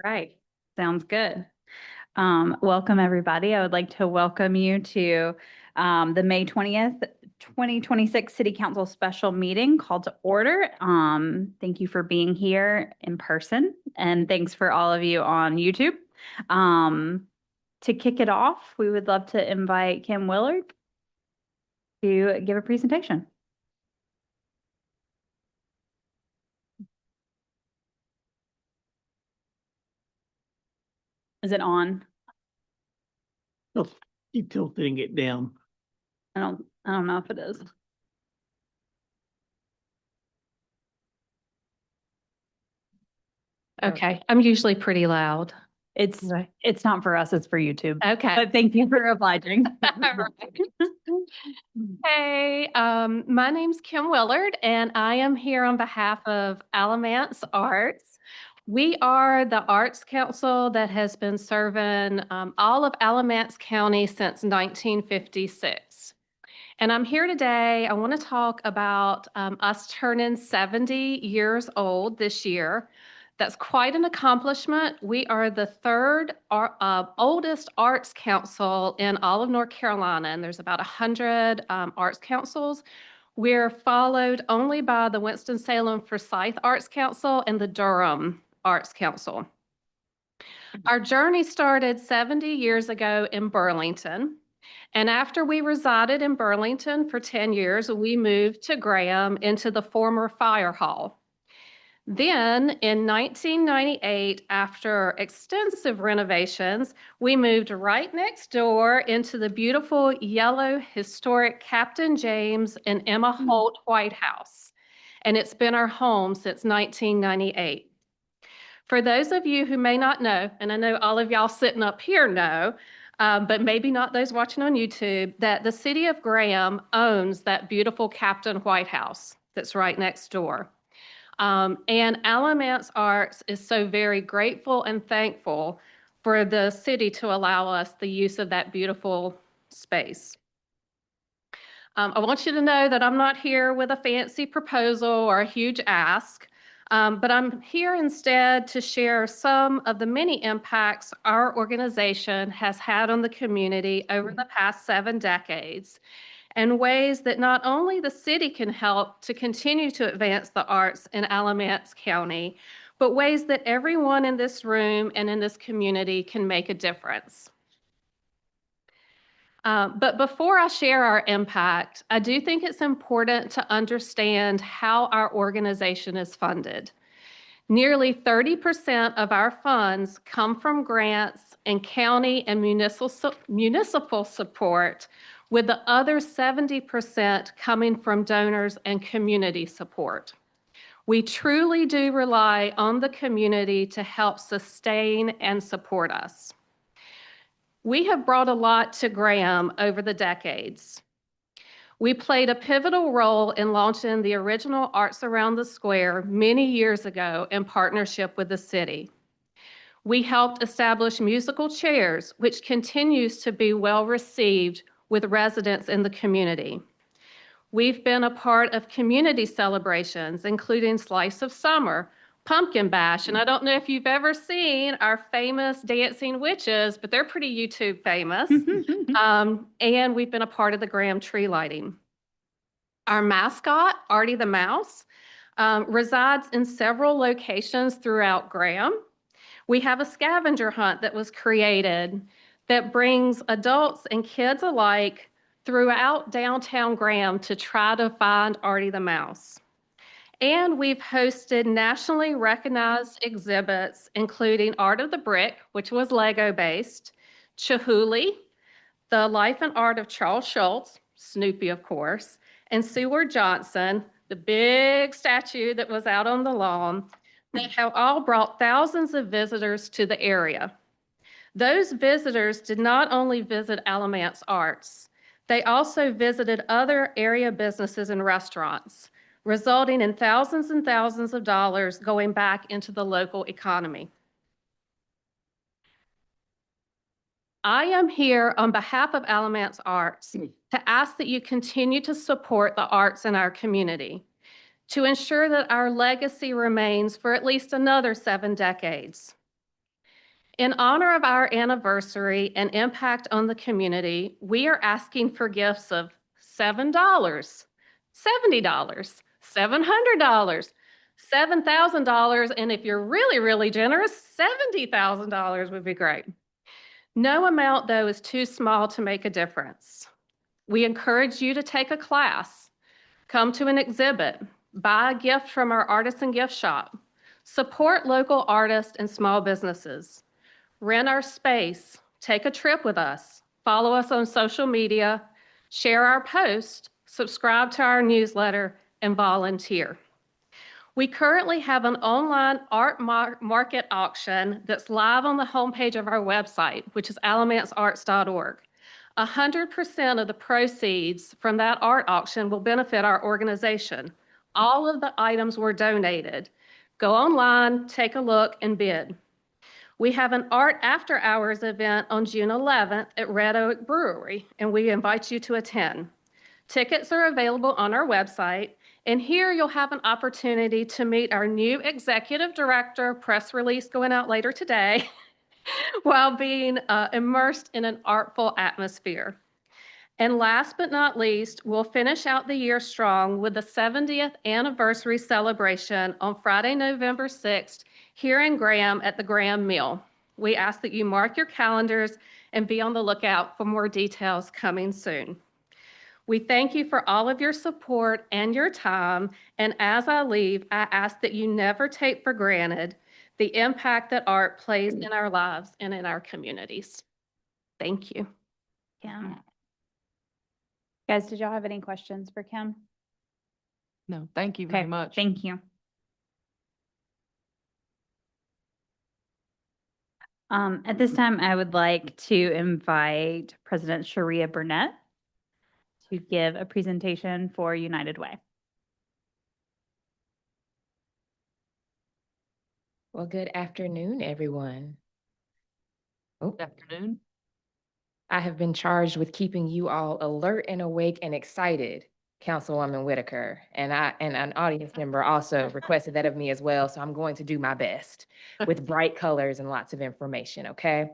Right. Sounds good. Welcome, everybody. I would like to welcome you to the May 20th, 2026 City Council special meeting called to order. Thank you for being here in person, and thanks for all of you on YouTube. To kick it off, we would love to invite Kim Willard to give a presentation. Is it on? Oh, keep tilting it down. I don't know if it is. Okay, I'm usually pretty loud. It's Right. it's not for us, it's for YouTube. Okay. But thank you for obliging. Hey, my name's Kim Willard, and I am here on behalf of Alamance Arts. We are the Arts Council that has been serving all of Alamance County since 1956. And I'm here today. I want to talk about us turning 70 years old this year. That's quite an accomplishment. We are the third oldest arts council in all of North Carolina, and there's about 100 arts councils. We're followed only by the Winston-Salem Forsyth Arts Council and the Durham Arts Council. Our journey started 70 years ago in Burlington. And after we resided in Burlington for 10 years, we moved to Graham into the former fire hall. Then in 1998, after extensive renovations, we moved right next door into the beautiful yellow historic Captain James and Emma Holt White House. And it's been our home since 1998. For those of you who may not know, and I know all of y'all sitting up here know, but maybe not those watching on YouTube, that the city of Graham owns that beautiful Captain White House that's right next door. And Alamance Arts is so very grateful and thankful for the city to allow us the use of that beautiful space. I want you to know that I'm not here with a fancy proposal or a huge ask. But I'm here instead to share some of the many impacts our organization has had on the community over the past 7 decades, and ways that not only the city can help to continue to advance the arts in Alamance County, but ways that everyone in this room and in this community can make a difference. But before I share our impact, I do think it's important to understand how our organization is funded. Nearly 30% of our funds come from grants and county and municipal support, with the other 70% coming from donors and community support. We truly do rely on the community to help sustain and support us. We have brought a lot to Graham over the decades. We played a pivotal role in launching the original Arts Around the Square many years ago in partnership with the city. We helped establish musical chairs, which continues to be well received with residents in the community. We've been a part of community celebrations, including Slice of Summer, Pumpkin Bash, and I don't know if you've ever seen our famous Dancing Witches, but they're pretty YouTube famous. And we've been a part of the Graham tree lighting. Our mascot, Artie the Mouse, resides in several locations throughout Graham. We have a scavenger hunt that was created that brings adults and kids alike throughout downtown Graham to try to find Artie the Mouse. And we've hosted nationally recognized exhibits, including Art of the Brick, which was Lego-based, Chihuly, The Life and Art of Charles Schulz, Snoopy, of course, and Seward Johnson, the big statue that was out on the lawn, that have all brought thousands of visitors to the area. Those visitors did not only visit Alamance Arts, they also visited other area businesses and restaurants, resulting in thousands and thousands of dollars going back into the local economy. I am here on behalf of Alamance Arts to ask that you continue to support the arts in our community, to ensure that our legacy remains for at least another 7 decades. In honor of our anniversary and impact on the community, we are asking for gifts of $7, $70, $700, $7,000, and if you're really, really generous, $70,000 would be great. No amount, though, is too small to make a difference. We encourage you to take a class, come to an exhibit, buy a gift from our artisan gift shop, support local artists and small businesses, rent our space, take a trip with us, follow us on social media, share our posts, subscribe to our newsletter, and volunteer. We currently have an online art market auction that's live on the homepage of our website, which is alamancearts.org. 100% of the proceeds from that art auction will benefit our organization. All of the items were donated. Go online, take a look, and bid. We have an Art After Hours event on June 11th at Red Oak Brewery, and we invite you to attend. Tickets are available on our website, and here you'll have an opportunity to meet our new executive director, press release going out later today, while being immersed in an artful atmosphere. And last but not least, we'll finish out the year strong with the 70th anniversary celebration on Friday, November 6th, here in Graham at the Graham Mill. We ask that you mark your calendars and be on the lookout for more details coming soon. We thank you for all of your support and your time, and as I leave, I ask that you never take for granted the impact that art plays in our lives and in our communities. Thank you. Kim. Guys, did y'all have any questions for Kim? No, thank you very Okay, much. thank you. At this time, I would like to invite President Sharia Burnett to give a presentation for United Way. Well, good afternoon, everyone. Good afternoon. I have been charged with keeping you all alert and awake and excited, Councilwoman Whitaker, and an audience member also requested that of me as well, so I'm going to do my best with bright colors and lots of information, okay?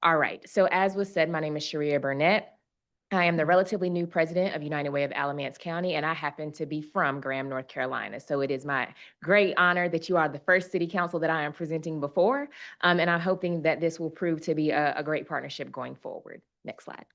All right, so as was said, my name is Sharia Burnett. I am the relatively new president of United Way of Alamance County, and I happen to be from Graham, North Carolina. So it is my great honor that you are the first city council that I am presenting before, and I'm hoping that this will prove to be a great partnership going forward. Next slide.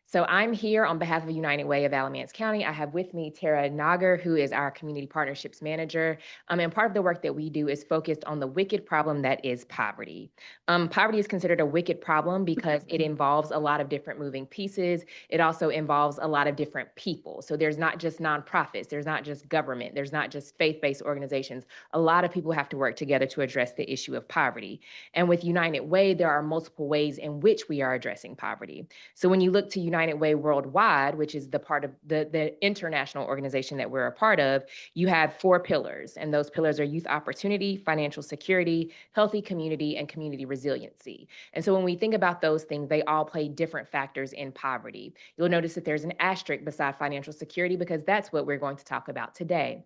So I'm here on behalf of United Way of Alamance County. I have with me Tara Nagar, who is our Community Partnerships Manager. And part of the work that we do is focused on the wicked problem that is poverty. Poverty is considered a wicked problem because it involves a lot of different moving pieces. It also involves a lot of different people. So there's not just nonprofits, there's not just government, there's not just faith-based organizations. A lot of people have to work together to address the issue of poverty. And with United Way, there are multiple ways in which we are addressing poverty. So when you look to United Way Worldwide, which is the part of the international organization that we're a part of, you have 4 pillars, and those pillars are youth opportunity, financial security, healthy community, and community resiliency. And so when we think about those things, they all play different factors in poverty. You'll notice that there's an asterisk beside financial security because that's what we're going to talk about today.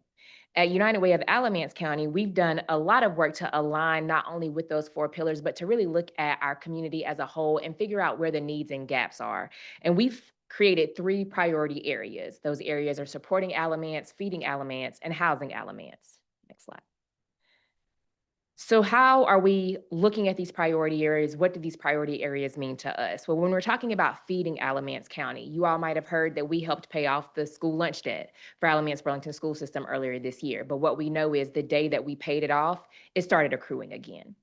At United Way of Alamance County, we've done a lot of work to align not only with those 4 pillars, but to really look at our community as a whole and figure out where the needs and gaps are. And we've created 3 priority areas. Those areas are supporting Alamance, feeding Alamance, and housing Alamance. Next slide. So how are we looking at these priority areas? What do these priority areas mean to us? Well, when we're talking about feeding Alamance County, you all might have heard that we helped pay off the school lunch debt for Alamance Burlington School System earlier this year. But what we know is the day that we paid it off, it started accruing again.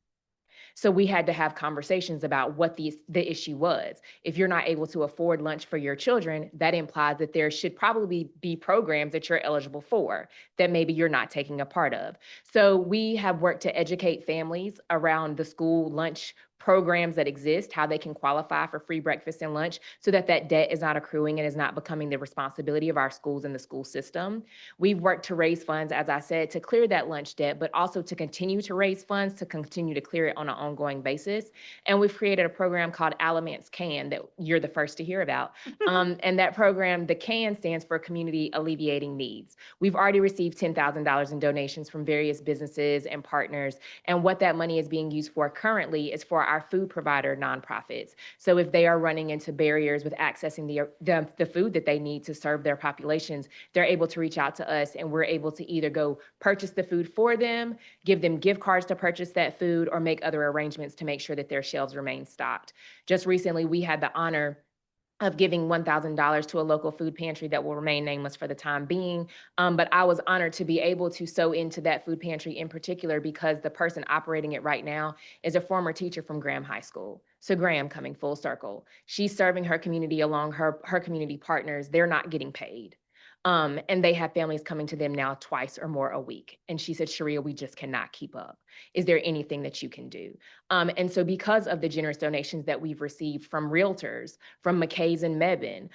So we had to have conversations about what the issue was. If you're not able to afford lunch for your children, that implies that there should probably be programs that you're eligible for that maybe you're not taking a part of. So we have worked to educate families around the school lunch programs that exist, how they can qualify for free breakfast and lunch so that that debt is not accruing and is not becoming the responsibility of our schools and the school system. We've worked to raise funds, as I said, to clear that lunch debt, but also to continue to raise funds to continue to clear it on an ongoing basis. And we've created a program called Alamance CAN that you're the first to hear about. And that program, the CAN stands for Community Alleviating Needs. We've already received $10,000 in donations from various businesses and partners. And what that money is being used for currently is for our food provider nonprofits. So if they are running into barriers with accessing the food that they need to serve their populations, they're able to reach out to us, and we're able to either go purchase the food for them, give them gift cards to purchase that food, or make other arrangements to make sure that their shelves remain stocked. Just recently, we had the honor of giving $1,000 to a local food pantry that will remain nameless for the time being. But I was honored to be able to sow into that food pantry in particular because the person operating it right now is a former teacher from Graham High School. So Graham, coming full circle, she's serving her community along her community partners. They're not getting paid. And they have families coming to them now twice or more a week. And she said, Sharia, we just cannot keep up. Is there anything that you can do? And so because of the generous donations that we've received from realtors, from McKay's and Mebane,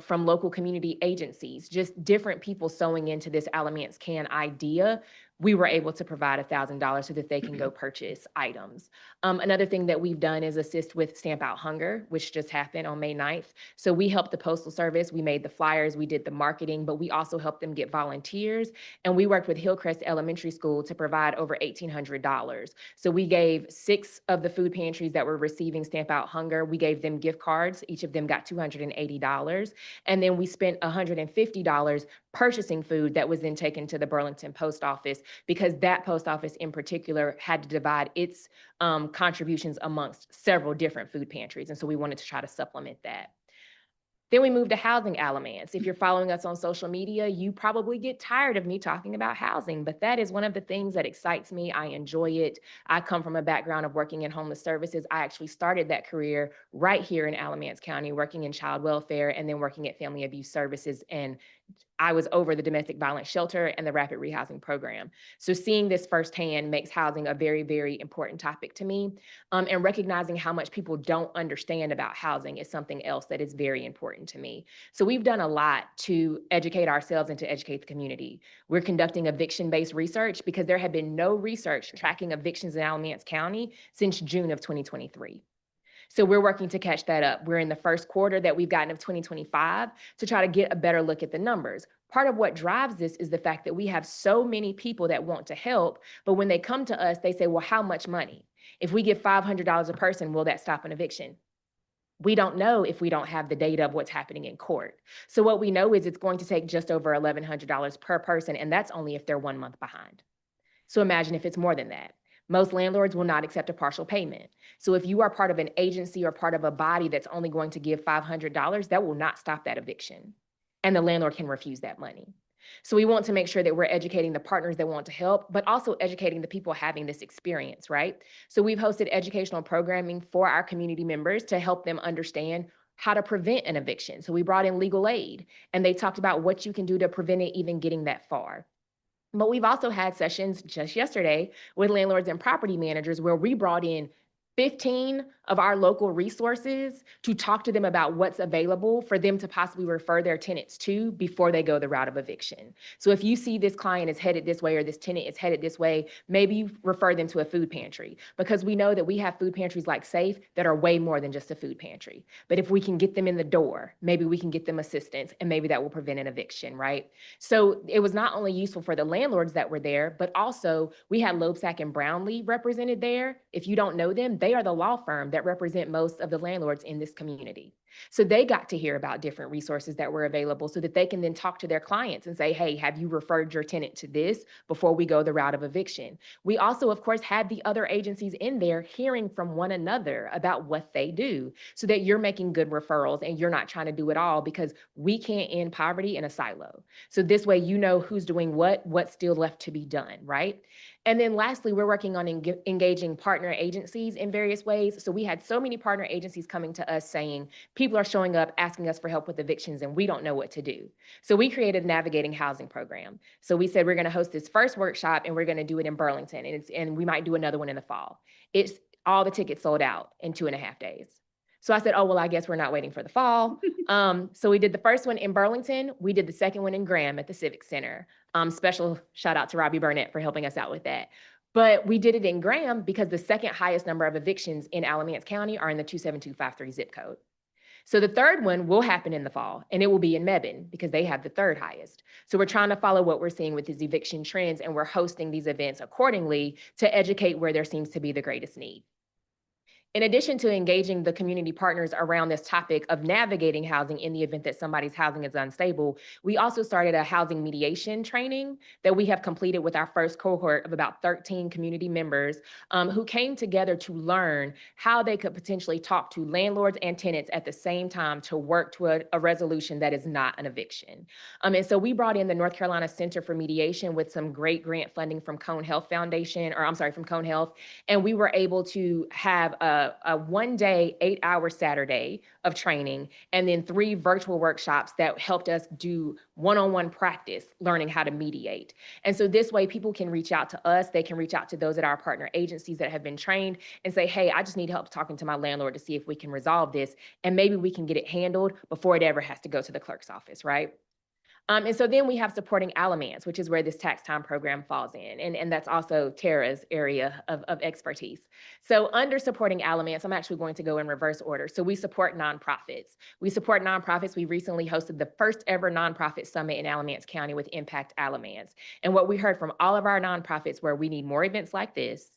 from local community agencies, just different people sewing into this Alamance Can idea, we were able to provide $1,000 so that they can go purchase items. Another thing that we've done is assist with Stamp Out Hunger, which just happened on May 9th. So we helped the Postal Service, we made the flyers, we did the marketing, but we also helped them get volunteers. And we worked with Hillcrest Elementary School to provide over $1,800. So we gave 6 of the food pantries that were receiving Stamp Out Hunger, we gave them gift cards. Each of them got $280. And then we spent $150 purchasing food that was then taken to the Burlington Post Office, because that post office in particular had to divide its contributions amongst several different food pantries. And so we wanted to try to supplement that. Then we moved to Housing Alamance. If you're following us on social media, you probably get tired of me talking about housing, but that is one of the things that excites me. I enjoy it. I come from a background of working in homeless services. I actually started that career right here in Alamance County, working in child welfare and then working at family abuse services, and I was over the domestic violence shelter and the rapid rehousing program. So seeing this firsthand makes housing a very, very important topic to me. And recognizing how much people don't understand about housing is something else that is very important to me. So we've done a lot to educate ourselves and to educate the community. We're conducting eviction-based research because there had been no research tracking evictions in Alamance County since June of 2023. So we're working to catch that up. We're in the first quarter that we've gotten of 2025 to try to get a better look at the numbers. Part of what drives this is the fact that we have so many people that want to help, but when they come to us, they say, well, how much money? If we give $500 a person, will that stop an eviction? We don't know if we don't have the data of what's happening in court. So what we know is it's going to take just over $1,100 per person, and that's only if they're 1 month behind. So imagine if it's more than that. Most landlords will not accept a partial payment. So if you are part of an agency or part of a body that's only going to give $500, that will not stop that eviction. And the landlord can refuse that money. So we want to make sure that we're educating the partners that want to help, but also educating the people having this experience, right? So we've hosted educational programming for our community members to help them understand how to prevent an eviction. So we brought in legal aid, and they talked about what you can do to prevent it even getting that far. But we've also had sessions just yesterday with landlords and property managers where we brought in 15 of our local resources to talk to them about what's available for them to possibly refer their tenants to before they go the route of eviction. So if you see this client is headed this way or this tenant is headed this way, maybe you refer them to a food pantry, because we know that we have food pantries like SAFE that are way more than just a food pantry. But if we can get them in the door, maybe we can get them assistance, and maybe that will prevent an eviction, right? So it was not only useful for the landlords that were there, but also we had Loebsack and Brownlee represented there. If you don't know them, they are the law firm that represent most of the landlords in this community. So they got to hear about different resources that were available so that they can then talk to their clients and say, hey, have you referred your tenant to this before we go the route of eviction? We also, of course, had the other agencies in there hearing from one another about what they do so that you're making good referrals and you're not trying to do it all, because we can't end poverty in a silo. So this way, you know who's doing what's still left to be done, right? And then lastly, we're working on engaging partner agencies in various ways. So we had so many partner agencies coming to us saying, people are showing up asking us for help with evictions and we don't know what to do. So we created a navigating housing program. So we said, we're going to host this first workshop and we're going to do it in Burlington, and we might do another one in the fall. It's all the tickets sold out in 2.5 days. So I said, oh, well, I guess we're not waiting for the fall. So we did the first one in Burlington. We did the second one in Graham at the Civic Center. Special shout out to Robbie Burnett for helping us out with that. But we did it in Graham because the second highest number of evictions in Alamance County are in the 27253 zip code. So the third one will happen in the fall, and it will be in Mebane because they have the third highest. So we're trying to follow what we're seeing with these eviction trends, and we're hosting these events accordingly to educate where there seems to be the greatest need. In addition to engaging the community partners around this topic of navigating housing in the event that somebody's housing is unstable, we also started a housing mediation training that we have completed with our first cohort of about 13 community members who came together to learn how they could potentially talk to landlords and tenants at the same time to work to a resolution that is not an eviction. And so we brought in the North Carolina Center for Mediation with some great grant funding from Cone Health Foundation, or I'm sorry, from Cone Health. And we were able to have a 1-day, 8-hour Saturday of training, and then 3 virtual workshops that helped us do one-on-one practice, learning how to mediate. And so this way people can reach out to us, they can reach out to those at our partner agencies that have been trained and say, hey, I just need help talking to my landlord to see if we can resolve this, and maybe we can get it handled before it ever has to go to the clerk's office, right? And so then we have supporting Alamance, which is where this tax time program falls in. And that's also Tara's area of expertise. So under supporting Alamance, I'm actually going to go in reverse order. So we support nonprofits. We recently hosted the first ever nonprofit summit in Alamance County with Impact Alamance. And what we heard from all of our nonprofits were, we need more events like this.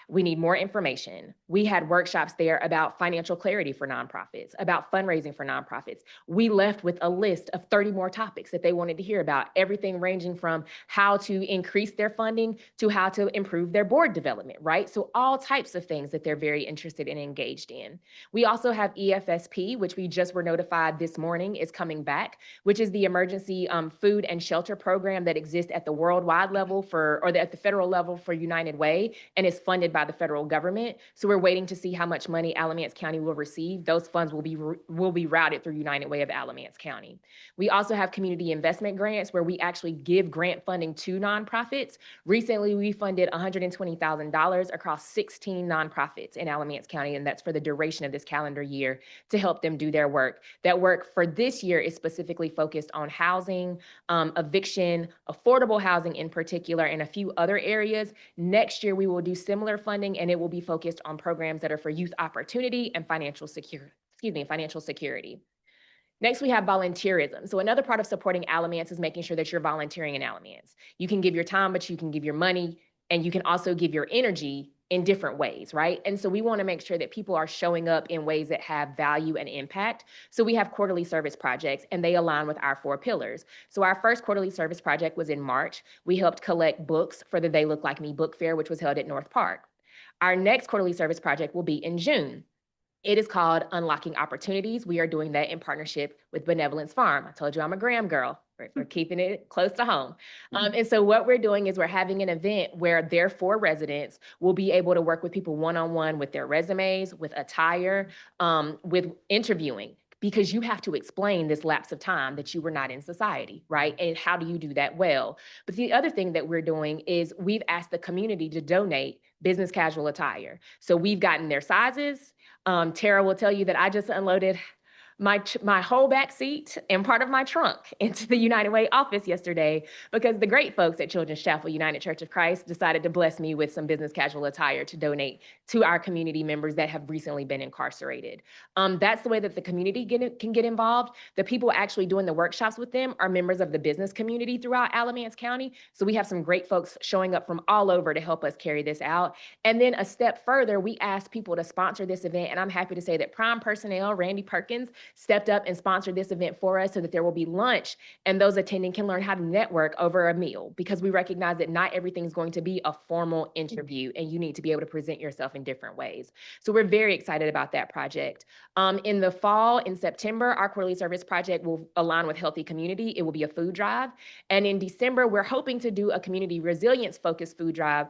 We need more information. We had workshops there about financial clarity for nonprofits, about fundraising for nonprofits. We left with a list of 30 more topics that they wanted to hear about, everything ranging from how to increase their funding to how to improve their board development, right? So all types of things that they're very interested and engaged in. We also have EFSP, which we just were notified this morning is coming back, which is the emergency food and shelter program that exists at the worldwide level at the federal level for United Way, and is funded by the federal government. So we're waiting to see how much money Alamance County will receive. Those funds will be routed through United Way of Alamance County. We also have community investment grants where we actually give grant funding to nonprofits. Recently, we funded $120,000 across 16 nonprofits in Alamance County, and that's for the duration of this calendar year to help them do their work. That work for this year is specifically focused on housing, eviction, affordable housing in particular, and a few other areas. Next year, we will do similar funding, and it will be focused on programs that are for youth opportunity and financial security. Next, we have volunteerism. So another part of supporting Alamance is making sure that you're volunteering in Alamance. You can give your time, but you can give your money, and you can also give your energy in different ways, right? And so we want to make sure that people are showing up in ways that have value and impact. So we have quarterly service projects, and they align with our 4 pillars. So our first quarterly service project was in March. We helped collect books for the They Look Like Me book fair, which was held at North Park. Our next quarterly service project will be in June. It is called Unlocking Opportunities. We are doing that in partnership with Benevolence Farm. I told you I'm a Graham girl. We're keeping it close to home. And so what we're doing is we're having an event where their 4 residents will be able to work with people one-on-one with their resumes, with attire, with interviewing, because you have to explain this lapse of time that you were not in society, right? And how do you do that well? But the other thing that we're doing is we've asked the community to donate business casual attire. So we've gotten their sizes. Tara will tell you that I just unloaded my whole back seat and part of my trunk into the United Way office yesterday, because the great folks at Children's Chapel United Church of Christ decided to bless me with some business casual attire to donate to our community members that have recently been incarcerated. That's the way that the community can get involved. The people actually doing the workshops with them are members of the business community throughout Alamance County. So we have some great folks showing up from all over to help us carry this out. And then a step further, we asked people to sponsor this event. And I'm happy to say that Prime Personnel, Randy Perkins, stepped up and sponsored this event for us so that there will be lunch and those attending can learn how to network over a meal, because we recognize that not everything's going to be a formal interview and you need to be able to present yourself in different ways. So we're very excited about that project. In the fall, in September, our quarterly service project will align with Healthy Community. It will be a food drive. And in December, we're hoping to do a community resilience focused food drive,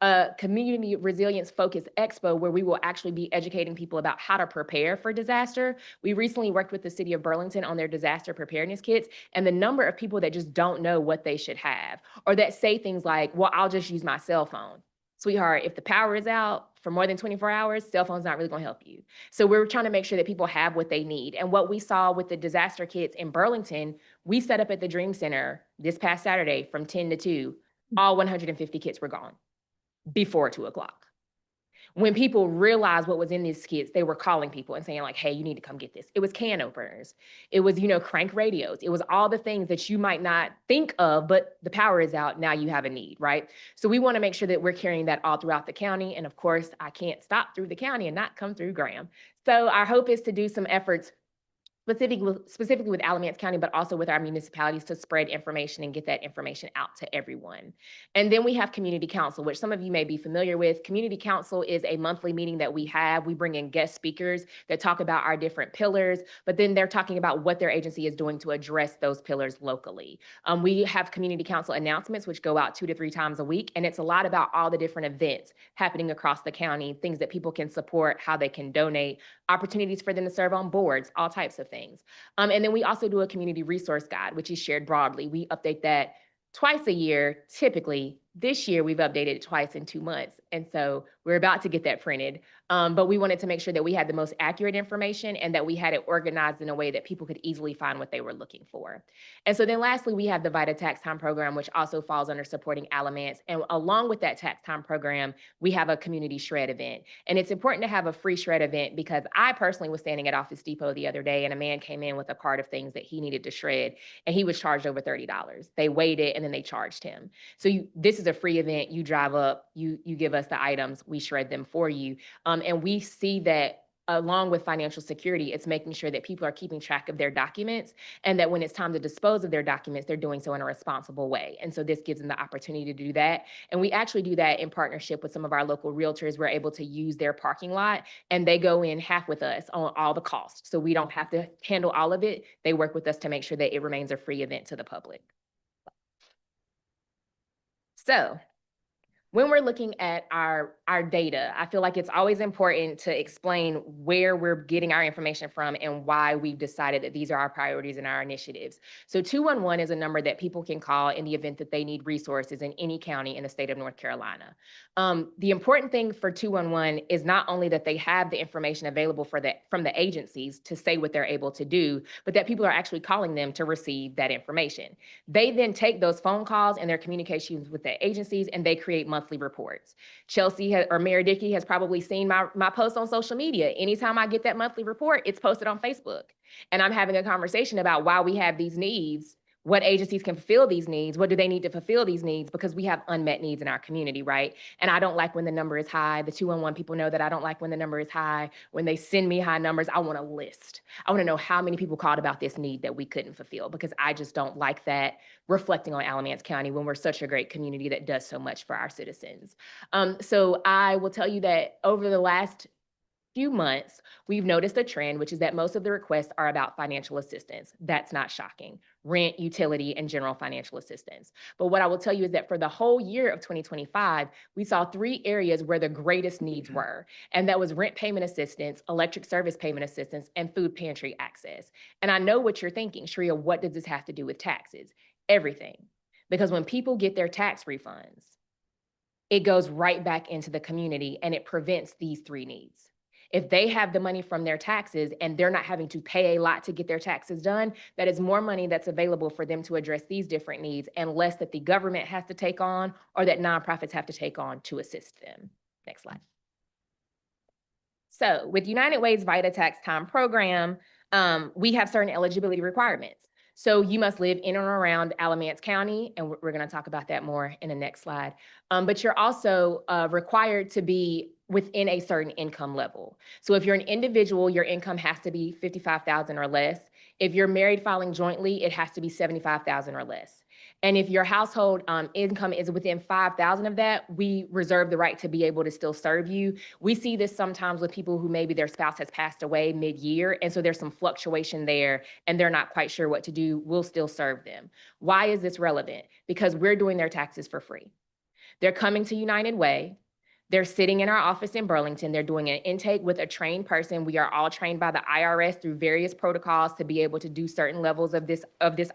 a community resilience focused expo where we will actually be educating people about how to prepare for disaster. We recently worked with the city of Burlington on their disaster preparedness kits, and the number of people that just don't know what they should have, or that say things like, well, I'll just use my cell phone. Sweetheart, if the power is out for more than 24 hours, cell phone's not really gonna help you. So we're trying to make sure that people have what they need. And what we saw with the disaster kits in Burlington, we set up at the Dream Center this past Saturday from 10 to 2, all 150 kits were gone before 2 o'clock. When people realized what was in these kits, they were calling people and saying like, hey, you need to come get this. It was can openers. It was, crank radios. It was all the things that you might not think of, but the power is out. Now you have a need, right? So we want to make sure that we're carrying that all throughout the county. And of course, I can't stop through the county and not come through Graham. So our hope is to do some efforts specifically with Alamance County, but also with our municipalities to spread information and get that information out to everyone. And then we have Community Council, which some of you may be familiar with. Community Council is a monthly meeting that we have. We bring in guest speakers that talk about our different pillars, but then they're talking about what their agency is doing to address those pillars locally. We have Community Council announcements, which go out 2 to 3 times a week, and it's a lot about all the different events happening across the county, things that people can support, how they can donate, opportunities for them to serve on boards, all types of things. And then we also do a community resource guide, which is shared broadly. We update that twice a year, typically. This year, we've updated it twice in 2 months. And so we're about to get that printed. But we wanted to make sure that we had the most accurate information and that we had it organized in a way that people could easily find what they were looking for. And so then lastly, we have the VITA Tax Time Program, which also falls under supporting Alamance. And along with that tax time program, we have a community shred event. And it's important to have a free shred event because I personally was standing at Office Depot the other day and a man came in with a cart of things that he needed to shred and he was charged over $30. They weighed it and then they charged him. So this is a free event. You drive up, you give us the items, we shred them for you. And we see that along with financial security, it's making sure that people are keeping track of their documents and that when it's time to dispose of their documents, they're doing so in a responsible way. And so this gives them the opportunity to do that. And we actually do that in partnership with some of our local realtors. We're able to use their parking lot and they go in half with us on all the costs. So we don't have to handle all of it. They work with us to make sure that it remains a free event to the public. So when we're looking at our data, I feel like it's always important to explain where we're getting our information from and why we've decided that these are our priorities and our initiatives. So 211 is a number that people can call in the event that they need resources in any county in the state of North Carolina. The important thing for 211 is not only that they have the information available from the agencies to say what they're able to do, but that people are actually calling them to receive that information. They then take those phone calls and their communications with the agencies and they create monthly reports. Chelsea or Mayor Dickey has probably seen my post on social media. Anytime I get that monthly report, it's posted on Facebook. And I'm having a conversation about why we have these needs, what agencies can fulfill these needs, what do they need to fulfill these needs, because we have unmet needs in our community, right? And I don't like when the number is high. The 211 people know that I don't like when the number is high. When they send me high numbers, I want a list. I want to know how many people called about this need that we couldn't fulfill, because I just don't like that reflecting on Alamance County when we're such a great community that does so much for our citizens. So I will tell you that over the last few months, we've noticed a trend, which is that most of the requests are about financial assistance. That's not shocking. Rent, utility, and general financial assistance. But what I will tell you is that for the whole year of 2025, we saw 3 areas where the greatest needs were. And that was rent payment assistance, electric service payment assistance, and food pantry access. And I know what you're thinking, Shreya, what does this have to do with taxes? Everything. Because when people get their tax refunds, it goes right back into the community and it prevents these 3 needs. If they have the money from their taxes and they're not having to pay a lot to get their taxes done, that is more money that's available for them to address these different needs and less that the government has to take on or that nonprofits have to take on to assist them. Next slide. So with United Way's VITA Tax Time Program, we have certain eligibility requirements. So you must live in and around Alamance County, and we're going to talk about that more in the next slide. But you're also required to be within a certain income level. So if you're an individual, your income has to be $55,000 or less. If you're married filing jointly, it has to be $75,000 or less. And if your household income is within $5,000 of that, we reserve the right to be able to still serve you. We see this sometimes with people who maybe their spouse has passed away mid-year, and so there's some fluctuation there, and they're not quite sure what to do. We'll still serve them. Why is this relevant? Because we're doing their taxes for free. They're coming to United Way. They're sitting in our office in Burlington. They're doing an intake with a trained person. We are all trained by the IRS through various protocols to be able to do certain levels of this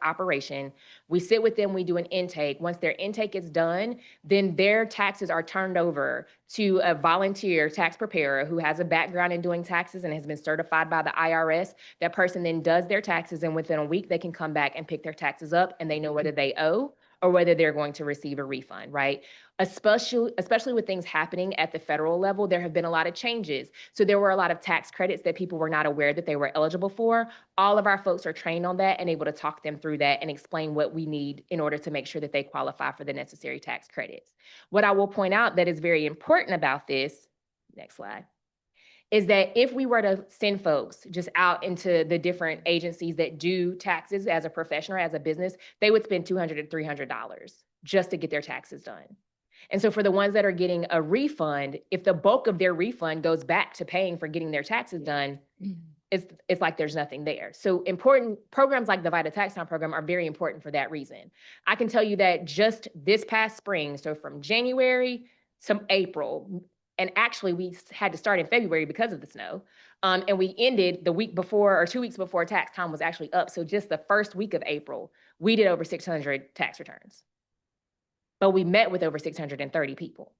operation. We sit with them, we do an intake. Once their intake is done, then their taxes are turned over to a volunteer tax preparer who has a background in doing taxes and has been certified by the IRS. That person then does their taxes, and within a week, they can come back and pick their taxes up, and they know whether they owe or whether they're going to receive a refund, right? Especially with things happening at the federal level, there have been a lot of changes. So there were a lot of tax credits that people were not aware that they were eligible for. All of our folks are trained on that and able to talk them through that and explain what we need in order to make sure that they qualify for the necessary tax credits. What I will point out that is very important about this, next slide, is that if we were to send folks just out into the different agencies that do taxes as a profession or as a business, they would spend $200 to $300 just to get their taxes done. And so for the ones that are getting a refund, if the bulk of their refund goes back to paying for getting their taxes done, it's like there's nothing there. So important programs like the VITA Tax Time program are very important for that reason. I can tell you that just this past spring, so from January to April, and actually we had to start in February because of the snow, and we ended the week before or 2 weeks before tax time was actually up. So just the first week of April, we did over 600 tax returns. But we met with over 630 people.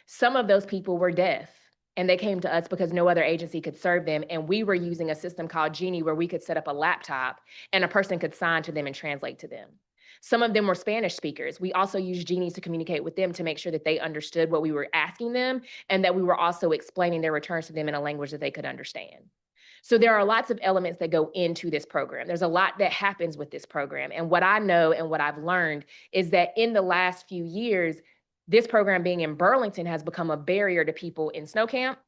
Some of those people were deaf, and they came to us because no other agency could serve them. And we were using a system called Genie where we could set up a laptop and a person could sign to them and translate to them. Some of them were Spanish speakers. We also used Genie to communicate with them to make sure that they understood what we were asking them and that we were also explaining their returns to them in a language that they could understand. So there are lots of elements that go into this program. There's a lot that happens with this program. And what I know and what I've learned is that in the last few years, this program being in Burlington has become a barrier to people in Snow Camp,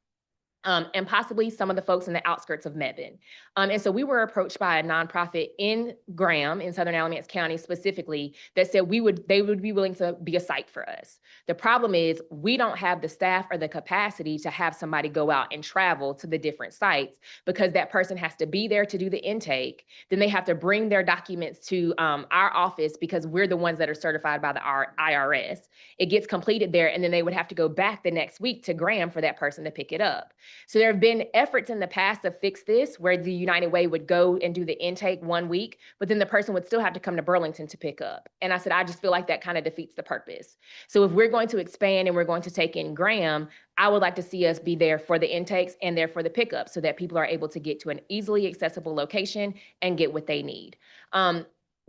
and possibly some of the folks in the outskirts of Mebane. And so we were approached by a nonprofit in Graham, in Southern Alamance County specifically, that said they would be willing to be a site for us. The problem is we don't have the staff or the capacity to have somebody go out and travel to the different sites because that person has to be there to do the intake. Then they have to bring their documents to our office because we're the ones that are certified by the IRS. It gets completed there, and then they would have to go back the next week to Graham for that person to pick it up. So there have been efforts in the past to fix this where the United Way would go and do the intake 1 week, but then the person would still have to come to Burlington to pick up. And I said, I just feel like that kind of defeats the purpose. So if we're going to expand and we're going to take in Graham, I would like to see us be there for the intakes and there for the pickup so that people are able to get to an easily accessible location and get what they need.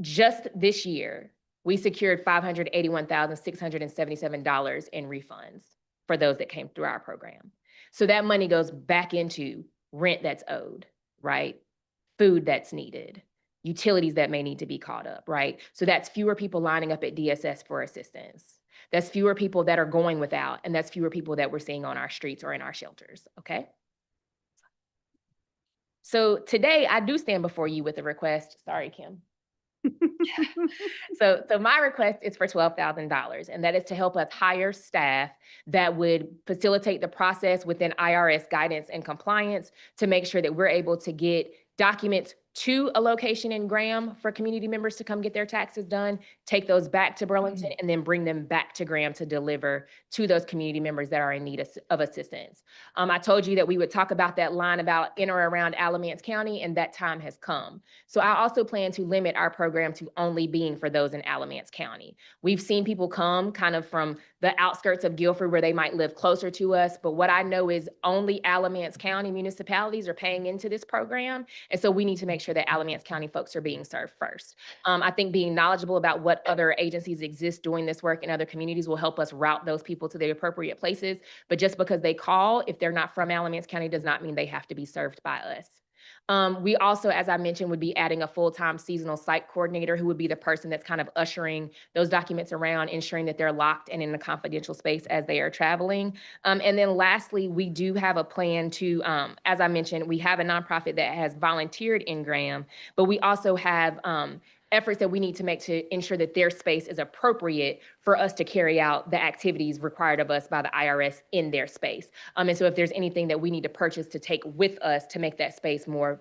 Just this year, we secured $581,677 in refunds for those that came through our program. So that money goes back into rent that's owed, right? Food that's needed, utilities that may need to be caught up, right? So that's fewer people lining up at DSS for assistance. That's fewer people that are going without, and that's fewer people that we're seeing on our streets or in our shelters, okay? So today I do stand before you with a request. Sorry, Kim. So my request is for $12,000, and that is to help us hire staff that would facilitate the process within IRS guidance and compliance to make sure that we're able to get documents to a location in Graham for community members to come get their taxes done, take those back to Burlington, and then bring them back to Graham to deliver to those community members that are in need of assistance. I told you that we would talk about that line about in or around Alamance County, and that time has come. So I also plan to limit our program to only being for those in Alamance County. We've seen people come kind of from the outskirts of Guilford where they might live closer to us, but what I know is only Alamance County municipalities are paying into this program, and so we need to make sure that Alamance County folks are being served first. I think being knowledgeable about what other agencies exist doing this work in other communities will help us route those people to the appropriate places. But just because they call, if they're not from Alamance County, does not mean they have to be served by us. We also, as I mentioned, would be adding a full-time seasonal site coordinator who would be the person that's kind of ushering those documents around, ensuring that they're locked and in a confidential space as they are traveling. And then lastly, we do have a plan to, as I mentioned, we have a nonprofit that has volunteered in Graham, but we also have efforts that we need to make to ensure that their space is appropriate for us to carry out the activities required of us by the IRS in their space. And so if there's anything that we need to purchase to take with us to make that space more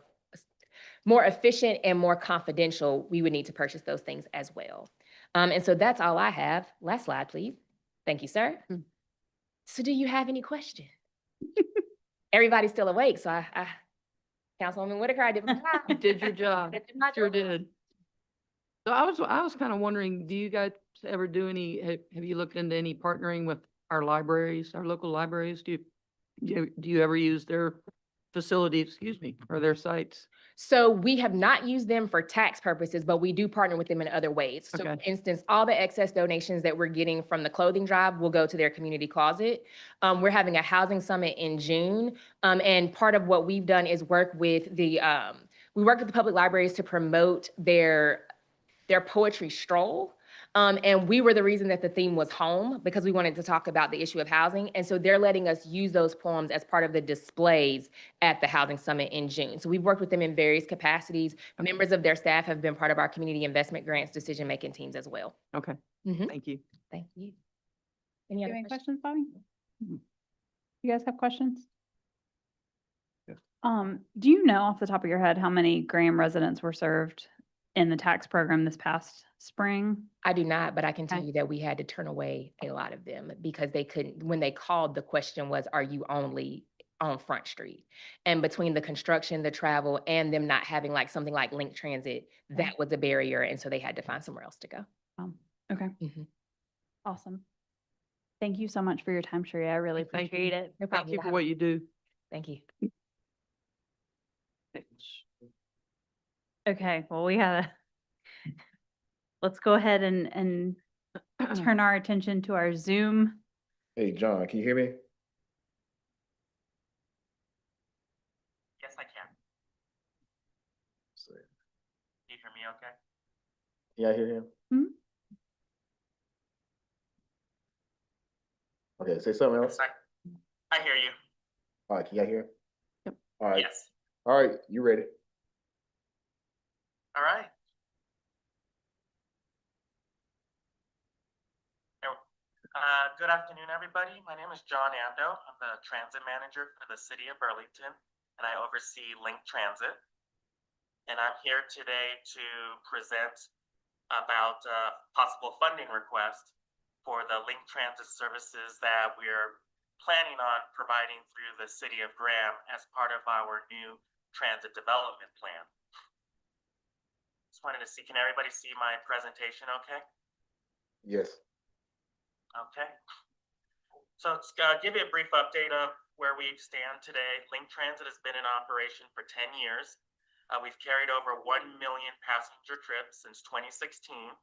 efficient and more confidential, we would need to purchase those things as well. And so that's all I have. Last slide, please. Thank you, sir. So do you have any questions? Everybody's still awake, so Councilwoman Whitaker, I did my job. You did your job. I did my Sure job. did. So I was kind of wondering, do you guys ever do have you looked into any partnering with our libraries, our local libraries? Do you ever use their facility, excuse me, or their sites? So we have not used them for tax purposes, but we do partner with them in other ways. So Okay. for instance, all the excess donations that we're getting from the clothing drive will go to their community closet. We're having a housing summit in June. And part of what we've done is work with we work with the public libraries to promote their poetry stroll. And we were the reason that the theme was home because we wanted to talk about the issue of housing. And so they're letting us use those poems as part of the displays at the Housing Summit in June. So we've worked with them in various capacities. Members of their staff have been part of our community investment grants decision-making teams as well. Okay, Mhm. thank you. Thank you. Any other Any questions? questions, Bobby? You guys have questions? Yeah. Do you know off the top of your head how many Graham residents were served in the tax program this past spring? I do not, but I can tell Okay. you that we had to turn away a lot of them because they couldn't, when they called, the question was, are you only on Front Street? And between the construction, the travel, and them not having like something like Link Transit, that was a barrier. And so they had to find somewhere else to go. Okay, Mhm. awesome. Thank you so much for your time, Sharia. I really Thank you. appreciate it. No Thank problem. you for what you do. Thank you. Okay, well, let's go ahead and turn our attention to our Zoom. Hey, John, can you hear me? Yes, I can. Say, Can you hear me okay? can I hear him? Mhm. Okay, say something else. Yes, I hear you. All right, can y'all hear? Yep. All right, Yes. all right, you ready? All right. Good afternoon, everybody. My name is John Ando. I'm the transit manager for the city of Burlington, and I oversee Link Transit. And I'm here today to present about possible funding request for the Link Transit services that we're planning on providing through the city of Graham as part of our new transit development plan. Just wanted to see, can everybody see my presentation okay? Yes. Okay. So let's give you a brief update of where we stand today. Link Transit has been in operation for 10 years. We've carried over 1 million passenger trips since 2016.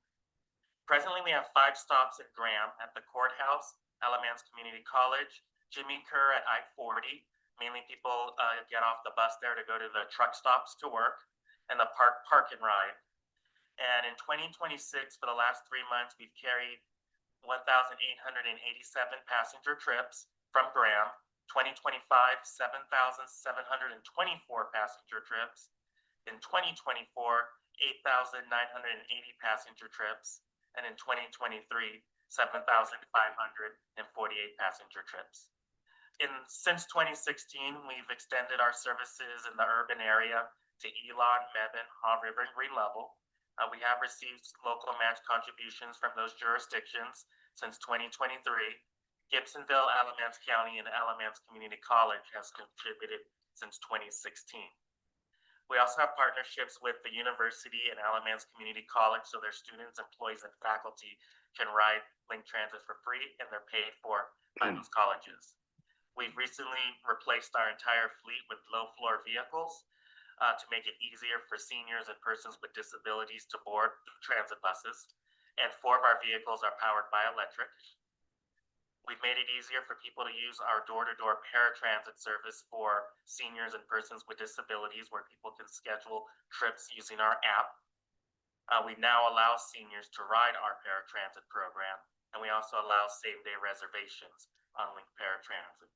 Presently, we have 5 stops at Graham at the courthouse, Alamance Community College, Jimmy Kerr at I-40. Mainly people get off the bus there to go to the truck stops to work, and the park and ride. And in 2026, for the last 3 months, we've carried 1,887 passenger trips from Graham. 2025, 7,724 passenger trips. In 2024, 8,980 passenger trips. And in 2023, 7,548 passenger trips. Since 2016, we've extended our services in the urban area to Elon, Mebane, Haw River, and Green Level. We have received local match contributions from those jurisdictions since 2023. Gibsonville, Alamance County, and Alamance Community College has contributed since 2016. We also have partnerships with the university and Alamance Community College, so their students, employees, and faculty can ride Link Transit for free, and they're paid for by those colleges. We've recently replaced our entire fleet with low-floor vehicles to make it easier for seniors and persons with disabilities to board transit buses. And 4 of our vehicles are powered by electric. We've made it easier for people to use our door-to-door paratransit service for seniors and persons with disabilities, where people can schedule trips using our app. We now allow seniors to ride our paratransit program, and we also allow same-day reservations on Link Paratransit.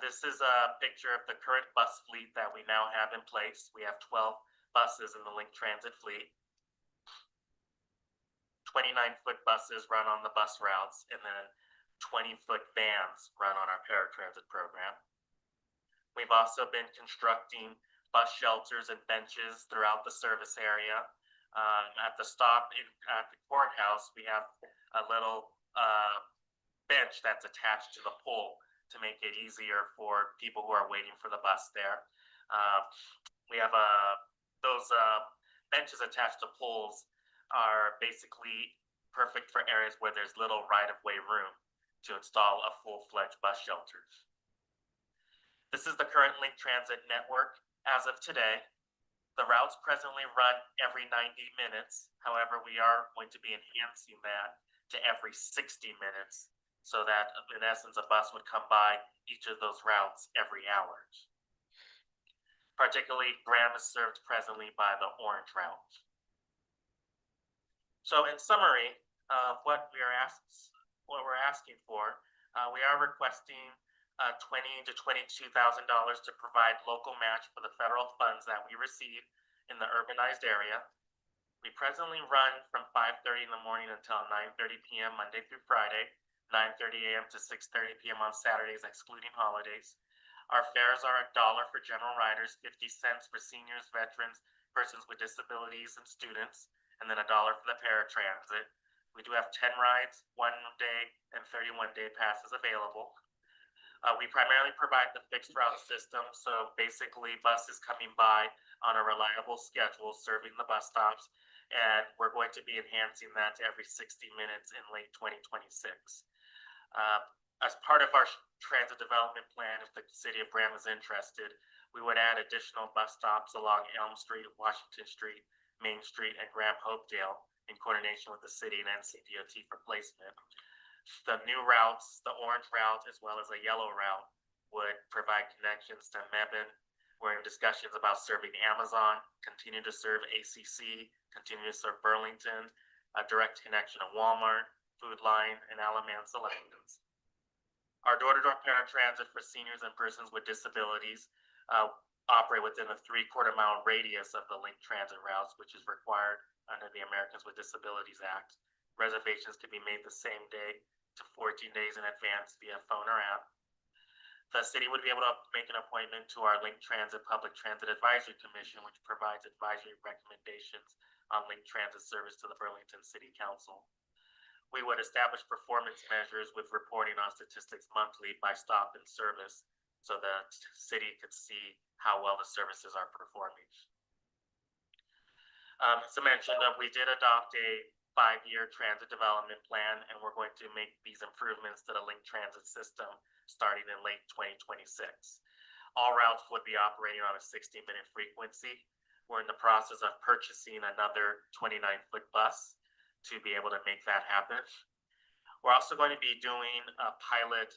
This is a picture of the current bus fleet that we now have in place. We have 12 buses in the Link Transit fleet. 29-foot buses run on the bus routes, and then 20-foot vans run on our paratransit program. We've also been constructing bus shelters and benches throughout the service area. At the stop at the courthouse, we have a little bench that's attached to the pole to make it easier for people who are waiting for the bus there. We have those benches attached to poles are basically perfect for areas where there's little right-of-way room to install a full-fledged bus shelter. This is the current Link Transit network as of today. The routes presently run every 90 minutes. However, we are going to be enhancing that to every 60 minutes so that in essence, a bus would come by each of those routes every hour. Particularly, Graham is served presently by the orange route. So in summary, what we're asking for, we are requesting $20,000 to $22,000 to provide local match for the federal funds that we receive in the urbanized area. We presently run from 5:30 in the morning until 9:30 p.m. Monday through Friday, 9:30 a.m. to 6:30 p.m. on Saturdays, excluding holidays. Our fares are $1 for general riders, 50 cents for seniors, veterans, persons with disabilities, and students, and then $1 for the paratransit. We do have 10 rides, 1 day, and 31-day passes available. We primarily provide the fixed route system, so basically buses coming by on a reliable schedule serving the bus stops, and we're going to be enhancing that to every 60 minutes in late 2026. As part of our transit development plan, if the city of Graham is interested, we would add additional bus stops along Elm Street, Washington Street, Main Street, and Graham Hopedale in coordination with the city and NCDOT for placement. The new routes, the orange route as well as a yellow route, would provide connections to Mebane. We're in discussions about serving Amazon, continue to serve ACC, continue to serve Burlington, a direct connection to Walmart, Food Line, and Alamance Elections. Our door-to-door paratransit for seniors and persons with disabilities operate within a 3/4-mile radius of the Link Transit routes, which is required under the Americans with Disabilities Act. Reservations can be made the same day to 14 days in advance via phone or app. The city would be able to make an appointment to our Link Transit Public Transit Advisory Commission, which provides advisory recommendations on Link Transit service to the Burlington City Council. We would establish performance measures with reporting on statistics monthly by stop and service so the city could see how well the services are performing. As I mentioned, we did adopt a 5-year transit development plan, and we're going to make these improvements to the Link Transit system starting in late 2026. All routes would be operating on a 60-minute frequency. We're in the process of purchasing another 29-foot bus to be able to make that happen. We're also going to be doing a pilot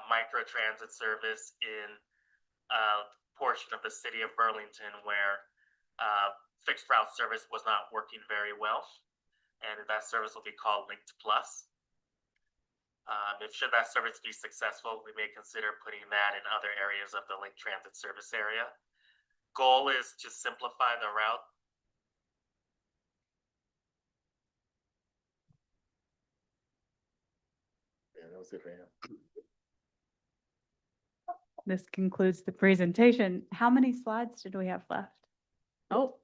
microtransit service in a portion of the city of Burlington where fixed route service was not working very well. And that service will be called Linked Plus. Should that service be successful, we may consider putting that in other areas of the Link Transit service area. Goal is to simplify the route. Yeah, that was it for him. This concludes the presentation. How many slides did we have left? Oh.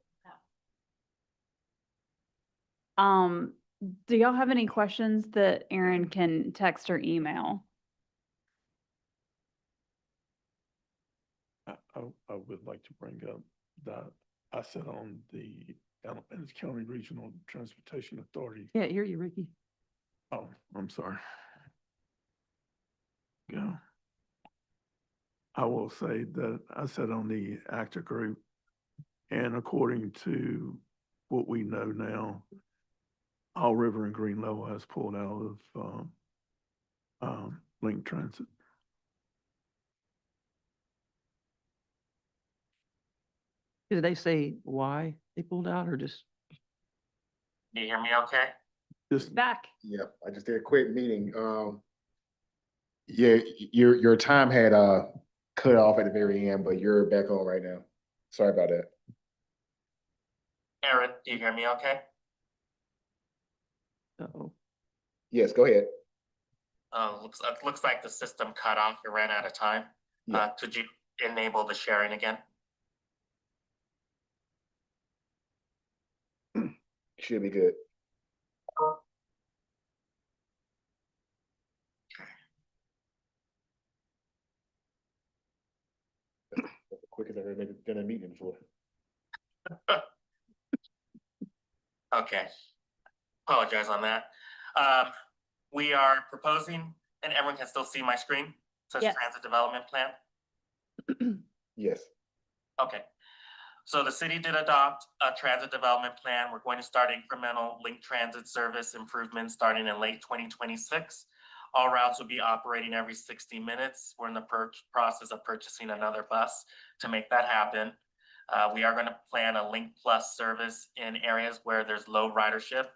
Do y'all have any questions that Erin can text or email? I would like to bring up that I sit on the Alamance County Regional Transportation Authority. Can't hear you, Ricky. Oh, I'm sorry. Yeah. I will say that I sit on the ACTA group, and according to what we know now, All River and Green Level has pulled out of Link Transit. Did they say why they pulled out or just? Can you hear me okay? Just Back. Yeah, I just did a quick meeting. Yeah, your time had cut off at the very end, but you're back on right now. Sorry about that. Erin, do you hear me okay? Uh-oh. Yes, go ahead. Looks like the system cut off. It ran out of time. Yeah. Could you enable the sharing again? Should be good. That's the quickest I've ever done a meeting before. Okay. Apologize on that. We are proposing, and everyone can still see my screen, says Yes. Transit Development Plan. Yes. Okay. So the city did adopt a transit development plan. We're going to start incremental link transit service improvements starting in late 2026. All routes will be operating every 60 minutes. We're in the process of purchasing another bus to make that happen. We are going to plan a Link Plus service in areas where there's low ridership,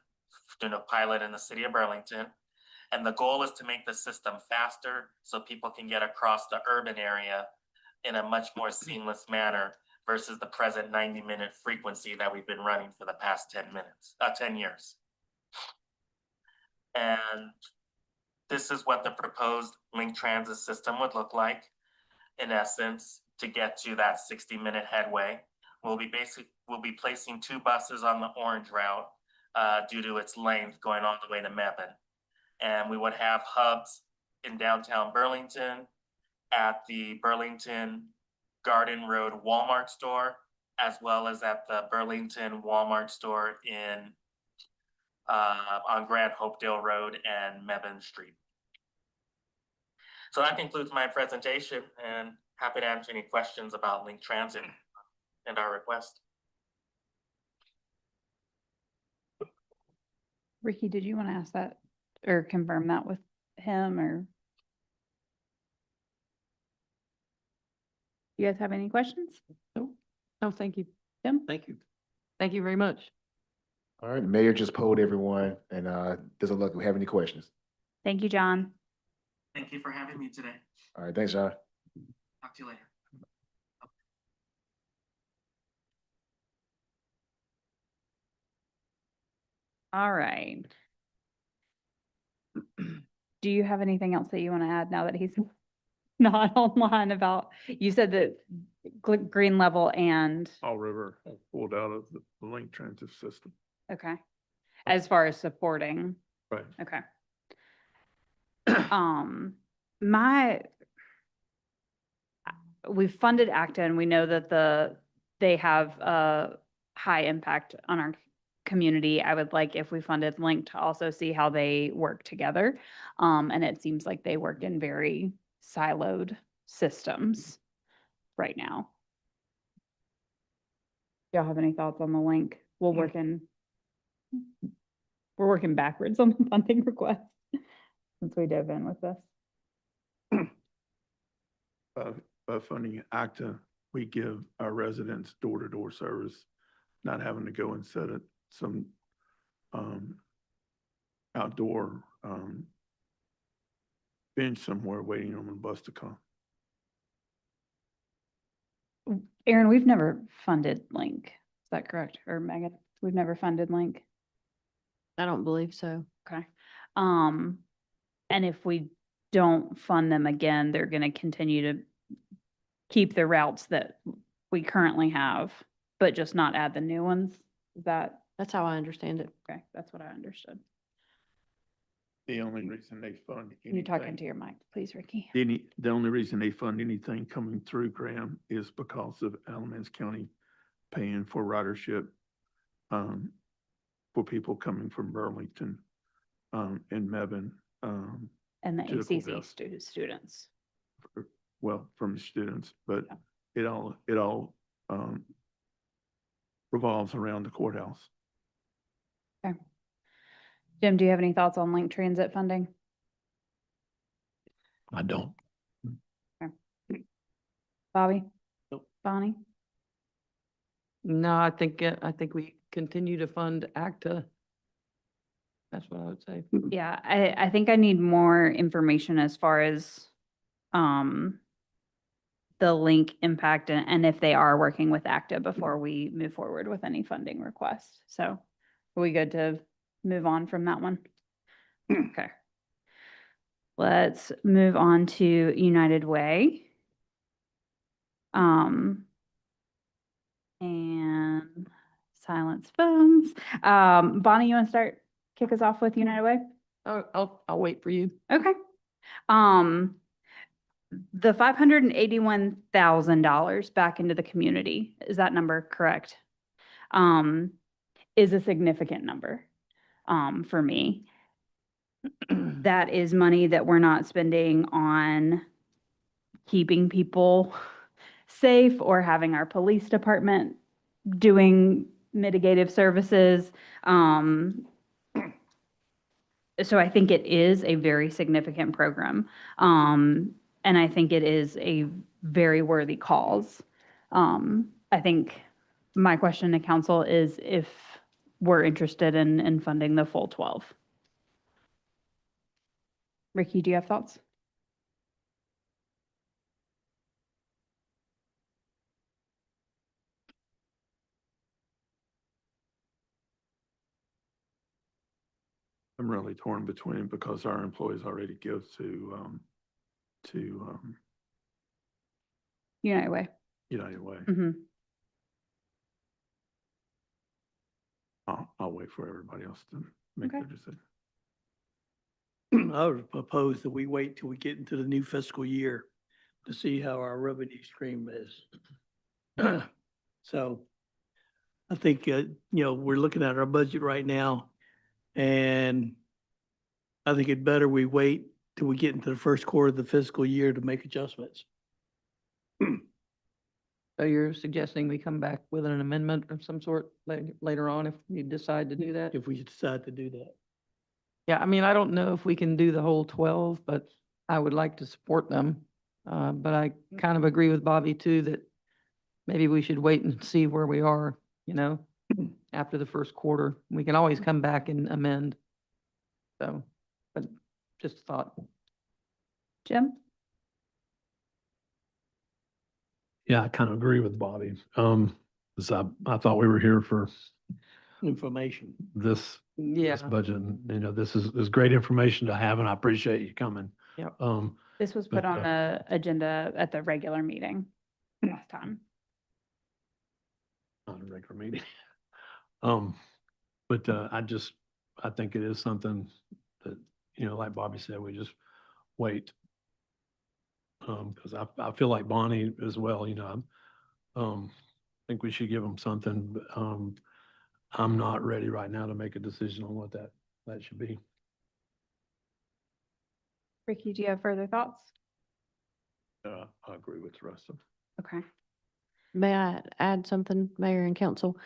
doing a pilot in the city of Burlington. And the goal is to make the system faster so people can get across the urban area in a much more seamless manner versus the present 90-minute frequency that we've been running for the past 10 years. And this is what the proposed link transit system would look like. In essence, to get to that 60-minute headway, we'll be placing 2 buses on the orange route due to its length going all the way to Mebane. And we would have hubs in downtown Burlington, at the Burlington Garden Road Walmart store, as well as at the Burlington Walmart store on Grand Hopedale Road and Mebane Street. So that concludes my presentation, and happy to answer any questions about Link Transit and our request. Ricky, did you want to ask that or confirm that with him, or? You guys have any questions? No, thank you. Tim? Thank you. Thank you very much. All right, the mayor just polled everyone and doesn't look like we have any questions. Thank you, John. Thank you for having me today. All right, thanks, John. Talk to you later. All right. Do you have anything else that you want to add now that he's not online about, you said that green level and, All River pulled out of the link transit system. okay, as far as supporting, Right. okay. We've funded ACTA and we know that they have a high impact on our community. I would like if we funded Link to also see how they work together. And it seems like they work in very siloed systems right now. Do y'all have any thoughts on the Link? We're working backwards on the funding request since we dove in with this. By funding ACTA, we give our residents door-to-door service, not having to go and sit at some outdoor bench somewhere waiting on the bus to come. Aaron, we've never funded Link. Is that correct? Or Megan, we've never funded Link. I don't believe so. Okay. And if we don't fund them again, they're going to continue to keep the routes that we currently have, but just not add the new ones. Is that? That's how I understand it. Okay, that's what I understood. The only reason they fund You're talking anything, to your mic, please, Ricky. the only reason they fund anything coming through Graham is because of Alamance County paying for ridership for people coming from Burlington and Mebane, And the to the ACC courthouse. students. well, from the students, but Yeah. it all revolves around the courthouse. Okay. Jim, do you have any thoughts on Link Transit funding? I don't. Bobby? Nope. Bonnie? No, I think we continue to fund ACTA. That's what I would say. Yeah, I think I need more information as far as the Link impact and if they are working with ACTA before we move forward with any funding requests. So are we good to move on from that one? Okay. Let's move on to United Way. And silence phones. Bonnie, you want to kick us off with United Way? I'll wait for you. Okay. The $581,000 back into the community, is that number correct? Is a significant number, for me. That is money that we're not spending on keeping people safe or having our police department doing mitigative services. So I think it is a very significant program. And I think it is a very worthy cause. I think my question to council is if we're interested in funding the full 12. Ricky, do you have thoughts? I'm really torn between because our employees already give to United Way. United Way. Mhm. I'll wait for everybody else to make Okay. their decision. I would propose that we wait till we get into the new fiscal year to see how our revenue stream is. So I think, we're looking at our budget right now, and I think it better we wait till we get into the first quarter of the fiscal year to make adjustments. So you're suggesting we come back with an amendment of some sort later on if we decide to do that? If we decide to do that. Yeah, I mean, I don't know if we can do the whole 12, but I would like to support them. But I kind of agree with Bobby too, that maybe we should wait and see where we are, after the first quarter. We can always come back and amend. So, but just a thought. Jim? Yeah, I kind of agree with Bobby. 'Cause I thought we were here for Information. this Yeah, budget. And, this is great information to have, and I appreciate you coming. Yep. This was put But, on the agenda at the regular meeting last time. On a regular meeting. But I think it is something that, like Bobby said, we just wait. Because I feel like Bonnie as well, I think we should give them something, but, I'm not ready right now to make a decision on what that should be. Ricky, do you have further thoughts? I agree with the rest of them. Okay. May I add something, Mayor and Council?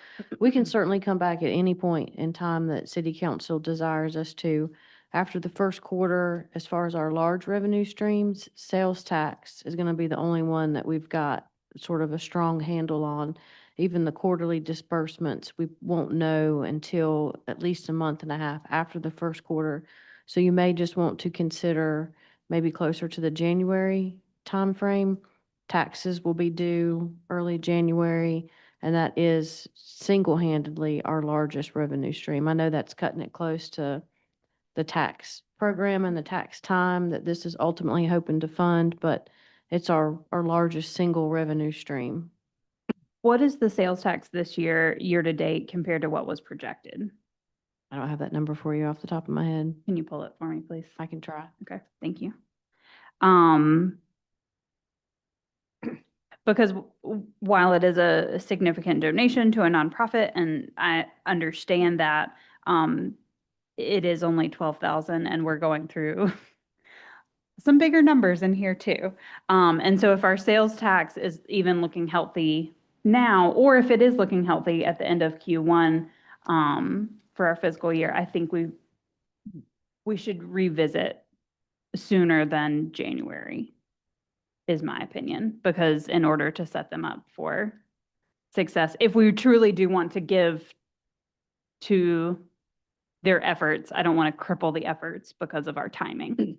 We can certainly come back at any point in time that City Council desires us to. After the first quarter, as far as our large revenue streams, sales tax is going to be the only one that we've got sort of a strong handle on. Even the quarterly disbursements, we won't know until at least a month and a half after the first quarter. So you may just want to consider maybe closer to the January timeframe. Taxes will be due early January, and that is single-handedly our largest revenue stream. I know that's cutting it close to the tax program and the tax time that this is ultimately hoping to fund, but it's our largest single revenue stream. What is the sales tax this year, year to date, compared to what was projected? I don't have that number for you off the top of my head. Can you pull it for me, please? I can try. Okay, thank you. Because while it is a significant donation to a nonprofit, and I understand that, it is only 12,000 and we're going through some bigger numbers in here too. And so if our sales tax is even looking healthy now, or if it is looking healthy at the end of Q1, for our fiscal year, I think we should revisit sooner than January, is my opinion, because in order to set them up for success, if we truly do want to give to their efforts, I don't want to cripple the efforts because of our timing.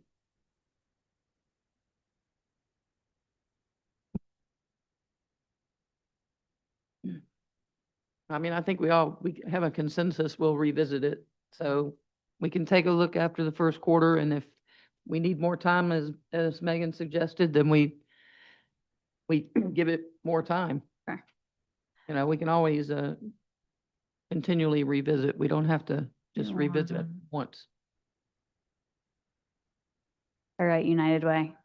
I mean, I think we have a consensus, we'll revisit it. So we can take a look after the first quarter, and if we need more time, as Megan suggested, then we give it more time. Okay. We can always continually revisit. We don't have to just revisit it once. All right, United Way.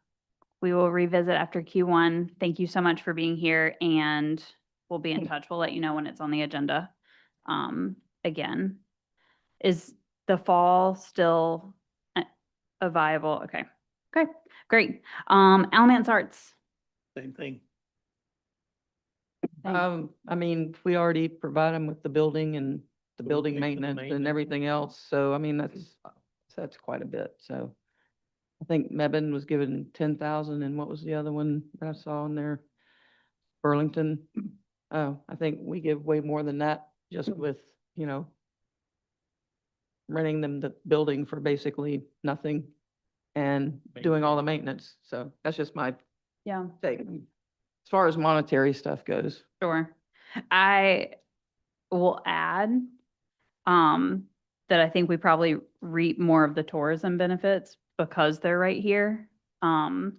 We will revisit after Q1. Thank you so much for being here, and we'll be in touch. We'll let you know when it's on the agenda. Again, is the fall still a viable? Okay, great. Alamance Arts. Same thing. I mean, we already provide them with the building and the So building pay for the maintenance and maintenance. everything else. So, I mean, that's quite a bit. So I think Mebane was given 10,000 and what was the other one that I saw in there? Burlington. Oh, I think we give way more than that just with, you know, renting them the building for basically nothing and doing all the maintenance. So that's just my Yeah, take. As far as monetary stuff goes. sure. I will add, that I think we probably reap more of the tourism benefits because they're right here. That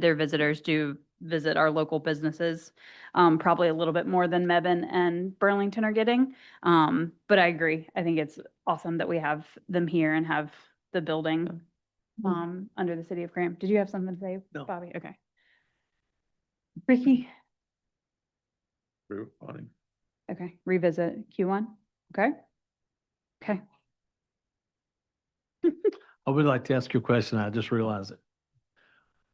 their visitors do visit our local businesses, probably a little bit more than Mebane and Burlington are getting. But I agree. I think it's awesome that we have them here and have the building, under the city of Graham. Did you have something to say, No. Bobby? Okay. Ricky? True, funny. Okay, revisit Q1. Okay. Okay. I would like to ask you a question. I just realized it.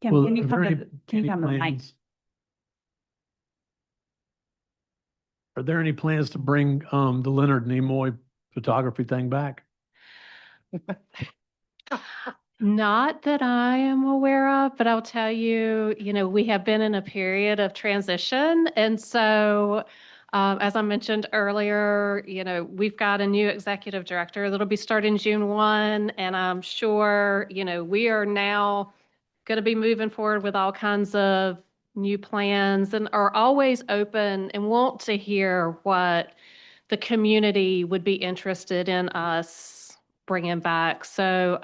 Kim, Well, can you are come there to, any- can you any come to the mic? plans- Are there any plans to bring the Leonard Nimoy photography thing back? Not that I am aware of, but I'll tell you, we have been in a period of transition. And so, as I mentioned earlier, we've got a new executive director that'll be starting June 1. And I'm sure, we are now going to be moving forward with all kinds of new plans and are always open and want to hear what the community would be interested in us bringing back. So,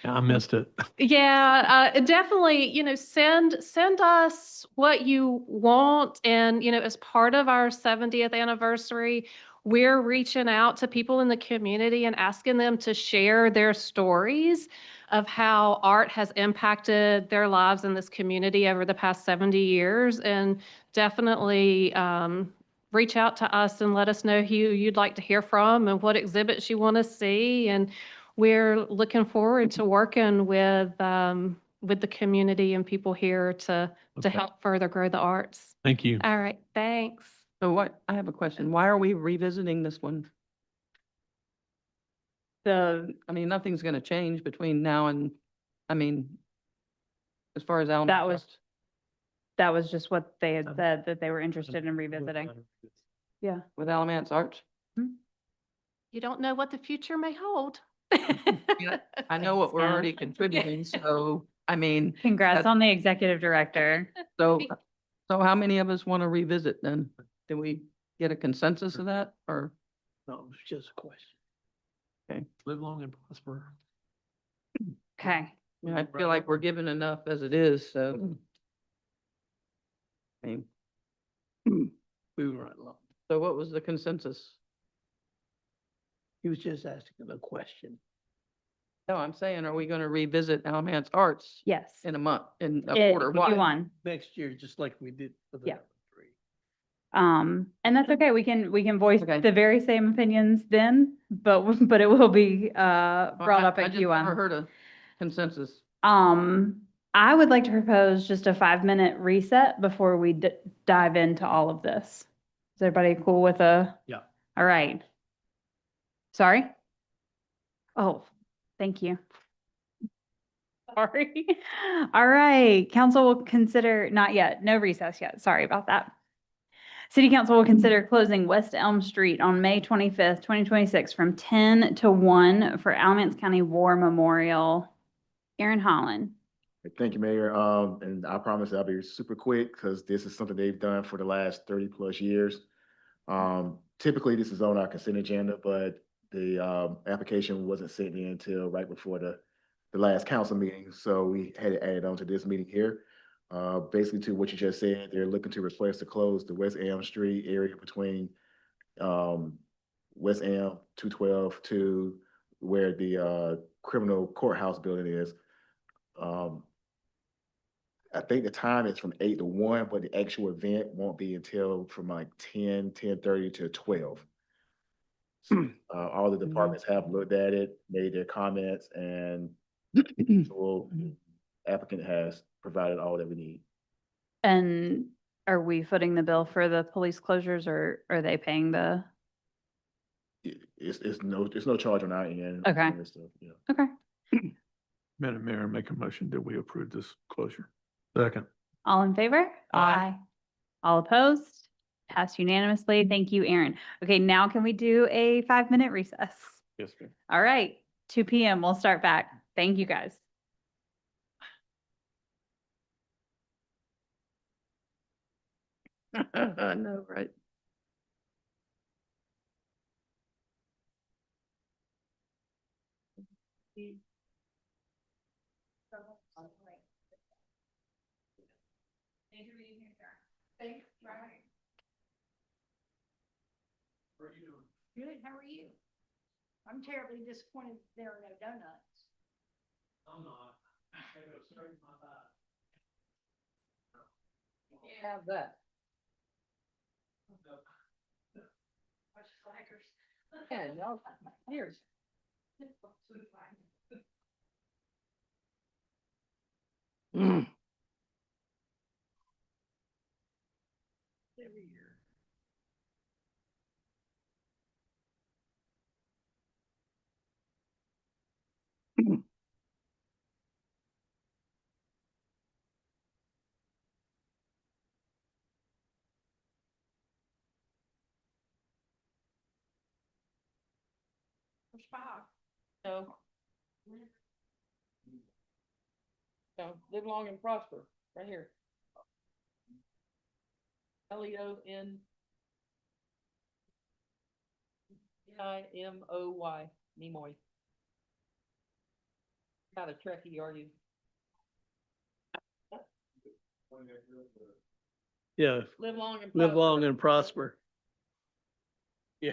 I missed it. yeah, definitely, send us what you want. And, as part of our 70th anniversary, we're reaching out to people in the community and asking them to share their stories of how art has impacted their lives in this community over the past 70 years. And definitely reach out to us and let us know who you'd like to hear from and what exhibits you want to see. And we're looking forward to working with the community and people here to Okay. help further grow the arts. Thank you. All right, thanks. So what, I have a question. Why are we revisiting this one? I mean, nothing's gonna change between now and, I mean, as far as Allen. That was just what they had said, that they were interested in revisiting. Yeah. With Alamance Arts. You don't know what the future may hold. I know what we're Yeah. already contributing, so, I mean, Congrats That's- on the executive director. so how many of us want to revisit then? Did we get a consensus of that or? No, it's just a question. Live long and prosper. Okay. I mean, I feel like we're given enough as it is, so. I mean, Moving right along. so what was the consensus? He was just asking a question. No, I'm saying, are we going to revisit Alamance Arts Yes. in a month, in a quarter? Why? Q1. Next year, just like we did for the Yeah. other three. And that's okay. We can voice Okay. the very same opinions then, but it will be, Well, brought up I at just never Q1. heard a consensus. I would like to propose just a 5-minute reset before we dive into all of this. Is everybody cool with Yeah. All right. Sorry? Oh, thank you. Sorry. All right, council will consider, not yet, no recess yet. Sorry about that. City council will consider closing West Elm Street on May 25th, 2026 from 10 to 1 for Alamance County War Memorial. Aaron Holland. Thank you, Mayor. And I promise I'll be super quick because this is something they've done for the last 30+ years. Typically, this is on our consent agenda, but the application wasn't sent in until right before the last council meeting. So we had to add it on to this meeting here. Basically to what you just said, they're looking to request to close the West Elm Street area between West Elm 212 to where the criminal courthouse building is. I think the time is from 8 to 1, but the actual event won't be until from like 10:30 to 12. All the departments have looked at it, made their comments, and the applicant has provided all that we need. And are we footing the bill for the police closures or are they paying the? It's no charge on our end. Okay. on this stuff, yeah. Okay. Madam Mayor, make a motion that we approve this closure. Second. All in favor? Aye. All opposed? Passed unanimously. Thank you, Aaron. Okay, now can we do a 5-minute recess? Yes, ma'am. All right, 2 PM. We'll start back. Thank you, guys. I know, right? Good, how are you? I'm terribly disappointed there are no donuts. I'm not. I go straight in my bag. Have that. Yeah, no, here's. Mm. So. So live long and prosper, right here. Leon. Imoy, Nimoy. Not a Trekkie, are you? Yeah, Live long and prosper. live long and prosper. Yeah.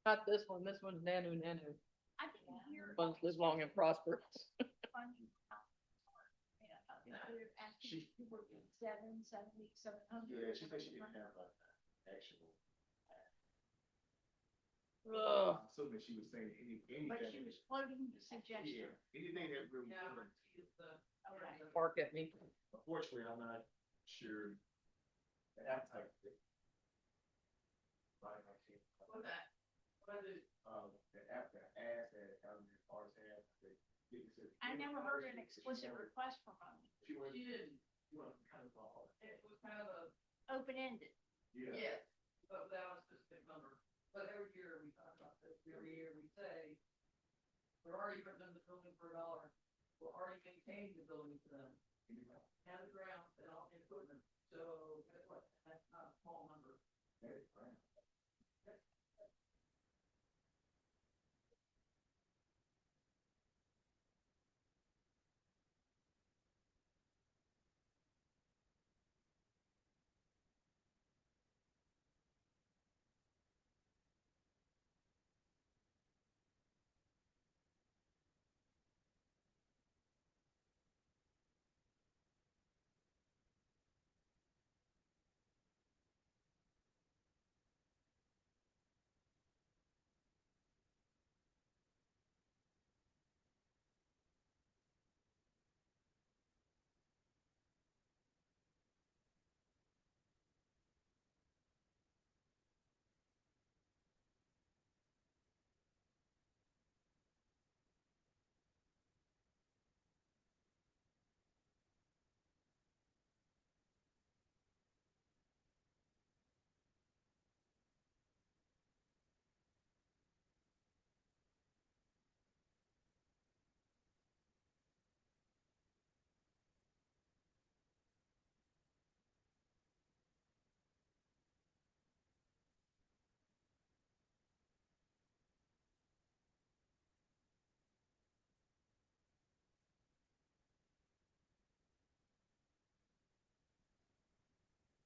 Not this one, this one's Nanu Nanu. I didn't hear. One's live long and prosper. She worked at 770, 700. Yeah, she said she didn't have an actual. Ugh. I'm assuming she was saying anything. But she was floating the suggestion. Anything that really. Bark at me. Unfortunately, I'm not sure the appetite. for it. Right, I can't- What's that? What is it? The app, the ass that Alabama Arts has, they- I never heard an explicit request from her. She was. She didn't. She was kind of all. It was kind of a, Open-ended. Yeah. but that was just a number. But every year we talk about this, every year we say, we're already putting them the building for $1. We're already maintaining the building for them. And the ground and all the equipment. So guess what? That's not a small number. That is right.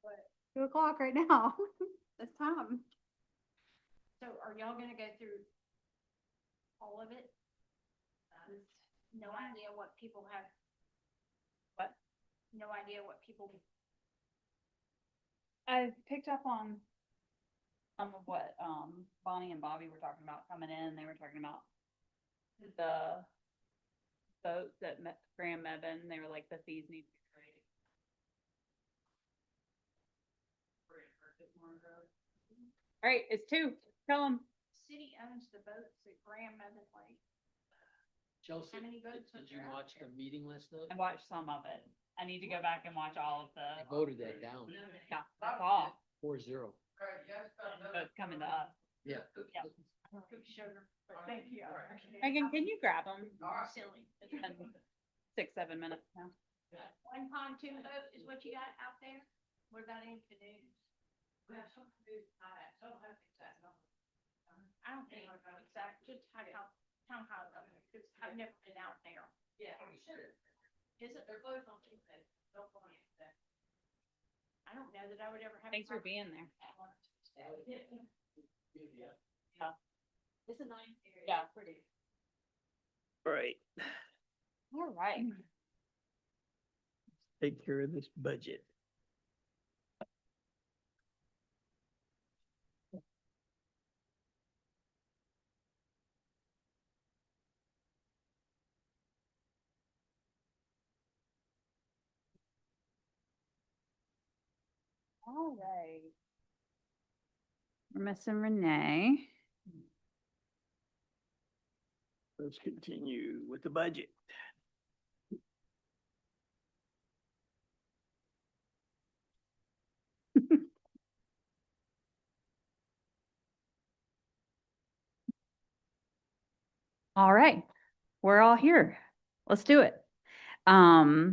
But 2:00 right now. It's time. So are y'all gonna go through all of it? No idea what people have. What? No idea what people. I picked up on some of what Bonnie and Bobby were talking about coming in. They were talking about the boat that met Graham Evan. They were like, the fees need to be All right, it's 2. Tell them. City owns the boats at Graham Mother Lake. Chelsea, How many votes was did you there out watch there? the meeting last night? I watched some of it. I need to go back and watch all of I the, voted that down, yeah, that's all. 4-0. So it's coming to us. Yeah. Sugar. Thank you. Megan, can you grab them? Silly. It's been 6-7 minutes now. One pontoon boat is what you got out there? What about any canoes? I don't think it's exact, just town hall, because I've never been out there. Yeah, you should. Is it, they're both on two beds, don't go on that. I don't know that I would ever have. Thanks for being there. Yeah. It's a nice area. Yeah. Pretty. Right. All right. Take care of this budget. All right. We're missing Renee. Let's continue with the budget. All right, we're all here. Let's do it. Now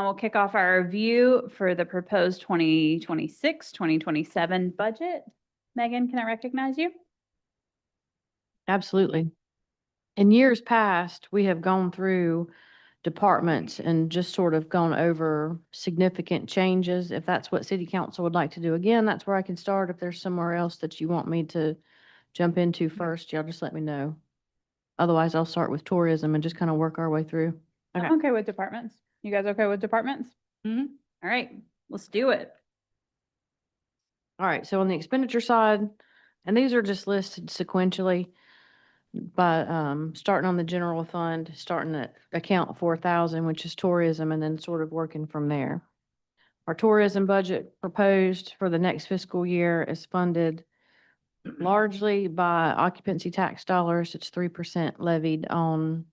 we'll kick off our review for the proposed 2026-2027 budget. Megan, can I recognize you? Absolutely. In years past, we have gone through departments and just sort of gone over significant changes. If that's what city council would like to do again, that's where I can start. If there's somewhere else that you want me to jump into first, y'all just let me know. Otherwise, I'll start with tourism and just kind of work our way through. Okay. I'm okay with departments. You guys okay with departments? Mhm. All right, let's do it. All right, so on the expenditure side, and these are just listed sequentially, but starting on the general fund, starting at account 4,000, which is tourism, and then sort of working from there. Our tourism budget proposed for the next fiscal year is funded largely by occupancy tax dollars. It's 3% levied on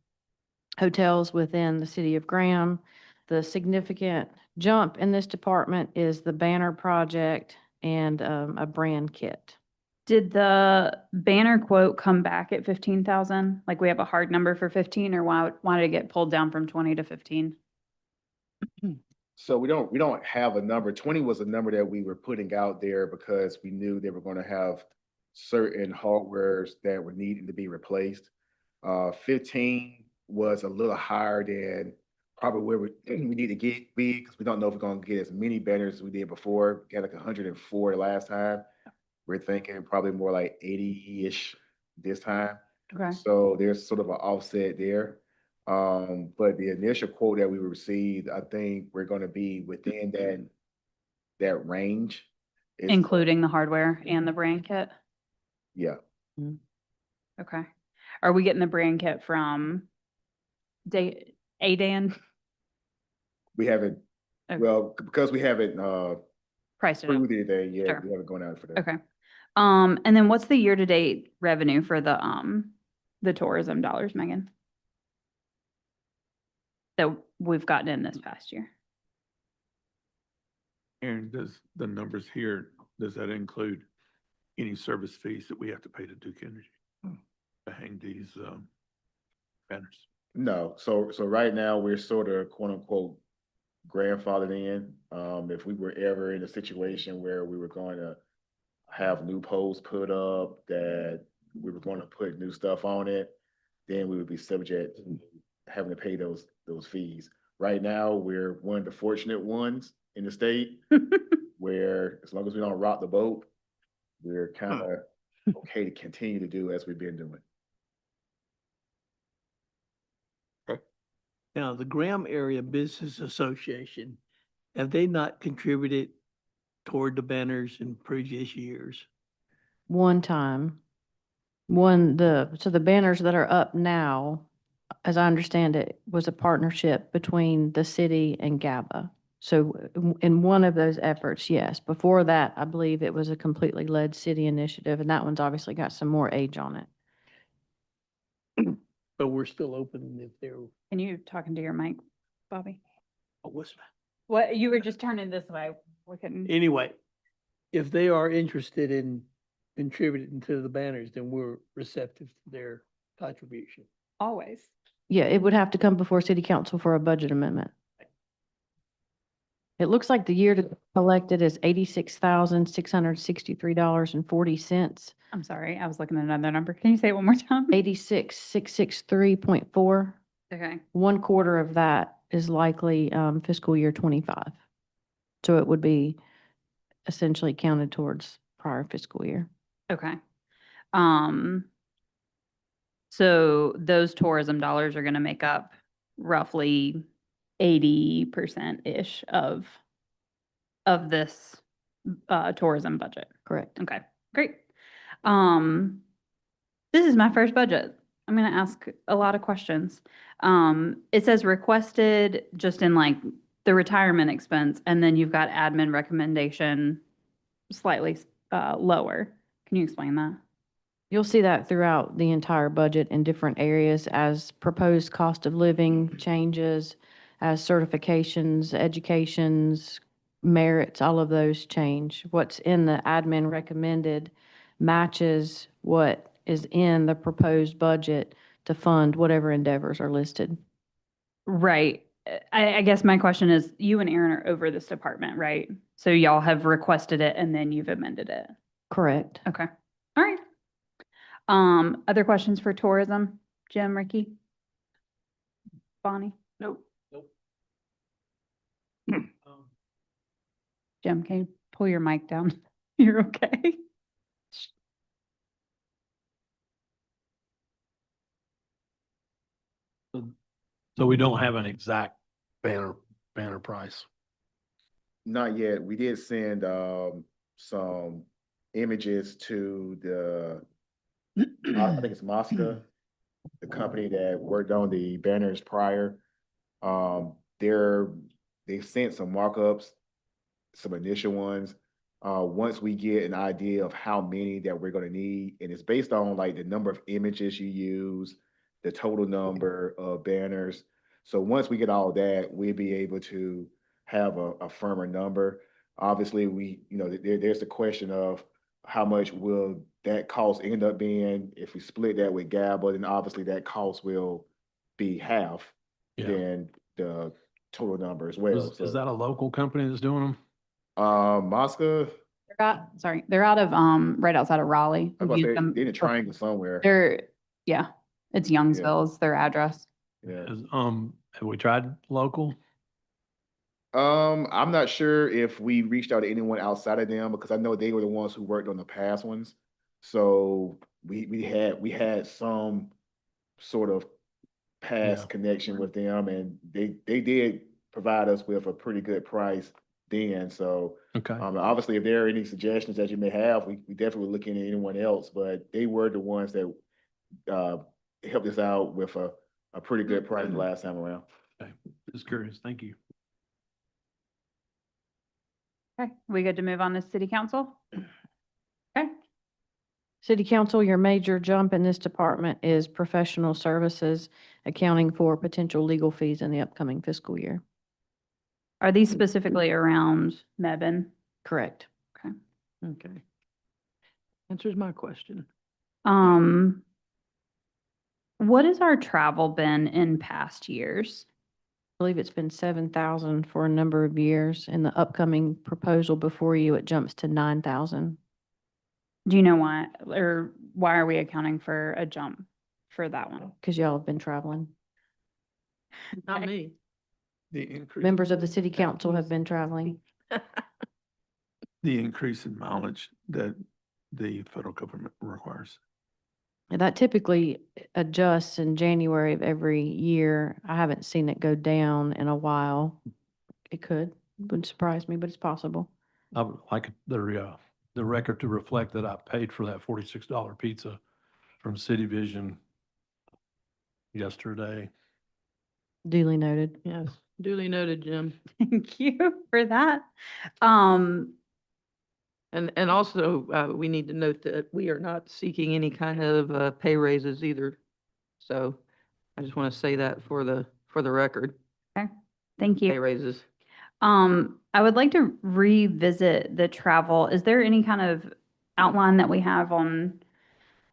hotels within the city of Graham. The significant jump in this department is the banner project and a brand kit. Did the banner quote come back at 15,000? Like we have a hard number for 15, or why did it get pulled down from 20 to 15? So we don't have a number. 20 was a number that we were putting out there because we knew they were gonna have certain hardwares that were needing to be replaced. 15 was a little higher than probably where we need to be, because we don't know if we're gonna get as many banners as we did before. We had like 104 last time. We're thinking probably more like 80-ish this time. Okay. So there's sort of an offset there. But the initial quote that we received, I think we're gonna be within that range. It's- Including the hardware and the brand kit? Yeah, Okay. Are we getting the brand kit from Adan? we haven't, Okay. well, because we haven't Priced it out. proved anything yet, Sure. we haven't gone out for that. Okay. And then what's the year-to-date revenue for the tourism dollars, Megan? That we've gotten in this past year? Aaron, does the numbers here, does that include any service fees that we have to pay to Duke Energy to hang these banners? No, so right now, we're sort of quote unquote grandfathered in. If we were ever in a situation where we were going to have new poles put up, that we were going to put new stuff on it, then we would be subject to having to pay those fees. Right now, we're one of the fortunate ones in the state where as long as we don't rock the boat, we're kind of okay to continue to do as we've been doing. Now, the Graham Area Business Association, have they not contributed toward the banners in previous years? One time. So the banners that are up now, as I understand it, was a partnership between the city and GABA. So in one of those efforts, yes. Before that, I believe it was a completely led city initiative, and that one's obviously got some more age on it. But we're still open if they're, Can you talk into your mic, Bobby? oh, what's, What, you were just turning this way. We couldn't. anyway, if they are interested in contributing to the banners, then we're receptive to their contribution. Always. Yeah, it would have to come before city council for a budget amendment. It looks like the year to collected is $86,663.40. I'm sorry, I was looking at another number. Can you say it one more time? 86,663.4. Okay. 1/4 of that is likely fiscal year 25. So it would be essentially counted towards prior fiscal year. Okay. Um, so those tourism dollars are gonna make up roughly 80%-ish of this tourism budget. Correct. Okay, great. This is my first budget. I'm gonna ask a lot of questions. It says requested just in like the retirement expense, and then you've got admin recommendation slightly lower. Can you explain that? You'll see that throughout the entire budget in different areas as proposed cost of living changes, as certifications, educations, merits, all of those change. What's in the admin recommended matches what is in the proposed budget to fund whatever endeavors are listed. Right. I guess my question is, you and Aaron are over this department, right? So y'all have requested it and then you've amended it. Correct. Okay. All right. Other questions for tourism? Jim, Ricky? Bonnie? Nope. Jim, can you pull your mic down? You're okay? So we don't have an exact banner price. Not yet. We did send some images to the, I think it's Mosca, the company that worked on the banners prior. They sent some markups, some initial ones. Once we get an idea of how many that we're gonna need, and it's based on like the number of images you use, the total number of banners. So once we get all that, we'll be able to have a firmer number. Obviously, there's the question of how much will that cost end up being? If we split that with GABA, then obviously that cost will be half Yeah. than the total number as well. Is that a local company that's doing them? Mosca, They're out of, right outside of Raleigh. I was about We've to used say, them they're in a before. triangle somewhere. Yeah, it's Youngsville is their address. Yeah. Have we tried local? I'm not sure if we reached out to anyone outside of them because I know they were the ones who worked on the past ones. So we had some sort of past Yeah. connection with them, and they did provide us with a pretty good price then. So Okay. obviously, if there are any suggestions that you may have, we definitely look into anyone else. But they were the ones that helped us out with a pretty good price last time around. Okay. Just curious. Thank you. Okay, we good to move on to city council? Okay, City council, your major jump in this department is professional services, accounting for potential legal fees in the upcoming fiscal year. are these specifically around Mebane? Correct. Okay. Answers my question. What has our travel been in past years? I believe it's been 7,000 for a number of years. In the upcoming proposal before you, it jumps to 9,000. Do you know why, or why are we accounting for a jump for that one? Because y'all have been traveling. Not me. The increase. Members of the city council have been traveling. The increase in mileage that the federal government requires. And that typically adjusts in January of every year. I haven't seen it go down in a while. It could, wouldn't surprise me, but it's possible. I would like the record to reflect that I paid for that $46 pizza from City Vision yesterday. Duly noted. Yes, duly noted, Jim. Thank you for that. Um, And also, we need to note that we are not seeking any kind of pay raises either. So I just want to say that for the record, thank pay you. raises. I would like to revisit the travel. Is there any kind of outline that we have on?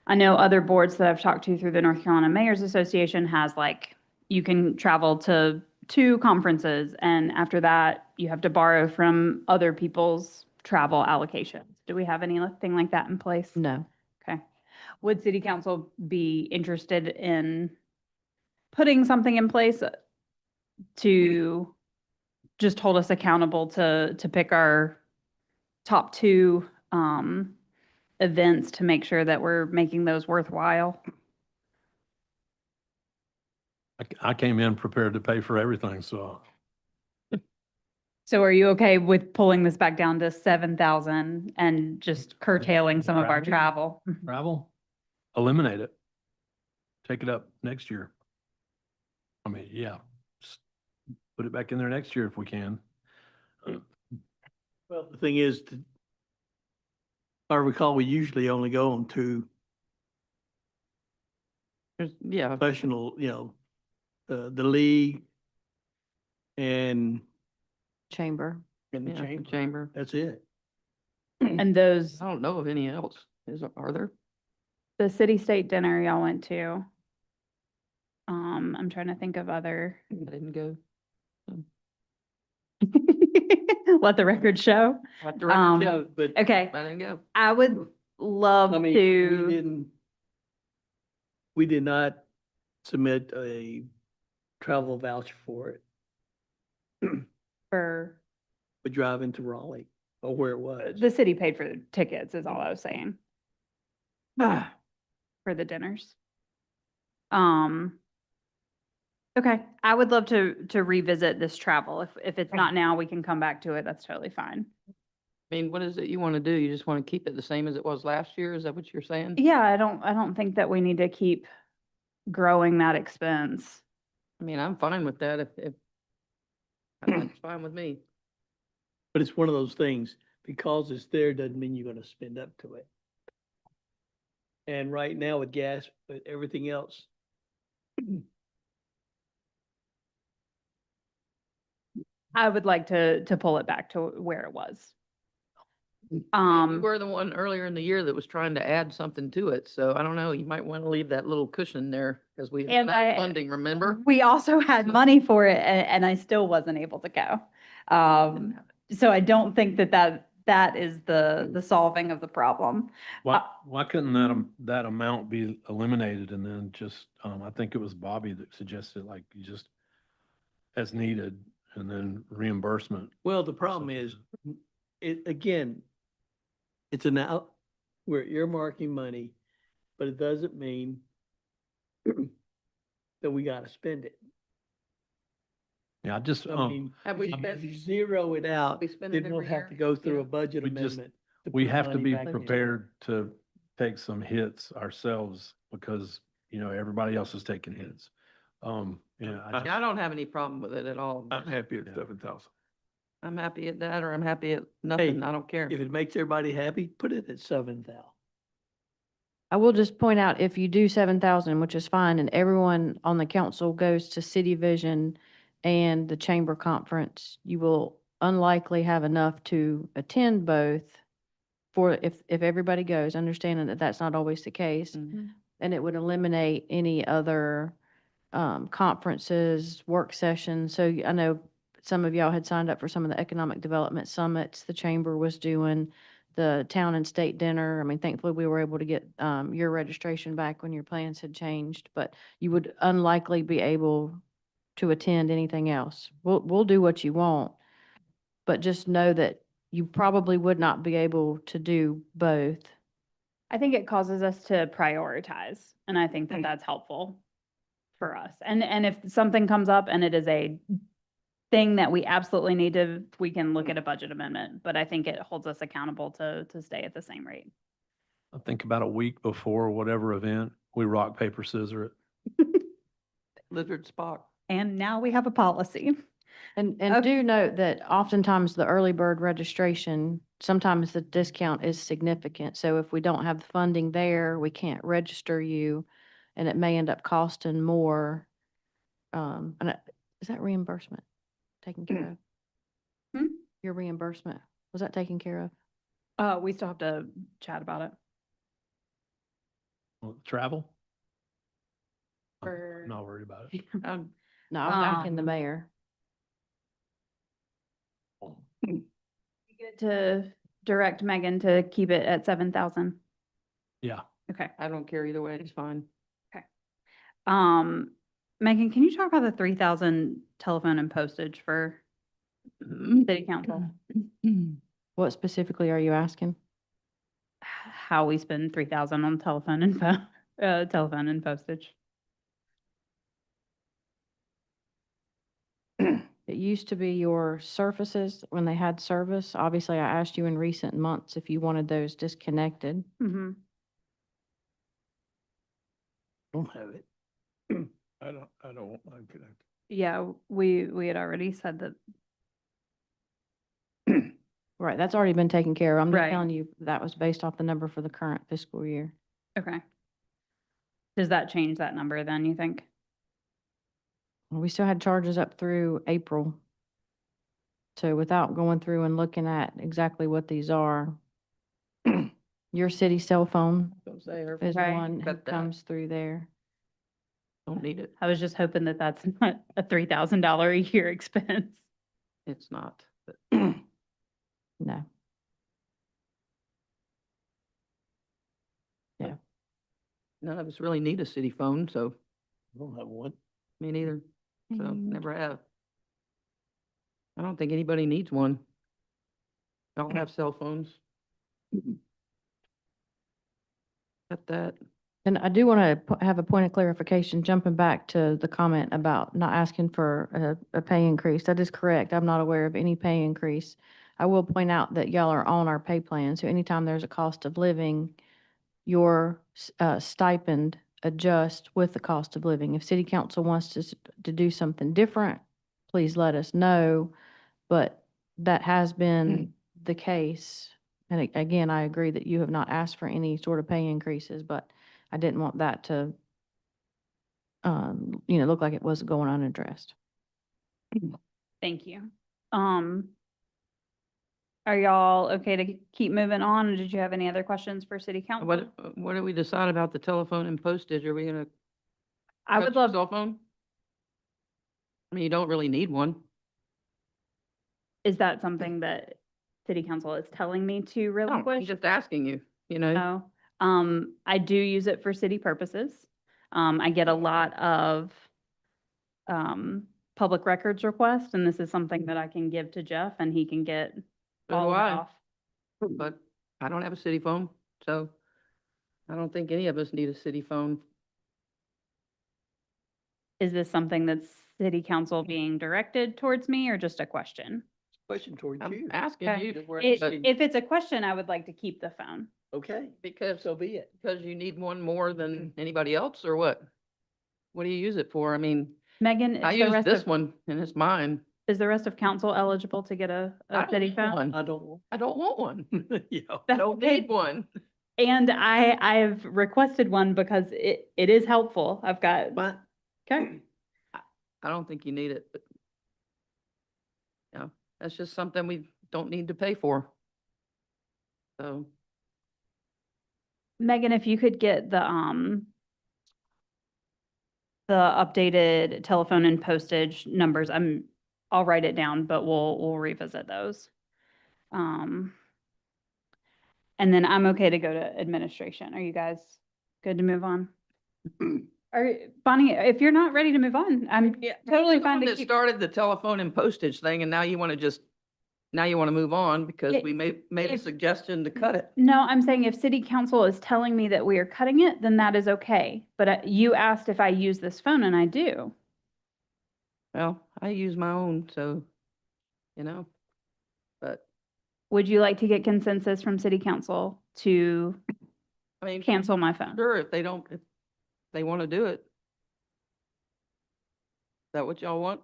I know other boards that I've talked to through the North Carolina Mayors Association has like, you can travel to 2 conferences and after that you have to borrow from other people's travel allocations. Do we have anything like that in place? No. Okay. Would city council be interested in putting something in place to just hold us accountable to pick our top 2 events to make sure that we're making those worthwhile? I came in prepared to pay for everything, so So are you okay with pulling this back down to 7,000 and just curtailing some of our travel? travel, eliminate it. Take it up next year. I mean, yeah, just put it back in there next year if we can. Well, the thing is, if I recall, we usually only go on 2 Yeah, professional, the league and Chamber. the yeah, chamber. chamber. That's it. And those, I don't know of any else. Are there? the city state dinner y'all went to. I'm trying to think of other. I didn't go. Let the record show. Let the record show, But, Okay, I didn't go. I would love I mean, to. we did not submit a travel voucher for it. For We drive into Raleigh or where it was. the city paid for the tickets is all I was saying Ah, for the dinners. Okay, I would love to revisit this travel. If it's not now, we can come back to it. That's totally fine. I mean, what is it you want to do? You just want to keep it the same as it was last year? Is that what you're saying? Yeah, I don't think that we need to keep growing that expense. I mean, I'm fine with that if that's fine with me. But it's one of those things, because it's there doesn't mean you're gonna spend up to it. And right now with gas, with everything else, I would like to pull it back to where it was. You Um, were the one earlier in the year that was trying to add something to it, so I don't know, you might want to leave that little cushion there, because we have And that I- funding, remember? we also had money for it and I still wasn't able to go. So I don't think that is the solving of the problem. Why couldn't that amount be eliminated and then just, I think it was Bobby that suggested like you just as needed and then reimbursement. well, the problem is, again, it's we're earmarking money, but it doesn't mean that we gotta spend it. Yeah, I just, I mean, Have we if spent, you zero it out, we spend it then we'll every have year? to go through Yeah. a budget We just- amendment. we put have to money be back into it. prepared to take some hits ourselves because, everybody else is taking hits. Yeah, Yeah, I don't have any problem with it at all. I'm happy at Yeah. 7,000. I'm happy at that, or I'm happy at nothing, Hey, I don't care. If it makes everybody happy, put it at 7,000. I will just point out, if you do 7,000, which is fine, and everyone on the council goes to City Vision and the Chamber Conference, you will unlikely have enough to attend both for, if everybody goes, understanding that that's not always the case. Mhm. And it would eliminate any other conferences, work sessions. So I know some of y'all had signed up for some of the economic development summits the chamber was doing, the town and state dinner. I mean, thankfully, we were able to get your registration back when your plans had changed, but you would unlikely be able to attend anything else. We'll do what you want, but just know that you probably would not be able to do both. I think it causes us to prioritize, and I think that that's helpful for us. And if something comes up and it is a thing that we absolutely need to, we can look at a budget amendment, but I think it holds us accountable to stay at the same rate. I think about a week before whatever event, we rock, paper, scissor it. Lizard Spock. And now we have a policy. And Okay. do note that oftentimes the early bird registration, sometimes the discount is significant. So if we don't have the funding there, we can't register you and it may end up costing more. Is that reimbursement taken care of? Hmm? Your reimbursement, was that taken care of? We still have to chat about it. Well, travel? I'm For- not worried about it. No, I was asking the Um, mayor. Good to direct Megan to keep it at 7,000. Yeah. Okay. I don't care either way, it's fine. Megan, can you talk about the 3,000 telephone and postage for city council? What specifically are you asking? How we spend 3,000 on telephone and telephone and postage? It used to be your surfaces when they had service. Obviously, I asked you in recent months if you wanted those disconnected. Mm-hmm. Don't have it. I don't want mine connected. Yeah, we had already said that. Right, that's already been taken care of. I'm just Right. telling you, that was based off the number for the current fiscal year. Okay. Does that change that number then, you think? We still had charges up through April. So without going through and looking at exactly what these are, your city cell phone Don't say her. is Right. one who Got that. comes through there. Don't need it. I was just hoping that that's not a $3,000 a year expense. It's not. but- No. None of us really need a city phone, so I don't have one. me neither. So Mm. never have. I don't think anybody needs one. Don't have cell phones. Got that. And I do want to have a point of clarification, jumping back to the comment about not asking for a pay increase. That is correct. I'm not aware of any pay increase. I will point out that y'all are on our pay plan, so anytime there's a cost of living, your stipend adjusts with the cost of living. If city council wants to do something different, please let us know. But that has been the case. And again, I agree that you have not asked for any sort of pay increases, but I didn't want that to, look like it was going unaddressed. Thank you. Are y'all okay to keep moving on? Or did you have any other questions for city council? What do we decide about the telephone and postage? Are we gonna I cut would your love, cell phone? I mean, you don't really need one. is that something that city council is telling me to No, I'm relinquish? just asking you, you know? No. I do use it for city purposes. I get a lot of public records requests, and this is something that I can give to Jeff and he can get So all do of it I. off. But I don't have a city phone, so I don't think any of us need a city phone. Is this something that's city council being directed towards me or just a question? Question towards I'm you. asking Okay. you, but If it's a question, I would like to keep the phone. Okay, because, so be it. because you need one more than anybody else, or what? What do you use it for? I mean, Megan, I is the use rest this of, one and it's mine. is the rest of council eligible to get a I don't city want phone? one. I don't, I don't want one. yeah. I That's don't okay. need one. And I've requested one because it is helpful. I've got, But okay. I don't think you need it, but that's just something we don't need to pay for. So, Megan, if you could get the updated telephone and postage numbers, I'll write it down, but we'll revisit those. And then I'm okay to go to administration. Are you guys good to move on? Bonnie, if you're not ready to move on, I'm totally you're the fine one to that keep. started the telephone and postage thing, and now you want to move on because Yeah, we made a if- suggestion to cut it. No, I'm saying if city council is telling me that we are cutting it, then that is okay. But you asked if I use this phone and I do. Well, I use my own, so, but, Would you like to get consensus from city council to I mean, cancel my phone? sure, if they want to do it. that what y'all want?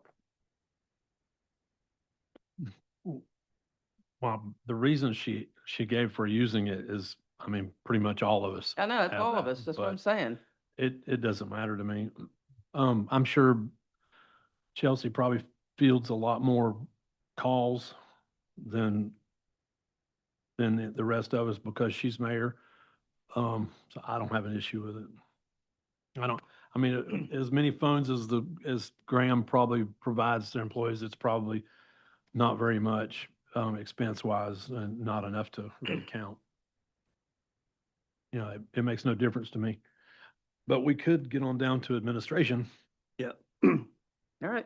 Well, the reason she gave for using it is, I mean, pretty much all of us. I know, it's have all of that, us. That's what I'm but saying. It doesn't matter to me. I'm sure Chelsea probably fields a lot more calls than the rest of us because she's mayor. So I don't have an issue with it. I mean, as many phones as Graham probably provides to employees, it's probably not very much, expense wise and not enough to really count. You know, it makes no difference to me. But we could get on down to administration. Yeah. All right.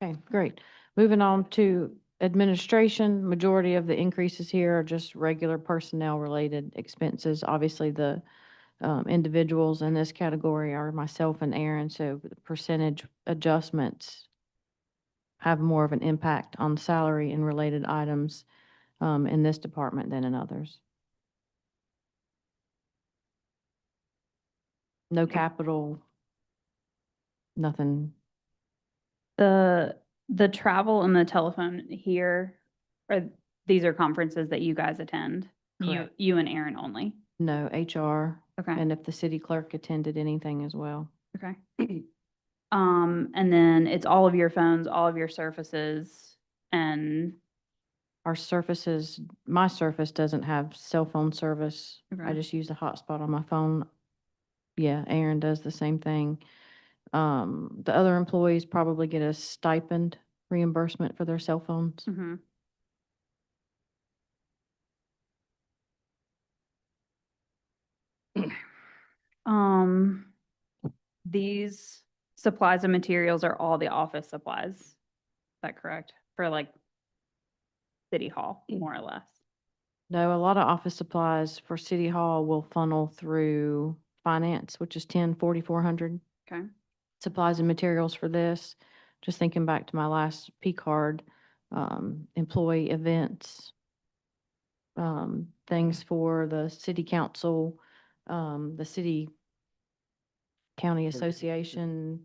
Okay, great. Moving on to administration, majority of the increases here are just regular personnel related expenses. Obviously, the individuals in this category are myself and Aaron, so the percentage adjustments have more of an impact on salary and related items in this department than in others. No capital, nothing. The travel and the telephone here, these are conferences that you guys attend? Correct. You and Aaron only? No HR, Okay, and if the city clerk attended anything as well. okay. And then it's all of your phones, all of your surfaces, and, Our surfaces, my Surface doesn't have cell phone service. I Okay. just use the hotspot on my phone. Yeah, Aaron does the same thing. The other employees probably get a stipend reimbursement for their cell phones. Mhm. Um, these supplies and materials are all the office supplies. Is that correct? For like City Hall, more or less? No, a lot of office supplies for City Hall will funnel through finance, which is 10,400. Okay. Supplies and materials for this, just thinking back to my last P card, employee events, things for the city council, the city county association,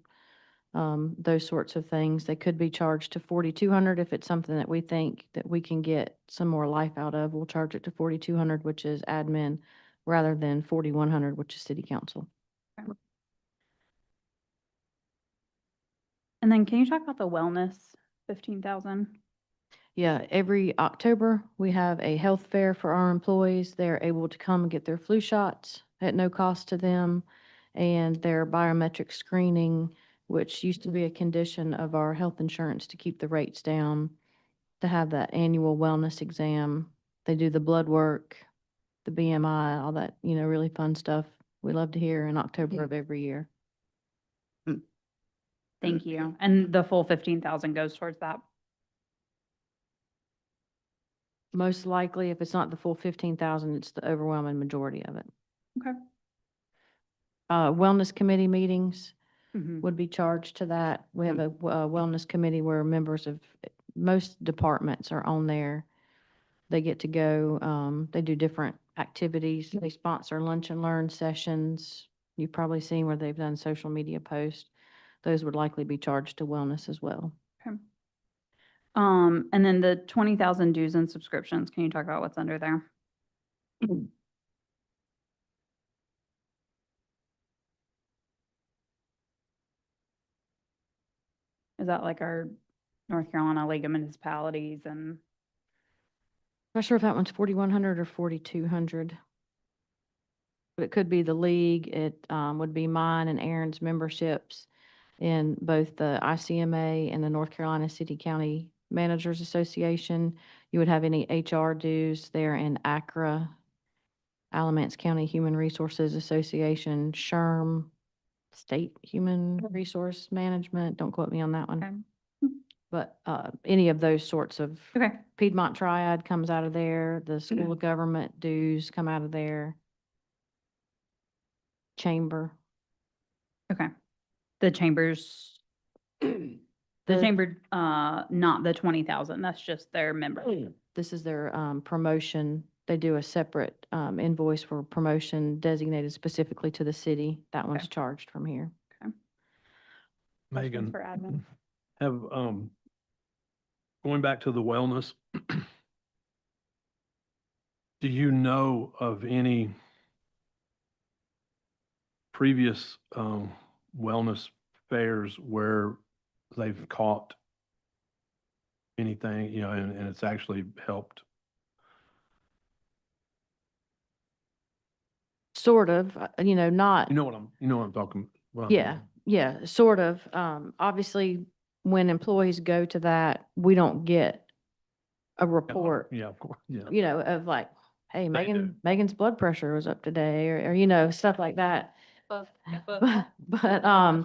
those sorts of things. They could be charged to 4,200 if it's something that we think that we can get some more life out of. We'll charge it to 4,200, which is admin, rather than 4,100, which is city council. And then can you talk about the wellness, 15,000? Yeah, every October, we have a health fair for our employees. They're able to come and get their flu shots at no cost to them, and their biometric screening, which used to be a condition of our health insurance to keep the rates down, to have that annual wellness exam. They do the blood work, the BMI, all that, really fun stuff we love to hear in October of every year. Thank you. And the full 15,000 goes towards that? Most likely, if it's not the full 15,000, it's the overwhelming majority of it. Okay. Wellness committee meetings Mhm. would be charged to that. We have a wellness committee where members of most departments are on there. They get to go, they do different activities. They sponsor lunch and learn sessions. You've probably seen where they've done social media posts. Those would likely be charged to wellness as well. Okay. And then the 20,000 dues and subscriptions, can you talk about what's under there? Is that like our North Carolina League of Municipalities and, Not sure if that one's 4,100 or 4,200. But it could be the league. It would be mine and Aaron's memberships in both the ICMA and the North Carolina City County Managers Association. You would have any HR dues there in ACRA, Alamance County Human Resources Association, SHRM, State Human Resource Management. Don't quote me on that one. Okay. But any of those sorts of okay, Piedmont Triad comes out of there. The School of Government dues come out of there. Chamber. okay. The chambers, the chamber, not the 20,000, that's just their member. This is their promotion. They do a separate invoice for promotion designated specifically to the city. That one's charged from here. questions Megan, for admin? have, going back to the wellness, do you know of any previous, wellness fairs where they've caught anything, you know, and it's actually helped? Sort of, not. You know what I'm talking, what I'm Yeah, talking- yeah, sort of. Obviously, when employees go to that, we don't get a report, Yeah, of course, yeah. of like, hey, They do. Megan's blood pressure was up today, or, stuff like that. But- But,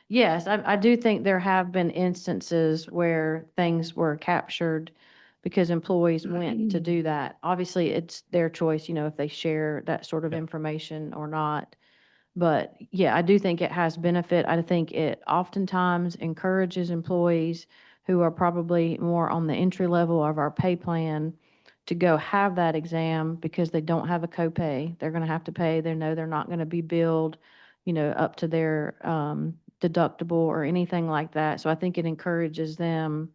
yes, I do think there have been instances where things were captured because employees went to do that. Obviously, it's their choice, if they share that sort of Yeah. information or not. But yeah, I do think it has benefit. I think it oftentimes encourages employees who are probably more on the entry level of our pay plan to go have that exam because they don't have a copay. They're going to have to pay. They know they're not going to be billed, up to their deductible or anything like that. So I think it encourages them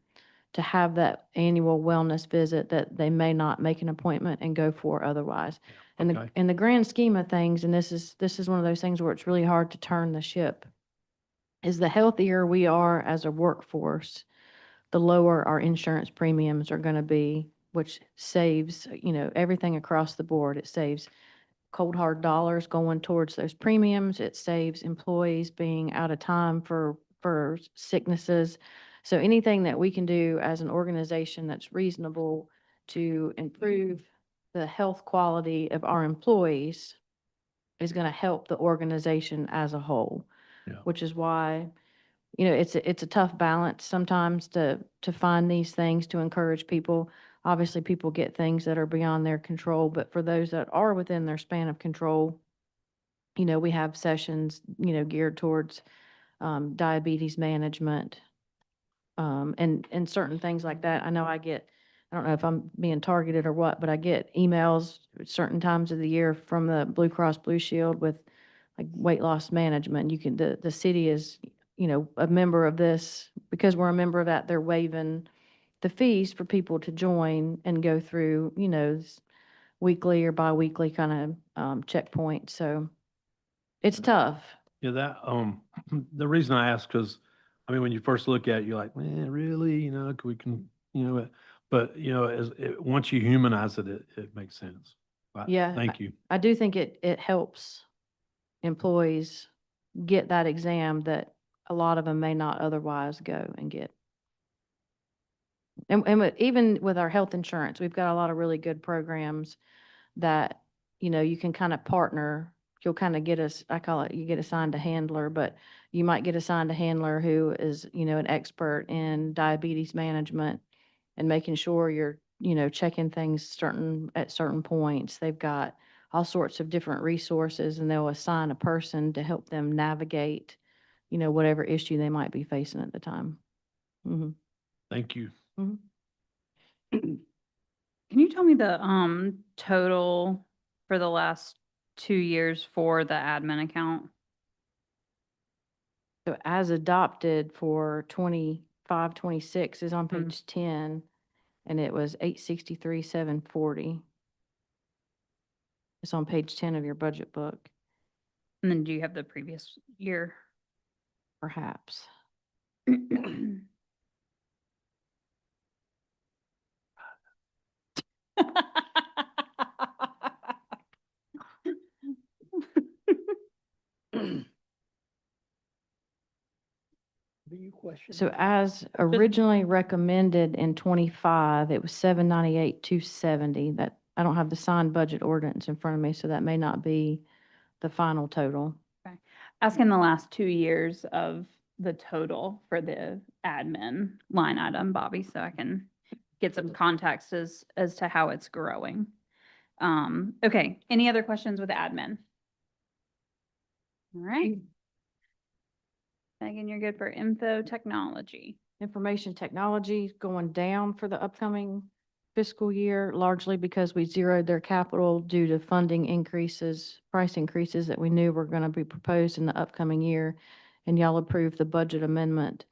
to have that annual wellness visit that they may not make an appointment and go for otherwise. In Okay. the grand scheme of things, and this is one of those things where it's really hard to turn the ship, is the healthier we are as a workforce, the lower our insurance premiums are going to be, which saves, everything across the board. It saves cold hard dollars going towards those premiums. It saves employees being out of time for sicknesses. So anything that we can do as an organization that's reasonable to improve the health quality of our employees is going to help the organization as a whole. Yeah. Which is why, it's a tough balance sometimes to find these things to encourage people. Obviously, people get things that are beyond their control, but for those that are within their span of control, we have sessions, geared towards diabetes management, and certain things like that. I know I don't know if I'm being targeted or what, but I get emails at certain times of the year from the Blue Cross Blue Shield with like weight loss management. The city is, a member of this. Because we're a member of that, they're waiving the fees for people to join and go through, weekly or biweekly kind of checkpoints. So it's tough. Yeah, that, the reason I ask, because, I mean, when you first look at it, you're like, man, really, we can, but, once you humanize it, it makes sense. Yeah, Thank you. I do think it helps employees get that exam that a lot of them may not otherwise go and get. Even with our health insurance, we've got a lot of really good programs that, you can kind of partner. You'll kind of get I call it, you get assigned a handler, but you might get assigned a handler who is, an expert in diabetes management and making sure you're, checking things at certain points. They've got all sorts of different resources, and they'll assign a person to help them navigate, whatever issue they might be facing at the time. Mhm. Thank you. Mhm. Can you tell me the total for the last 2 years for the admin account? So as adopted for 25, 26 is on Mhm. page 10, and it was 863, 740. It's on page 10 of your budget book, And then do you have the previous year? perhaps. Do you question? So as originally recommended in 25, it was 798, 270. That, I don't have the signed budget ordinance in front of me, so that may not be the final total. Asking the last 2 years of the total for the admin line item, Bobby, so I can get some context as to how it's growing. Okay, any other questions with admin? All right. Megan, you're good for info technology. Information technology is going down for the upcoming fiscal year, largely because we zeroed their capital due to funding increases, price increases that we knew were going to be proposed in the upcoming year. and y'all approved the budget amendment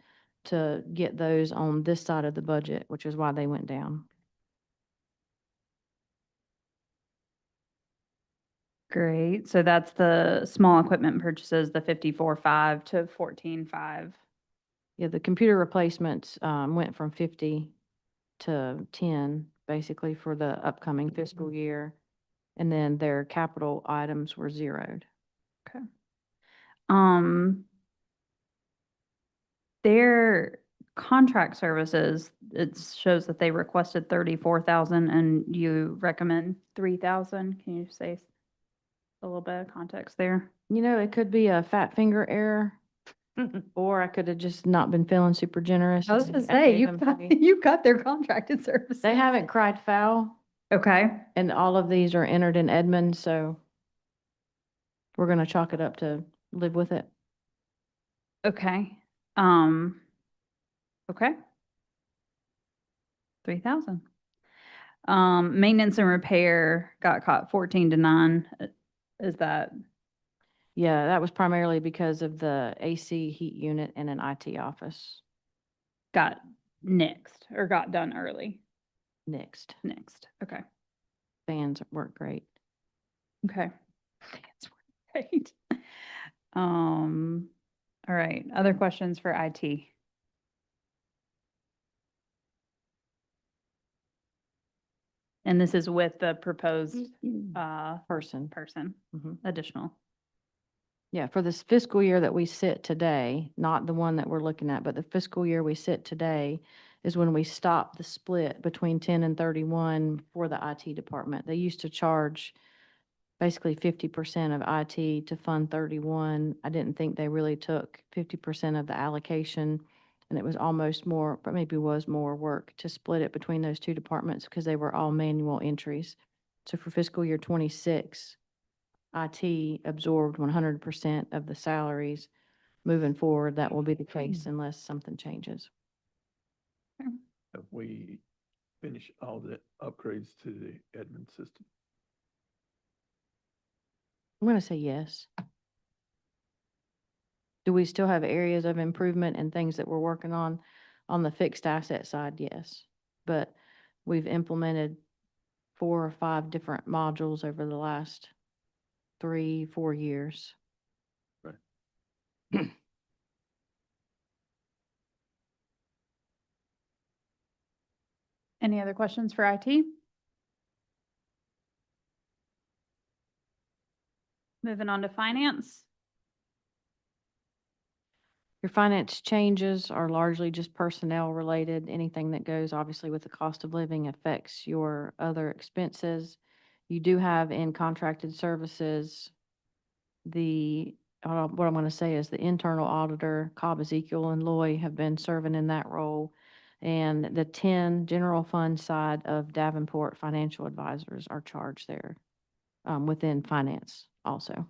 to get those on this side of the budget, which is why they went down. Great. So that's the small equipment purchases, the 54.5 to 14.5. Yeah, the computer replacements went from 50 to 10, basically, for the upcoming fiscal year. And then their capital items were zeroed. Okay. Their contract services, it shows that they requested 34,000 and you recommend 3,000. Can you say a little bit of context there? You know, it could be a fat finger error, or I could have just not been feeling super generous. I was and gonna I say, gave you've them got, 3. you've got their contracted services. They haven't cried foul, Okay, and all of these are entered in Edmund, so we're gonna chalk it up to live with it. okay. Okay. 3,000. Maintenance and repair got caught 14 to 9. Is that, Yeah, that was primarily because of the AC heat unit in an IT office. got nixed or got done early? Next, Next, okay. fans work great. Okay. That's right. All right, other questions for IT? And this is with the proposed, Person. person, Mhm. additional. Yeah, for this fiscal year that we sit today, not the one that we're looking at, but the fiscal year we sit today is when we stop the split between 10 and 31 for the IT department. They used to charge basically 50% of IT to fund 31. I didn't think they really took 50% of the allocation, and it was almost more, but maybe was more work to split it between those two departments because they were all manual entries. So for fiscal year 26, IT absorbed 100% of the salaries. Moving forward, that will be the case unless something changes. Have we finished all the upgrades to the admin system? I'm going to say yes. Do we still have areas of improvement and things that we're working on? On the fixed asset side, yes. But we've implemented 4 or 5 different modules over the last 3-4 years. Any other questions for IT? Moving on to finance. Your finance changes are largely just personnel related. Anything that goes obviously with the cost of living affects your other expenses. You do have in contracted services, what I'm going to say is the internal auditor, Cobb, Ezekiel, and Loy have been serving in that role. And the 10 general fund side of Davenport financial advisors are charged there within finance also.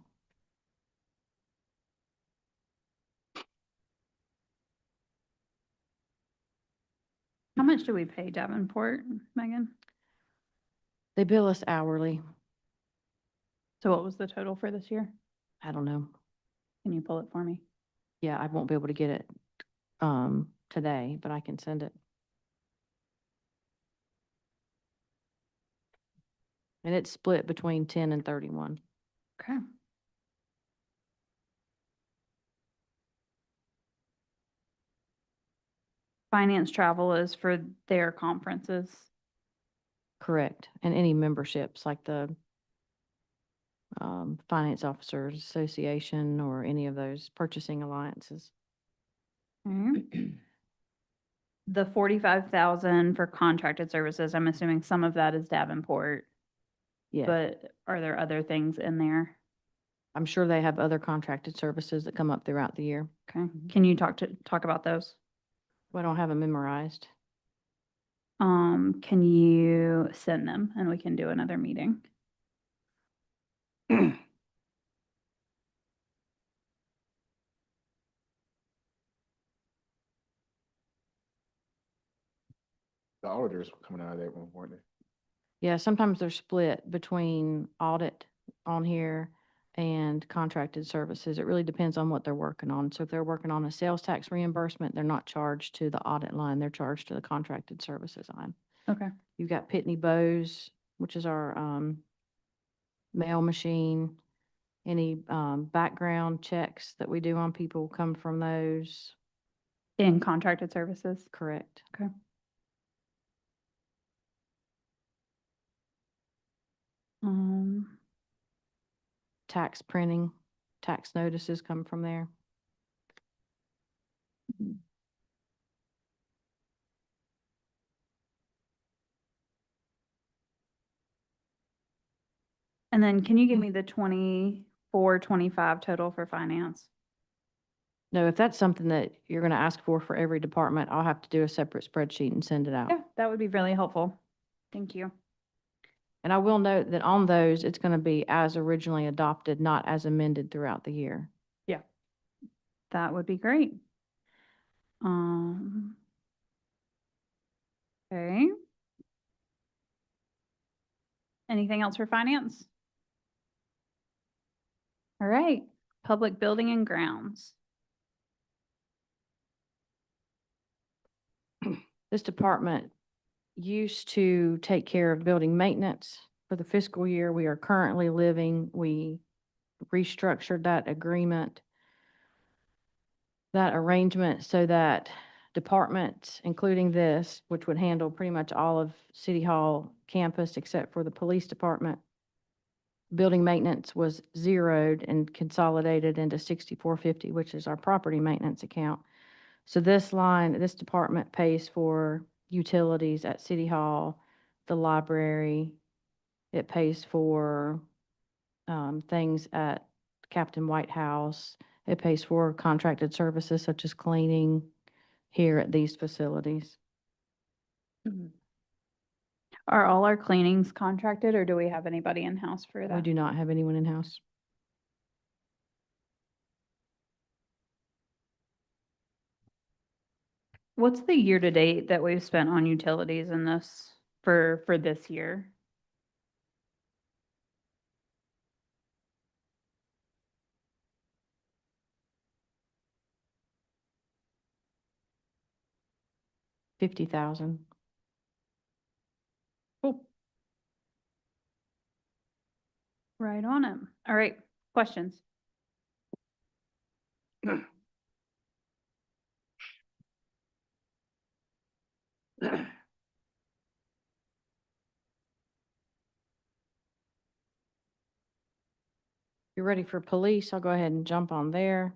How much do we pay Davenport, Megan? They bill us hourly. So what was the total for this year? I don't know. Can you pull it for me? Yeah, I won't be able to get it today, but I can send it. And it's split between 10 and 31. Okay. Finance travel is for their conferences. Correct. And any memberships like the Finance Officers Association or any of those purchasing alliances. The 45,000 for contracted services, I'm assuming some of that is Davenport, Yeah, but are there other things in there? I'm sure they have other contracted services that come up throughout the year. Okay, can you talk about those? I don't have them memorized. Can you send them and we can do another meeting? The auditors were coming out of that one, weren't they? Yeah, sometimes they're split between audit on here and contracted services. It really depends on what they're working on. So if they're working on a sales tax reimbursement, they're not charged to the audit line, they're charged to the contracted services line. Okay. You've got Pitney Bowes, which is our mail machine. Any background checks that we do on people come from those, In contracted services. correct? Okay. Tax printing, tax notices come from there. And then can you give me the 24, 25 total for finance? No, if that's something that you're going to ask for every department, I'll have to do a separate spreadsheet and send it out. Yeah, that would be really helpful. Thank you. And I will note that on those, it's going to be as originally adopted, not as amended throughout the year. That would be great. Okay. Anything else for finance? All right, public building and grounds. This department used to take care of building maintenance for the fiscal year we are currently living. We restructured that agreement, that arrangement, so that departments, including this, which would handle pretty much all of City Hall campus except for the police department, building maintenance was zeroed and consolidated into 6450, which is our property maintenance account. So this line, this department pays for utilities at City Hall, the library. It pays for things at Captain White House. It pays for contracted services such as cleaning here at these facilities. Are all our cleanings contracted or do we have anybody in-house for We that? do not have anyone in-house. What's the year-to-date that we've spent on utilities in this for this year? $50,000. Cool. Right on it. All right, questions? You're ready for police? I'll go ahead and jump on there.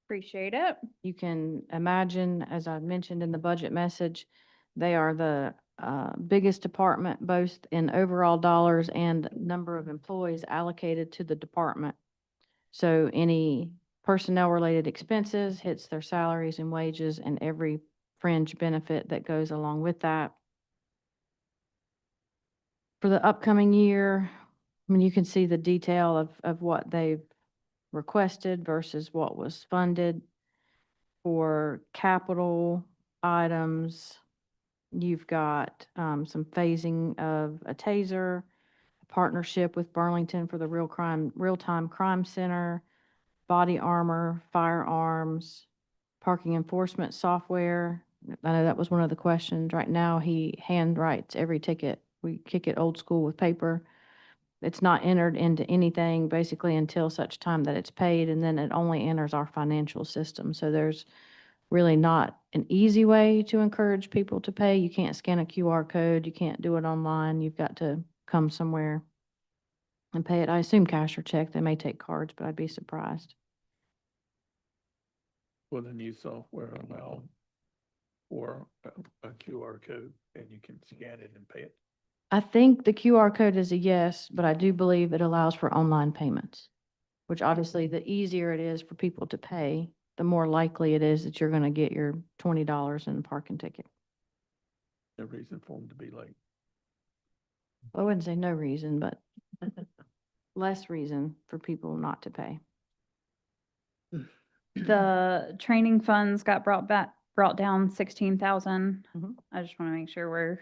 Appreciate it. You can imagine, as I mentioned in the budget message, they are the biggest department, both in overall dollars and number of employees allocated to the department. So any personnel-related expenses hits their salaries and wages and every fringe benefit that goes along with that. For the upcoming year, I mean, you can see the detail of what they've requested versus what was funded. For capital items, you've got some phasing of a TASER, a partnership with Burlington for the Real-Time Crime Center, body armor, firearms, parking enforcement software. I know that was one of the questions. Right now, he handwrites every ticket. We kick it old school with paper. It's not entered into anything basically until such time that it's paid, and then it only enters our financial system. So there's really not an easy way to encourage people to pay. You can't scan a QR code. You can't do it online. You've got to come somewhere and pay it. I assume cash or check. They may take cards, but I'd be surprised. Will the new software allow for a QR code and you can scan it and pay it? I think the QR code is a yes, but I do believe it allows for online payments, which obviously the easier it is for people to pay, the more likely it is that you're going to get your $20 in a parking ticket. No reason for them to be late. I wouldn't say no reason, but less reason for people not to pay. The training funds got brought down 16,000. Mhm. I just want to make sure we're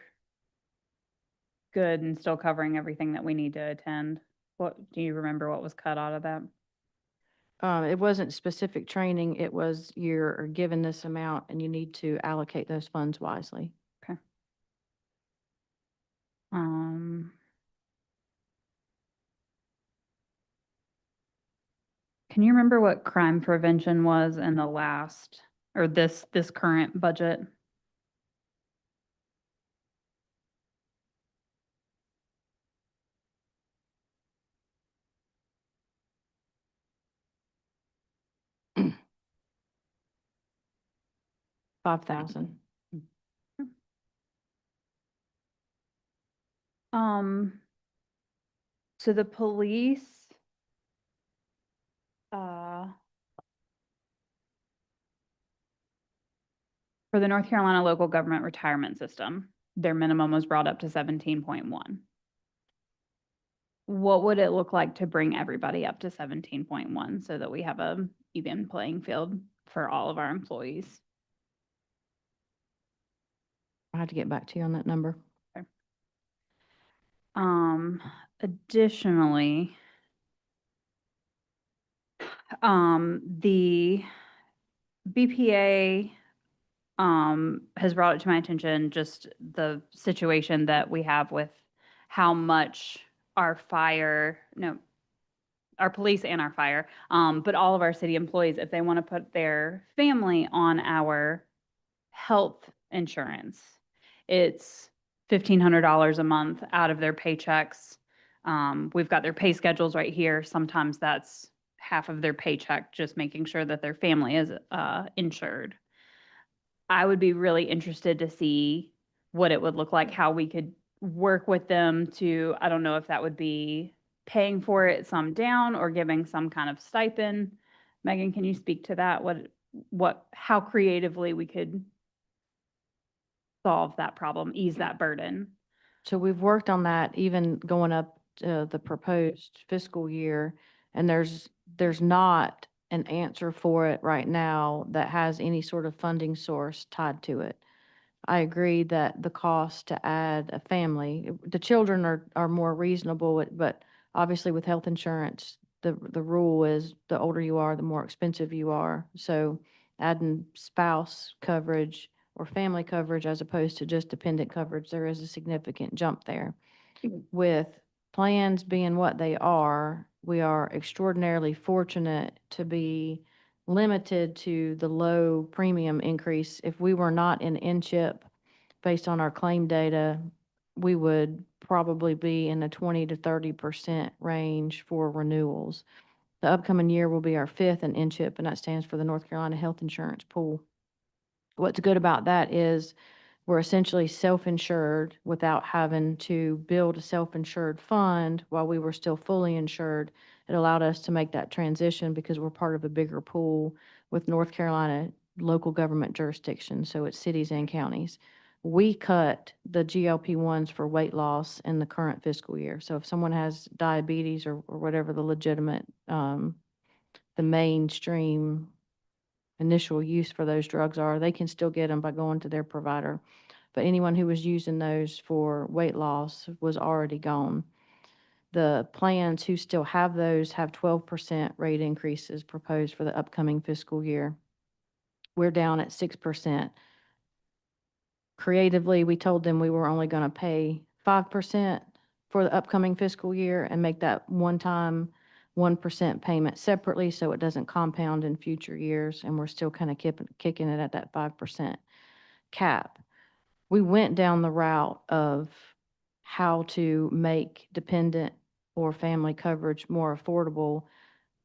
good and still covering everything that we need to attend. What, do you remember what was cut out of that? It wasn't specific training, it was you're given this amount and you need to allocate those funds wisely. Um, can you remember what crime prevention was in the last, or this current budget? $5,000. So the police, uh, for the North Carolina Local Government Retirement System, their minimum was brought up to 17.1. What would it look like to bring everybody up to 17.1 so that we have a even playing field for all of our employees? I have to get back to you on that number. Additionally, the BPA has brought it to my attention, just the situation that we have with how much our police and our fire, but all of our city employees, if they want to put their family on our health insurance, it's $1,500 a month out of their paychecks. We've got their pay schedules right here. Sometimes that's half of their paycheck, just making sure that their family is insured. I would be really interested to see what it would look like, how we could work with them to, I don't know if that would be paying for it some down or giving some kind of stipend. Megan, can you speak to that? How creatively we could solve that problem, ease that burden? So we've worked on that even going up to the proposed fiscal year, and there's not an answer for it right now that has any sort of funding source tied to it. I agree that the cost to add a family, the children are more reasonable, but obviously with health insurance, the rule is the older you are, the more expensive you are. So adding spouse coverage or family coverage as opposed to just dependent coverage, there is a significant jump there. With plans being what they are, we are extraordinarily fortunate to be limited to the low premium increase. If we were not in CHIP, based on our claim data, we would probably be in the 20 to 30% range for renewals. The upcoming year will be our 5th in CHIP, and that stands for the North Carolina Health Insurance Pool. What's good about that is we're essentially self-insured without having to build a self-insured fund while we were still fully insured. It allowed us to make that transition because we're part of a bigger pool with North Carolina local government jurisdiction, so it's cities and counties. We cut the GLP-1s for weight loss in the current fiscal year. So if someone has diabetes or whatever the legitimate, the mainstream initial use for those drugs are, they can still get them by going to their provider. But anyone who was using those for weight loss was already gone. The plans who still have those have 12% rate increases proposed for the upcoming fiscal year. We're down at 6%. Creatively, we told them we were only going to pay 5% for the upcoming fiscal year and make that one-time 1% payment separately so it doesn't compound in future years, and we're still kind of kicking it at that 5% cap. We went down the route of how to make dependent or family coverage more affordable,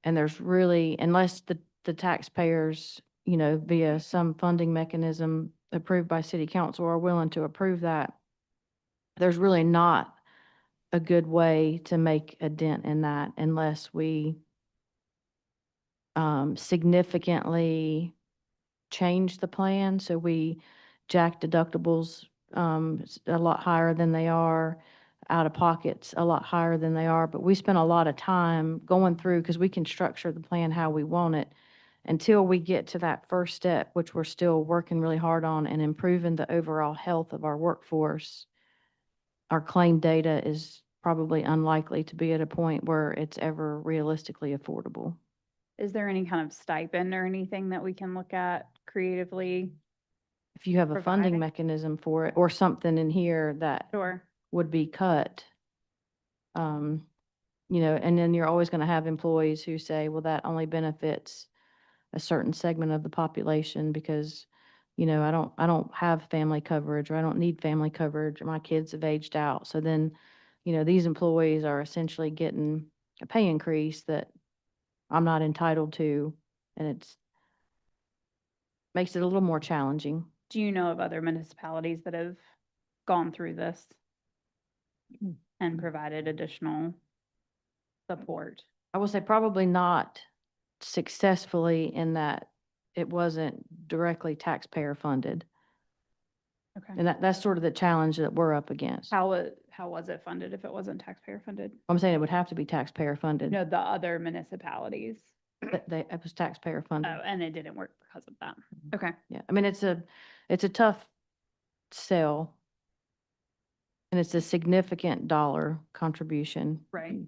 and there's really, unless the taxpayers, via some funding mechanism approved by city council are willing to approve that, there's really not a good way to make a dent in that unless we significantly change the plan. So we jack deductibles a lot higher than they are, out of pockets a lot higher than they are. But we spent a lot of time going through, because we can structure the plan how we want it, until we get to that first step, which we're still working really hard on, and improving the overall health of our workforce. Our claim data is probably unlikely to be at a point where it's ever realistically affordable. Is there any kind of stipend or anything that we can look at creatively? If you have a funding Providing. mechanism for it or something in here that Sure. would be cut. You know, and then you're always going to have employees who say, well, that only benefits a certain segment of the population because, you know, I don't have family coverage or I don't need family coverage or my kids have aged out. So then, you know, these employees are essentially getting a pay increase that I'm not entitled to, and makes it a little more challenging. Do you know of other municipalities that have gone through this and provided additional support? I will say probably not successfully in that it wasn't directly taxpayer funded. Okay. And that's sort of the challenge that we're up against. How was it funded if it wasn't taxpayer funded? I'm saying it would have to be taxpayer funded. No, the other municipalities. It was taxpayer funded. Oh, and it didn't work because of that. Okay. Yeah, I mean, it's a tough sell. And it's a significant dollar contribution. Right.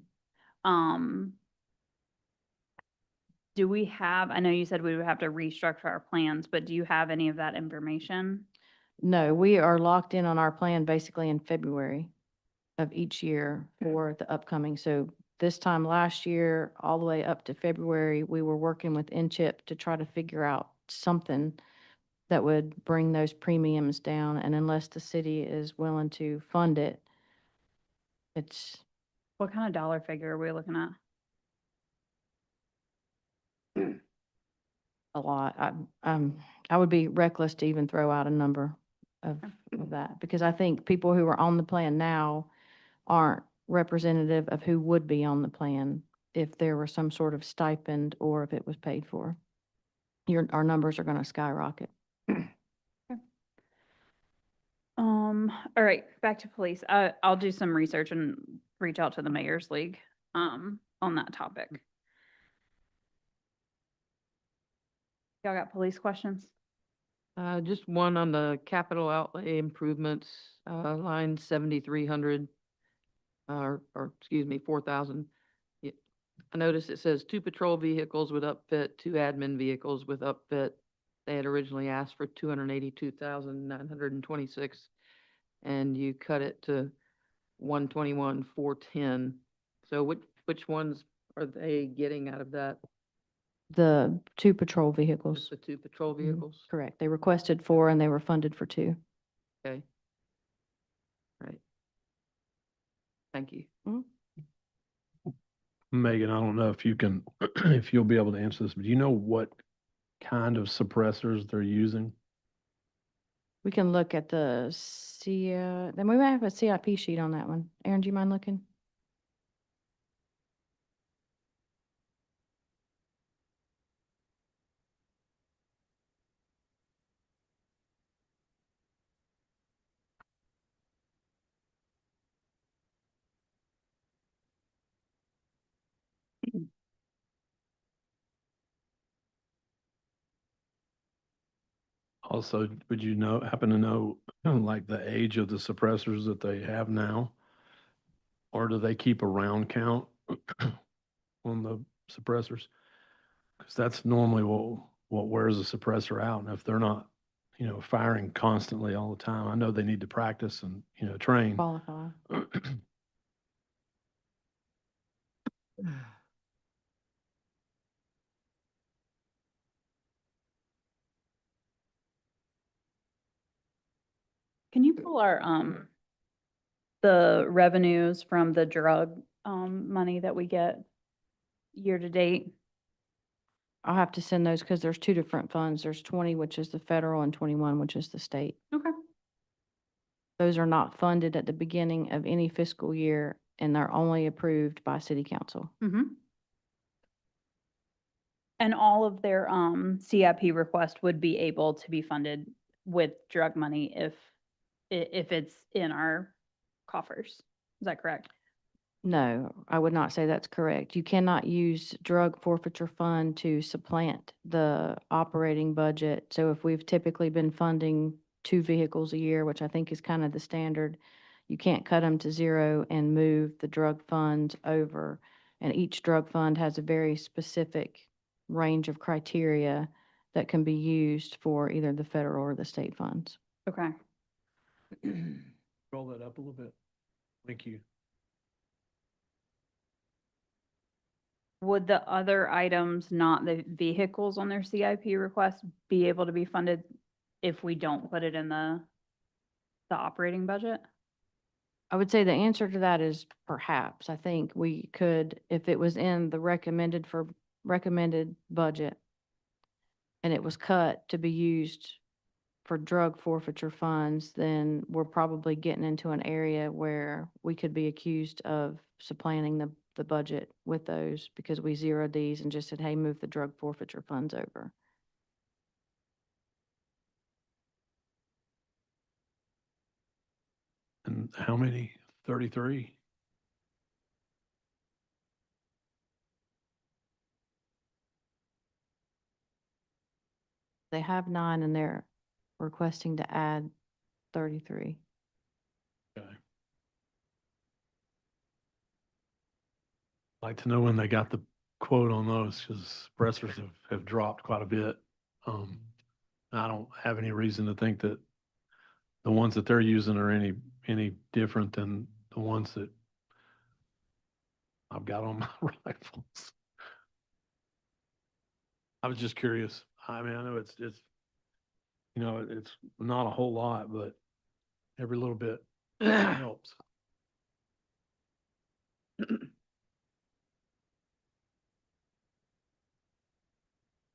Do we have, I know you said we would have to restructure our plans, but do you have any of that information? No, we are locked in on our plan basically in February of each year for the upcoming. So this time last year, all the way up to February, we were working with NCHIP to try to figure out something that would bring those premiums down. And unless the city is willing to fund it, it's, What kind of dollar figure are we looking at? a lot. I would be reckless to even throw out a number of that, because I think people who are on the plan now aren't representative of who would be on the plan if there were some sort of stipend or if it was paid for. Our numbers are gonna skyrocket. All right, back to police. I'll do some research and reach out to the Mayor's League, on that topic. Y'all got police questions? Just one on the capital outlay improvements, line 7,300, or excuse me, 4,000. I noticed it says 2 patrol vehicles with upfit, 2 admin vehicles with upfit. They had originally asked for 282,926, and you cut it to 121,410. So which ones are they getting out of that? The 2 patrol Just vehicles. the 2 patrol vehicles? Correct. They requested 4 and they were funded for 2. Okay. Right. Thank you. Megan, I don't know if you can, if you'll be able to answer this, but do you know what kind of suppressors they're using? We can look at then we might have a CIP sheet on that one. Aaron, do you mind looking? Also, would you happen to know, like the age of the suppressors that they have now? Or do they keep a round count on the suppressors? Because that's normally what wears a suppressor out. And if they're not, firing constantly all the time, I know they need to practice and, train. Qualify. Can you pull our, the revenues from the drug, money that we get year to date? I'll have to send those because there's 2 different funds. There's 20, which is the federal, and 21, which is the state. Okay. Those are not funded at the beginning of any fiscal year, and they're only approved by city council. Mm-hmm. And all of their, CIP request would be able to be funded with drug money if it's in our coffers. Is that correct? No, I would not say that's correct. You cannot use drug forfeiture fund to supplant the operating budget. So if we've typically been funding 2 vehicles a year, which I think is kind of the standard, you can't cut them to 0 and move the drug funds over. And each drug fund has a very specific range of criteria that can be used for either the federal or the state funds. Okay. Roll that up a little bit. Thank you. Would the other items, not the vehicles on their CIP request, be able to be funded if we don't put it in the operating budget? I would say the answer to that is perhaps. I think we could, if it was in the recommended budget and it was cut to be used for drug forfeiture funds, then we're probably getting into an area where we could be accused of supplanting the budget with those because we zeroed these and just said, hey, move the drug forfeiture funds over. And how many? 33? They have 9 and they're requesting to add 33. Okay. Like to know when they got the quote on those, because suppressors have dropped quite a bit. I don't have any reason to think that the ones that they're using are any different than the ones that I've got on my rifles. I was just curious. I mean, I know it's, you know, it's not a whole lot, but every little bit helps.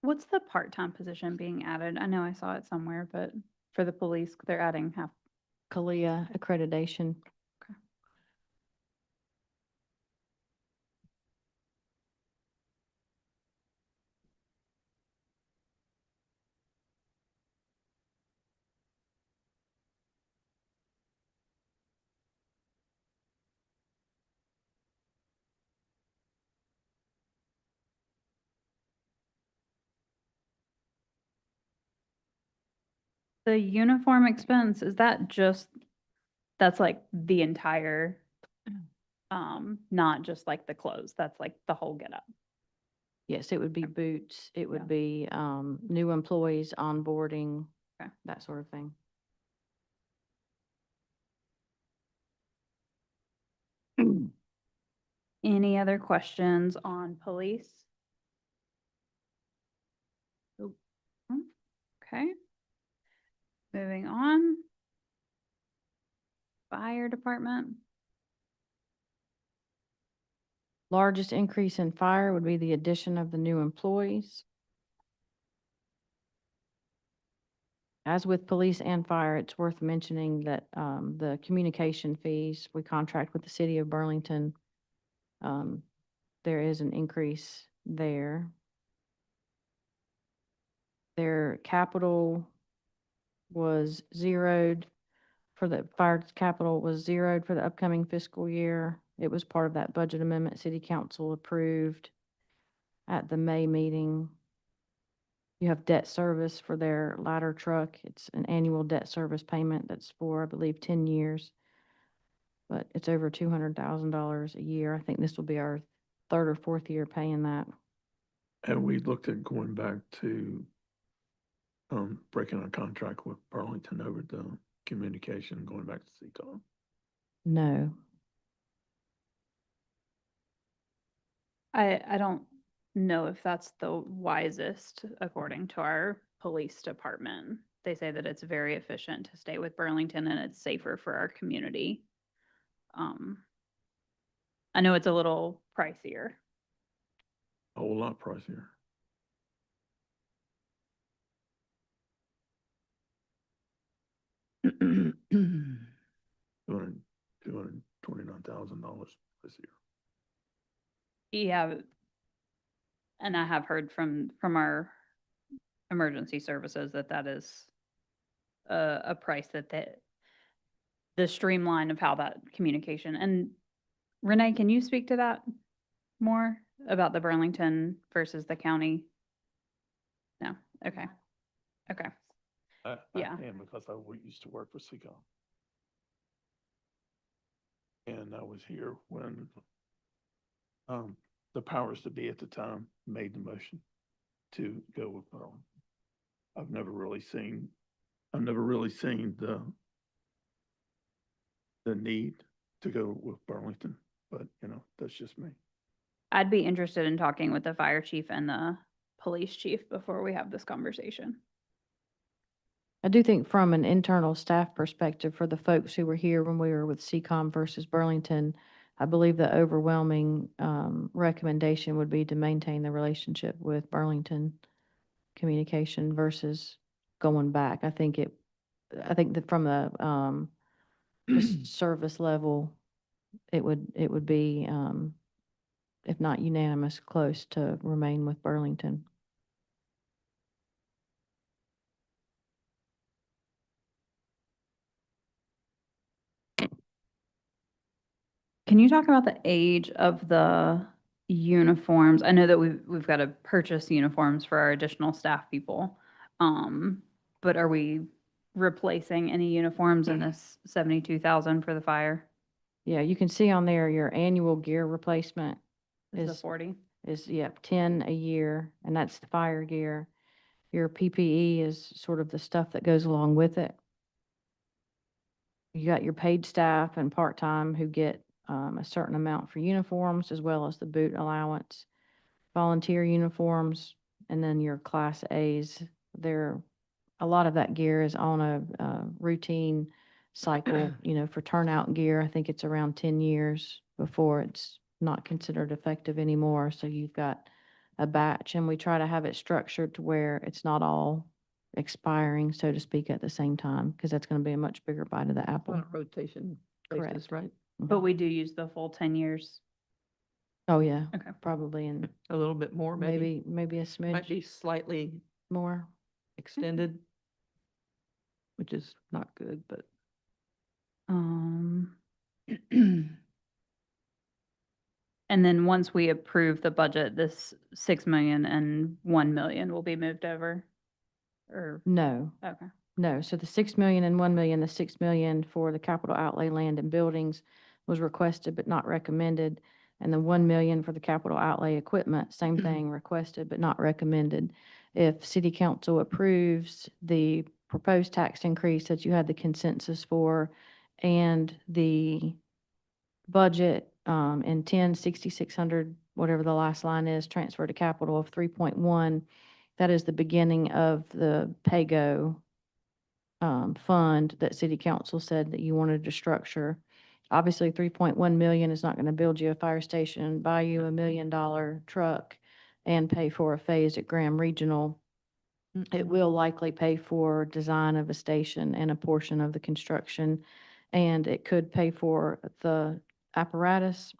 What's the part-time position being added? I know I saw it somewhere, but for the police, they're adding half. CALIA accreditation. The uniform expense, is that just, that's like the entire, not just like the clothes, that's like the whole get up? Yes, it would be boots. It Yeah. would be new employees onboarding, Okay. that sort of thing. Any other questions on police? Nope. Okay. Moving on. Fire department. Largest increase in fire would be the addition of the new employees. As with police and fire, it's worth mentioning that the communication fees, we contract with the city of Burlington. There is an increase there. Their capital was zeroed for the fire capital was zeroed for the upcoming fiscal year. It was part of that budget amendment city council approved at the May meeting. You have debt service for their ladder truck. It's an annual debt service payment that's for, I believe, 10 years. But it's over $200,000 a year. I think this will be our 3rd or 4th year paying that. And we looked at going back to breaking our contract with Burlington over the communication, going back to CCOM. No. I don't know if that's the wisest according to our police department. They say that it's very efficient to stay with Burlington and it's safer for our community. I know it's a little pricier. A whole lot pricier. $229,000 this year. Yeah. And I have heard from our emergency services that is a price that the streamline of how that communication. And Renee, can you speak to that more about the Burlington versus the county? No, okay, okay. I Yeah. can because I used to work for CCOM. And I was here when the powers to be at the time made the motion. to go with Burlington. I've never really seen the need to go with Burlington, but you know, that's just me. I'd be interested in talking with the fire chief and the police chief before we have this conversation. I do think from an internal staff perspective, for the folks who were here when we were with CCOM versus Burlington, I believe the overwhelming recommendation would be to maintain the relationship with Burlington Communication versus going back. I think that from the just service level, it would be, if not unanimous, close to remain with Burlington. Can you talk about the age of the uniforms? I know that we've got to purchase uniforms for our additional staff people. But are we replacing any uniforms in this 72,000 for the fire? Yeah, you can see on there your annual gear replacement Is the is 40? is, yep, 10 a year, and that's the fire gear. Your PPE is sort of the stuff that goes along with it. You got your paid staff and part-time who get a certain amount for uniforms as well as the boot allowance, volunteer uniforms, and then your Class A's. A lot of that gear is on a routine cycle, you know, for turnout gear. I think it's around 10 years before it's not considered effective anymore. So you've got a batch, and we try to have it structured to where it's not all expiring, so to speak, at the same time, because that's going to be a much bigger bite of the apple. On a rotation basis, Correct. right? But we do use the full 10 years. Oh, yeah, Okay. probably, and A little bit more, maybe. maybe a Might be smidge slightly more. extended, which is not good, but And then once we approve the budget, this 6 million and 1 million will be moved over? Or, No, okay. no. So the 6 million and 1 million, the 6 million for the capital outlay land and buildings was requested but not recommended. And the 1 million for the capital outlay equipment, same thing, requested but not recommended. If city council approves the proposed tax increase that you had the consensus for and the budget in 10,600, whatever the last line is, transfer to capital of 3.1, that is the beginning of the pay-go fund that city council said that you wanted to structure. Obviously, 3.1 million is not going to build you a fire station, buy you $1 million truck, and pay for a phase at Graham Regional. It will likely pay for design of a station and a portion of the construction, and it could pay for the apparatus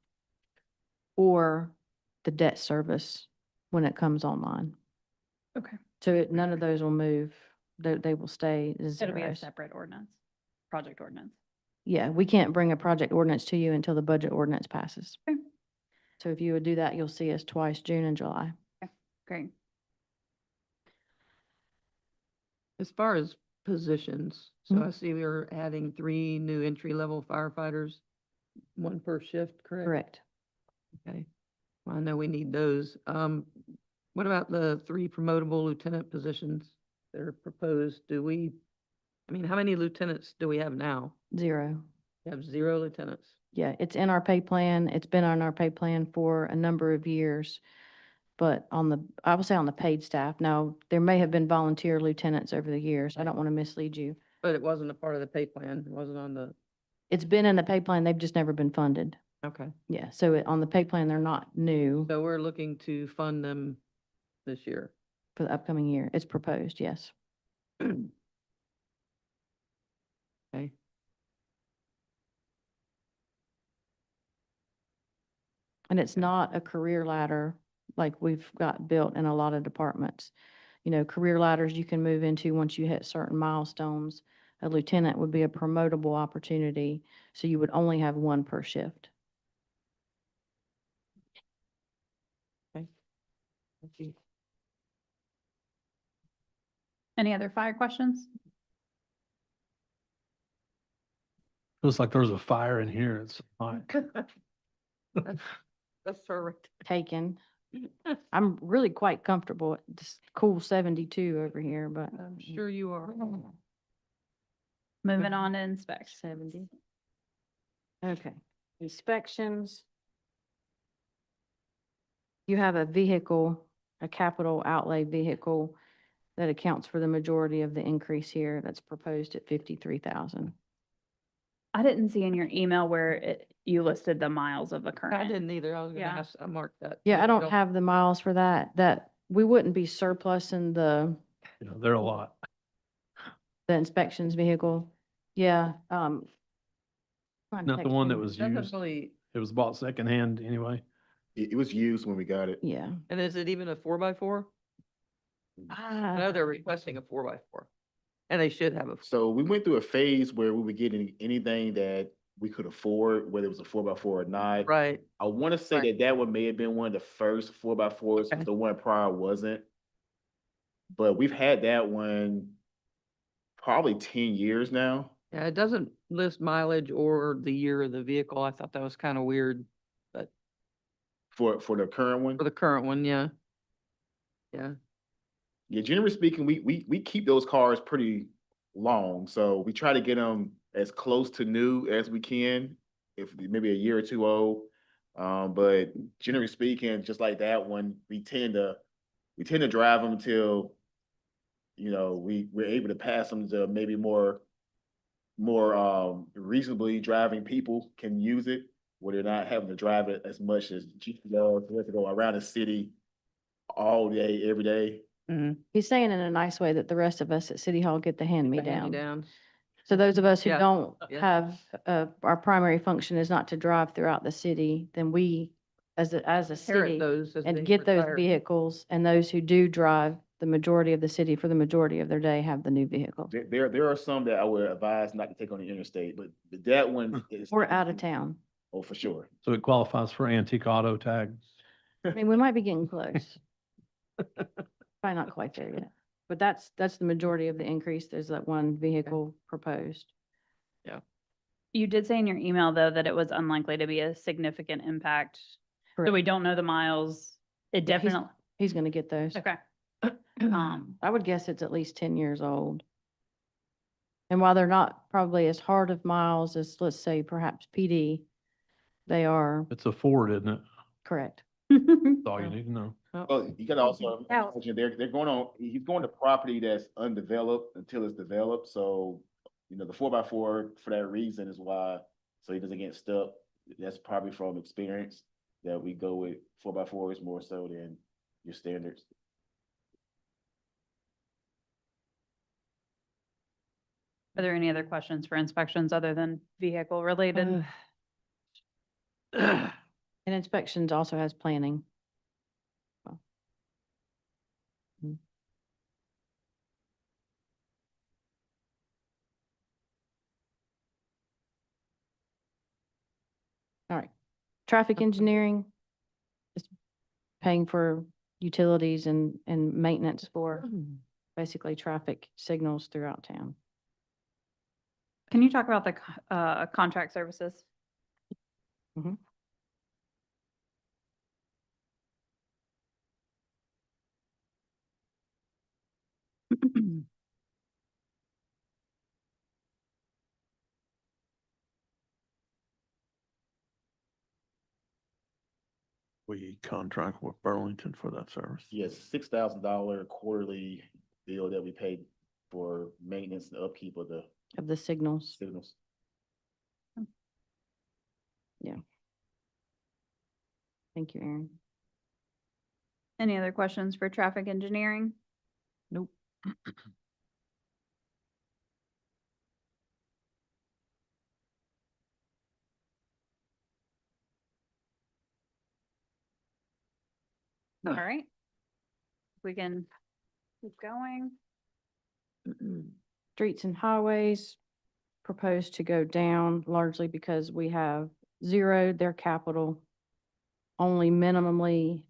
or the debt service when it comes online. Okay. So none of those will move. They will stay as It'll be a zeros. separate ordinance, project ordinance. Yeah, we can't bring a project ordinance to you until the budget ordinance passes. Okay. So if you would do that, you'll see us twice, June and July. Great. as far as positions, so Mhm. I see we are adding 3 new entry-level firefighters, 1 per shift, correct? Correct. Okay. Well, I know we need those. What about the 3 promotable lieutenant positions that are proposed? I mean, how many lieutenants do we have now? 0. We have 0 lieutenants. Yeah, it's in our pay plan. It's been on our pay plan for a number of years. But I would say on the paid staff. Now, there may have been volunteer lieutenants over the years. I don't want to mislead you. But it wasn't a part of the pay plan. It wasn't on the, It's been in the pay plan. They've just never been funded. okay. Yeah, so on the pay plan, they're not new So we're looking to fund them this year. for the upcoming year. It's proposed, yes. Okay. And it's not a career ladder like we've got built in a lot of departments. You know, career ladders you can move into once you hit certain milestones. A lieutenant would be a promotable opportunity, so you would only have 1 per shift. Okay. Thank you. Any other fire questions? Feels like there was a fire in here. It's hot. That's perfect. Taken. I'm really quite comfortable at this cool 72 over here, but I'm sure you are. Moving on to inspection. 70. Okay, inspections. You have a vehicle, a capital outlay vehicle that accounts for the majority of the increase here that's proposed at 53,000. I didn't see in your email where you listed the miles of the I current. didn't either. I was gonna Yeah. ask, I marked that. Yeah, I but don't have the miles for that we wouldn't be surplus in the You know, they're a lot. inspections vehicle. Yeah, Not the one that was used. Definitely, It was bought secondhand anyway. It was used when we got it. Yeah. and is it even a 4x4? I know they're requesting a 4x4, and they should have a, So we went through a phase where we were getting anything that we could afford, whether it was a 4x4 or not. right, I want to say Right. that one may have been one of the first 4x4s, Okay. the one prior wasn't. But we've had that one probably 10 years now. yeah, it doesn't list mileage or the year of the vehicle. I thought that was kind of weird, but For the current one. for the current one, yeah. Yeah, Yeah, generally speaking, we keep those cars pretty long, so we try to get them as close to new as we can, if maybe a year or two old. But generally speaking, just like that one, we tend to drive them until, we're able to pass them to maybe more reasonably driving people can use it, where they're not having to drive it as much as GPO, they have to go around the city all day, every day. He's saying in a nice way that the rest of us at City Hall get the hand-me-down. down. So those of us who Yeah, don't yeah. have, our primary function is not to drive throughout the city, then we, as a Inherit city, those as they and get those retire. vehicles, and those who do drive the majority of the city for the majority of their day have the new vehicle. There are some that I would advise not to take on the interstate, but that one is. Or out of town. Oh, for sure. So it qualifies for antique auto tag. I mean, we might be getting close. Probably not quite there yet, but that's the majority of the increase. There's that one vehicle proposed. You did say in your email, though, that it was unlikely to be a significant impact. So Correct. we don't know the miles. It Yeah, he's- definitely, He's gonna get those. okay. I would guess it's at least 10 years old. And while they're not probably as hard of miles as, let's say, perhaps PD, they are It's a Ford, isn't it? correct. That's all you need to know. Oh, you gotta also Yeah. imagine he's going to property that's undeveloped until it's developed, so, the 4x4 for that reason is why, so he doesn't get stuck. That's probably from experience that we go with 4x4s more so than your standards. Are there any other questions for inspections other than vehicle related? And inspections also has planning. Well. All right. Traffic engineering is paying for utilities and maintenance for basically traffic signals throughout town. Can you talk about the contract services? Mhm. We contract with Burlington for that service. Yes, $6,000 quarterly bill that we pay for maintenance and upkeep of the Of the signals. signals. Thank you, Aaron. Any other questions for traffic engineering? Nope. All right. We can keep going. Streets and highways proposed to go down largely because we have zeroed their capital, only minimally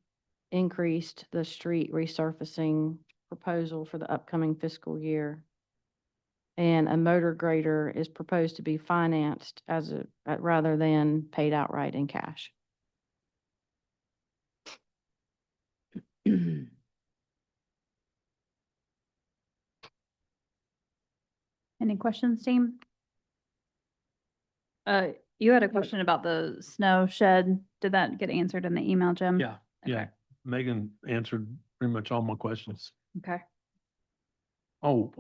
increased the street resurfacing proposal for the upcoming fiscal year. And a motor grader is proposed to be financed rather than paid outright in cash. Any questions, team? You had a question about the snow shed. Did that get answered in the email, Jim? Yeah, yeah. Okay. Megan answered pretty much all my questions. Okay. Oh,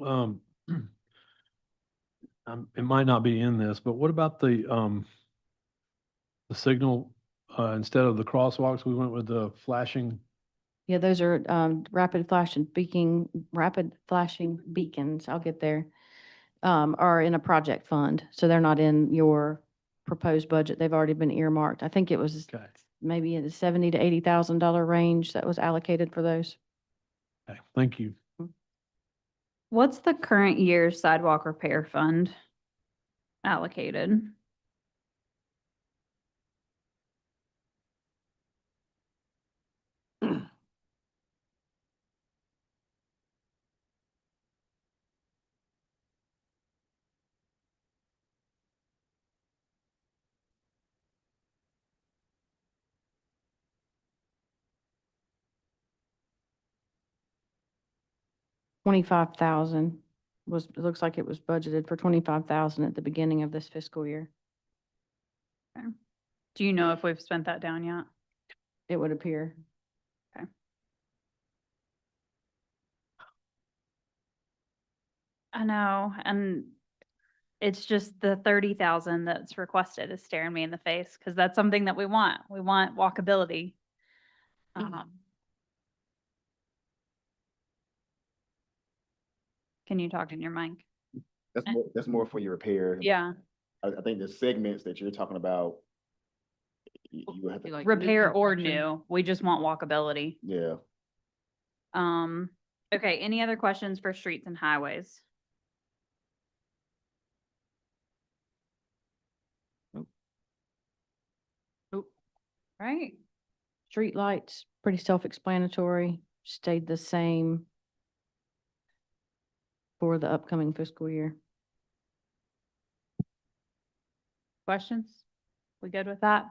it might not be in this, but what about the signal, instead of the crosswalks, we went with the flashing? Yeah, those are rapid flashing beacons, I'll get there, are in a project fund. So they're not in your proposed budget. They've already been earmarked. I think it was Okay, maybe in the $70,000 to $80,000 range that was allocated for those. okay, thank you. What's the current year's sidewalk repair fund allocated? $25,000 was, it looks like it was budgeted for $25,000 at the beginning of this fiscal year, Do you know if we've spent that down yet? it would appear. I know, and it's just the 30,000 that's requested is staring me in the face, because that's something that we want. We want walkability. Can you talk in your mic? That's more for your repair. Yeah, I think the segments that you're talking about, you would have to, Like new repair or construction. new. We just want walkability. yeah. Okay, any other questions for streets and highways? Right, Streetlights, pretty self-explanatory, stayed the same for the upcoming fiscal year. questions? We good with that?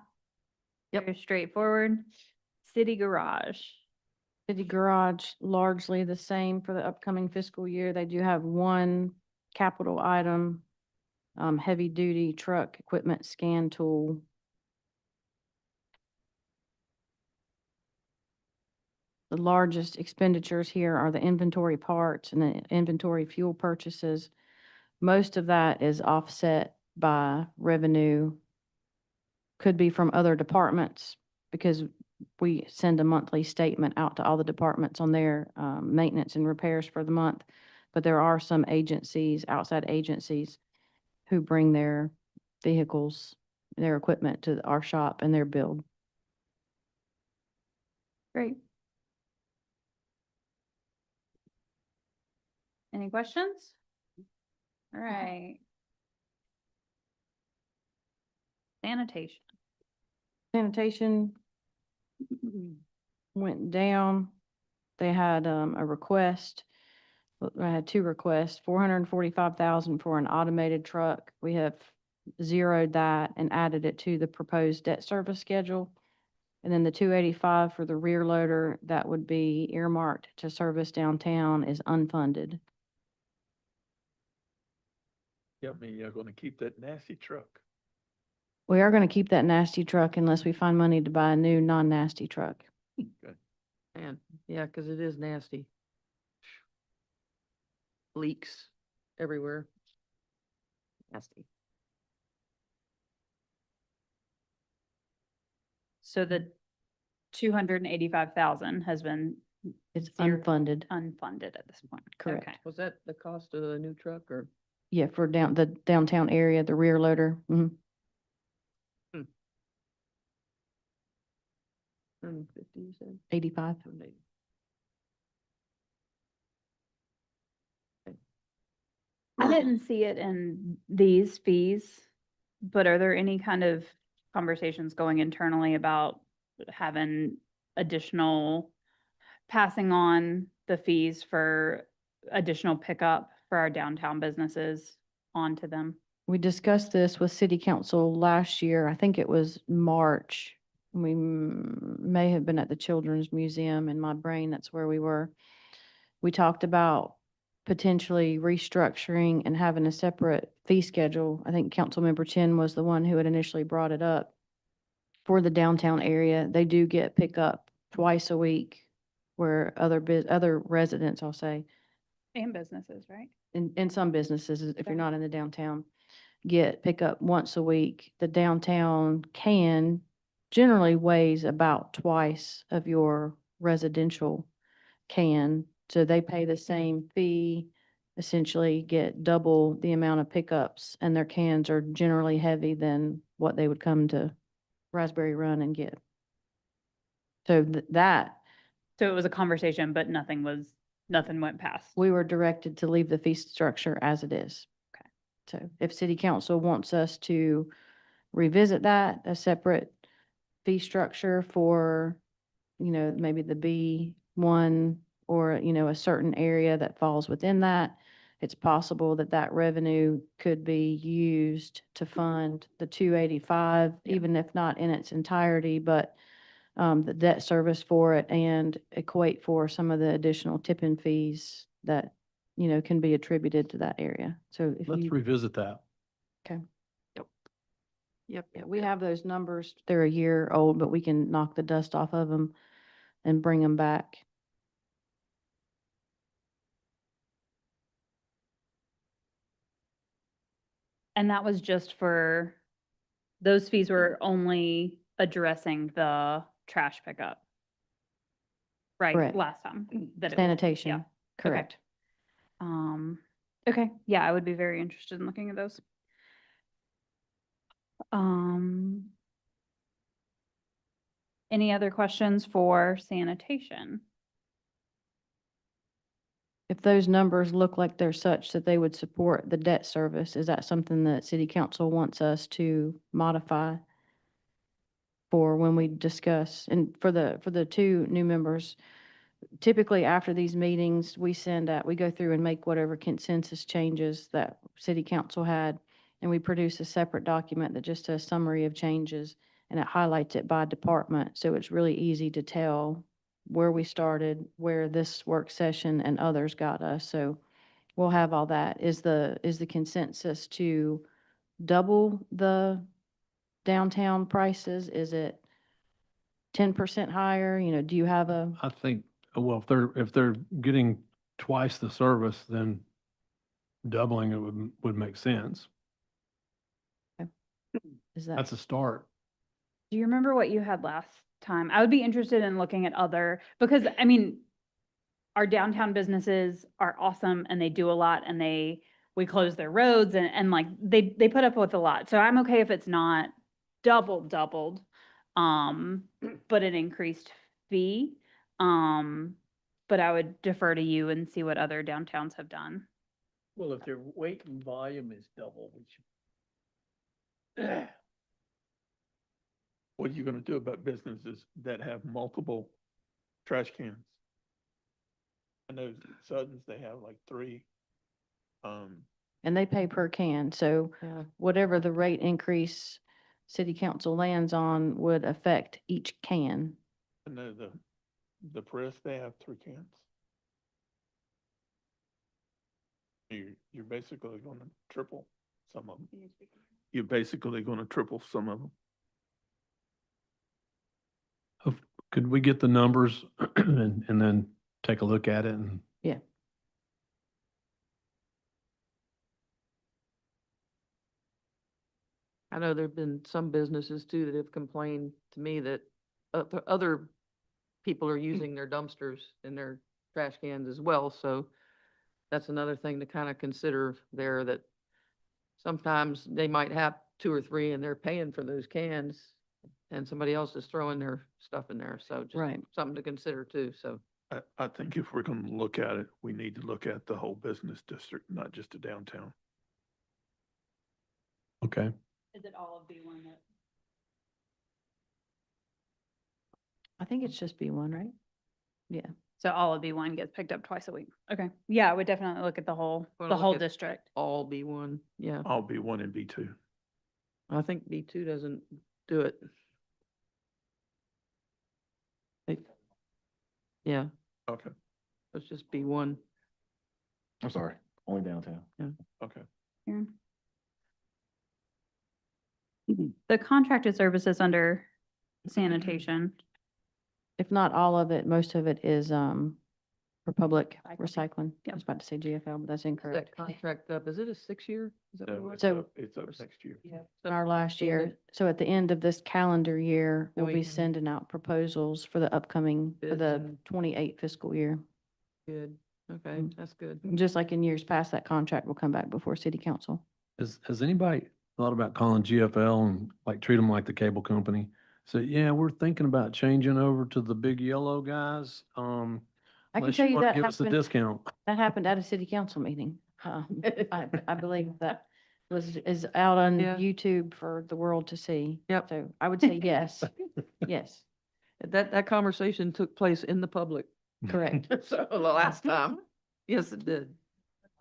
Yep. Very straightforward. City garage. City garage, largely the same for the upcoming fiscal year. They do have one capital item, heavy-duty truck equipment scan tool. The largest expenditures here are the inventory parts and the inventory fuel purchases. Most of that is offset by revenue. Could be from other departments because we send a monthly statement out to all the departments on their maintenance and repairs for the month. But there are some agencies, outside agencies, who bring their vehicles, their equipment to our shop and their build. Great. Any questions? All right. Sanitation. Sanitation went down. They had a request. I had two requests, 445,000 for an automated truck. We have zeroed that and added it to the proposed debt service schedule. And then the 285 for the rear loader that would be earmarked to service downtown is unfunded. Got me, you're gonna keep that nasty truck. We are going to keep that nasty truck unless we find money to buy a new non-nasty truck. Man, yeah, because it is nasty. Leaks everywhere. Nasty. So the 285,000 has been It's Zero. unfunded. unfunded at this point. Correct. Okay. Was that the cost of the new truck or? Yeah, for the downtown area, the rear loader. Mhm. 150, you said? 85. I didn't see it in these fees, but are there any kind of conversations going internally about having additional, passing on the fees for additional pickup for our downtown businesses onto them? We discussed this with city council last year. I think it was March We may have been at the Children's Museum. In my brain, that's where we were. We talked about potentially restructuring and having a separate fee schedule. I think Councilmember Chin was the one who had initially brought it up. For the downtown area, they do get pickup twice a week, where other residents, I'll say, And businesses, right? in some businesses, if Okay. you're not in the downtown, get pickup once a week. The downtown can generally weighs about twice of your residential can. So they pay the same fee, essentially get double the amount of pickups, and their cans are generally heavy than what they would come to Raspberry Run and get. So that, So it was a conversation, but nothing went past. we were directed to leave the fee structure as it is. Okay. So if city council wants us to revisit that, a separate fee structure for, maybe the B1 or, a certain area that falls within that, it's possible that that revenue could be used to fund the 285, even if not in its entirety, but the debt service for it and equate for some of the additional tipping fees that, can be attributed to that area. So if Let's you, revisit that. yep, we have those numbers. They're a year old, but we can knock the dust off of them and bring them back. And that was just for, those fees were only addressing the trash pickup. Right, Correct. last time. that it was- Sanitation, yeah. correct. Okay, yeah, I would be very interested in looking at those. Any other questions for sanitation? If those numbers look like they're such that they would support the debt service, is that something that city council wants us to modify for when we discuss? And for the two new members, typically after these meetings, we go through and make whatever consensus changes that city council had, and we produce a separate document that just has summary of changes, and it highlights it by department, so it's really easy to tell where we started, where this work session and others got us. So we'll have all that. Is the consensus to double the downtown prices? Is it 10% higher? Do you have a? I think, well, if they're getting twice the service, then doubling it would make sense. Is that? That's a start. Do you remember what you had last time? I would be interested in looking at other, because I mean, our downtown businesses are awesome and they do a lot, and we close their roads and like they put up with a lot. So I'm okay if it's not doubled, but an increased fee. But I would defer to you and see what other downtowns have done. Well, if their weight and volume is double, which. What are you gonna do about businesses that have multiple trash cans? I know Sutton's, they have like 3. And they pay per can, so Yeah. whatever the rate increase city council lands on would affect each can. I know the press, they have 3 cans. You're basically gonna triple some of them. You're basically gonna triple some of them. Could we get the numbers and then take a look at it and Yeah. I know there've been some businesses too that have complained to me that other people are using their dumpsters in their trash cans as well, so that's another thing to kind of consider there, that sometimes they might have 2 or 3 and they're paying for those cans and somebody else is throwing their stuff in there, so just Right. something to consider too, so. I think if we're gonna look at it, we need to look at the whole business district, not just the downtown. okay? Is it all of B1 that? I think it's just B1, right? Yeah. So all of B1 gets picked up twice a week. Okay. Yeah, I would definitely look at the whole Wanna look at district. All B1, yeah. I'll be 1 and B2. I think B2 doesn't do it. Yeah, Okay, let's just be one. I'm sorry, only downtown. okay. Karen? The contracted services under sanitation. If not all of it, most of it is, for public Recycling. recycling. I Yep. was about to say GFL, but that's Is incorrect. that contract up? Is it a 6-year? Is that what it No, was? it's So- up, it's up next year. In our last End year, it. so at the end of this calendar year, Then we'll we be can- sending out proposals for the upcoming, for Bids the and- 28 fiscal year. Good, okay, Mm. that's good. Just like in years past, that contract will come back before city council. Has anybody thought about calling GFL and like treat them like the cable company? So, yeah, we're thinking about changing over to the big yellow guys. I can Unless tell you wanna that give us a happened, discount. that happened at a city council meeting. I believe that is out on Yeah. YouTube for the world to see. Yep. So I would say yes, yes, That conversation took place in the public. correct, So the last time, yes, it did.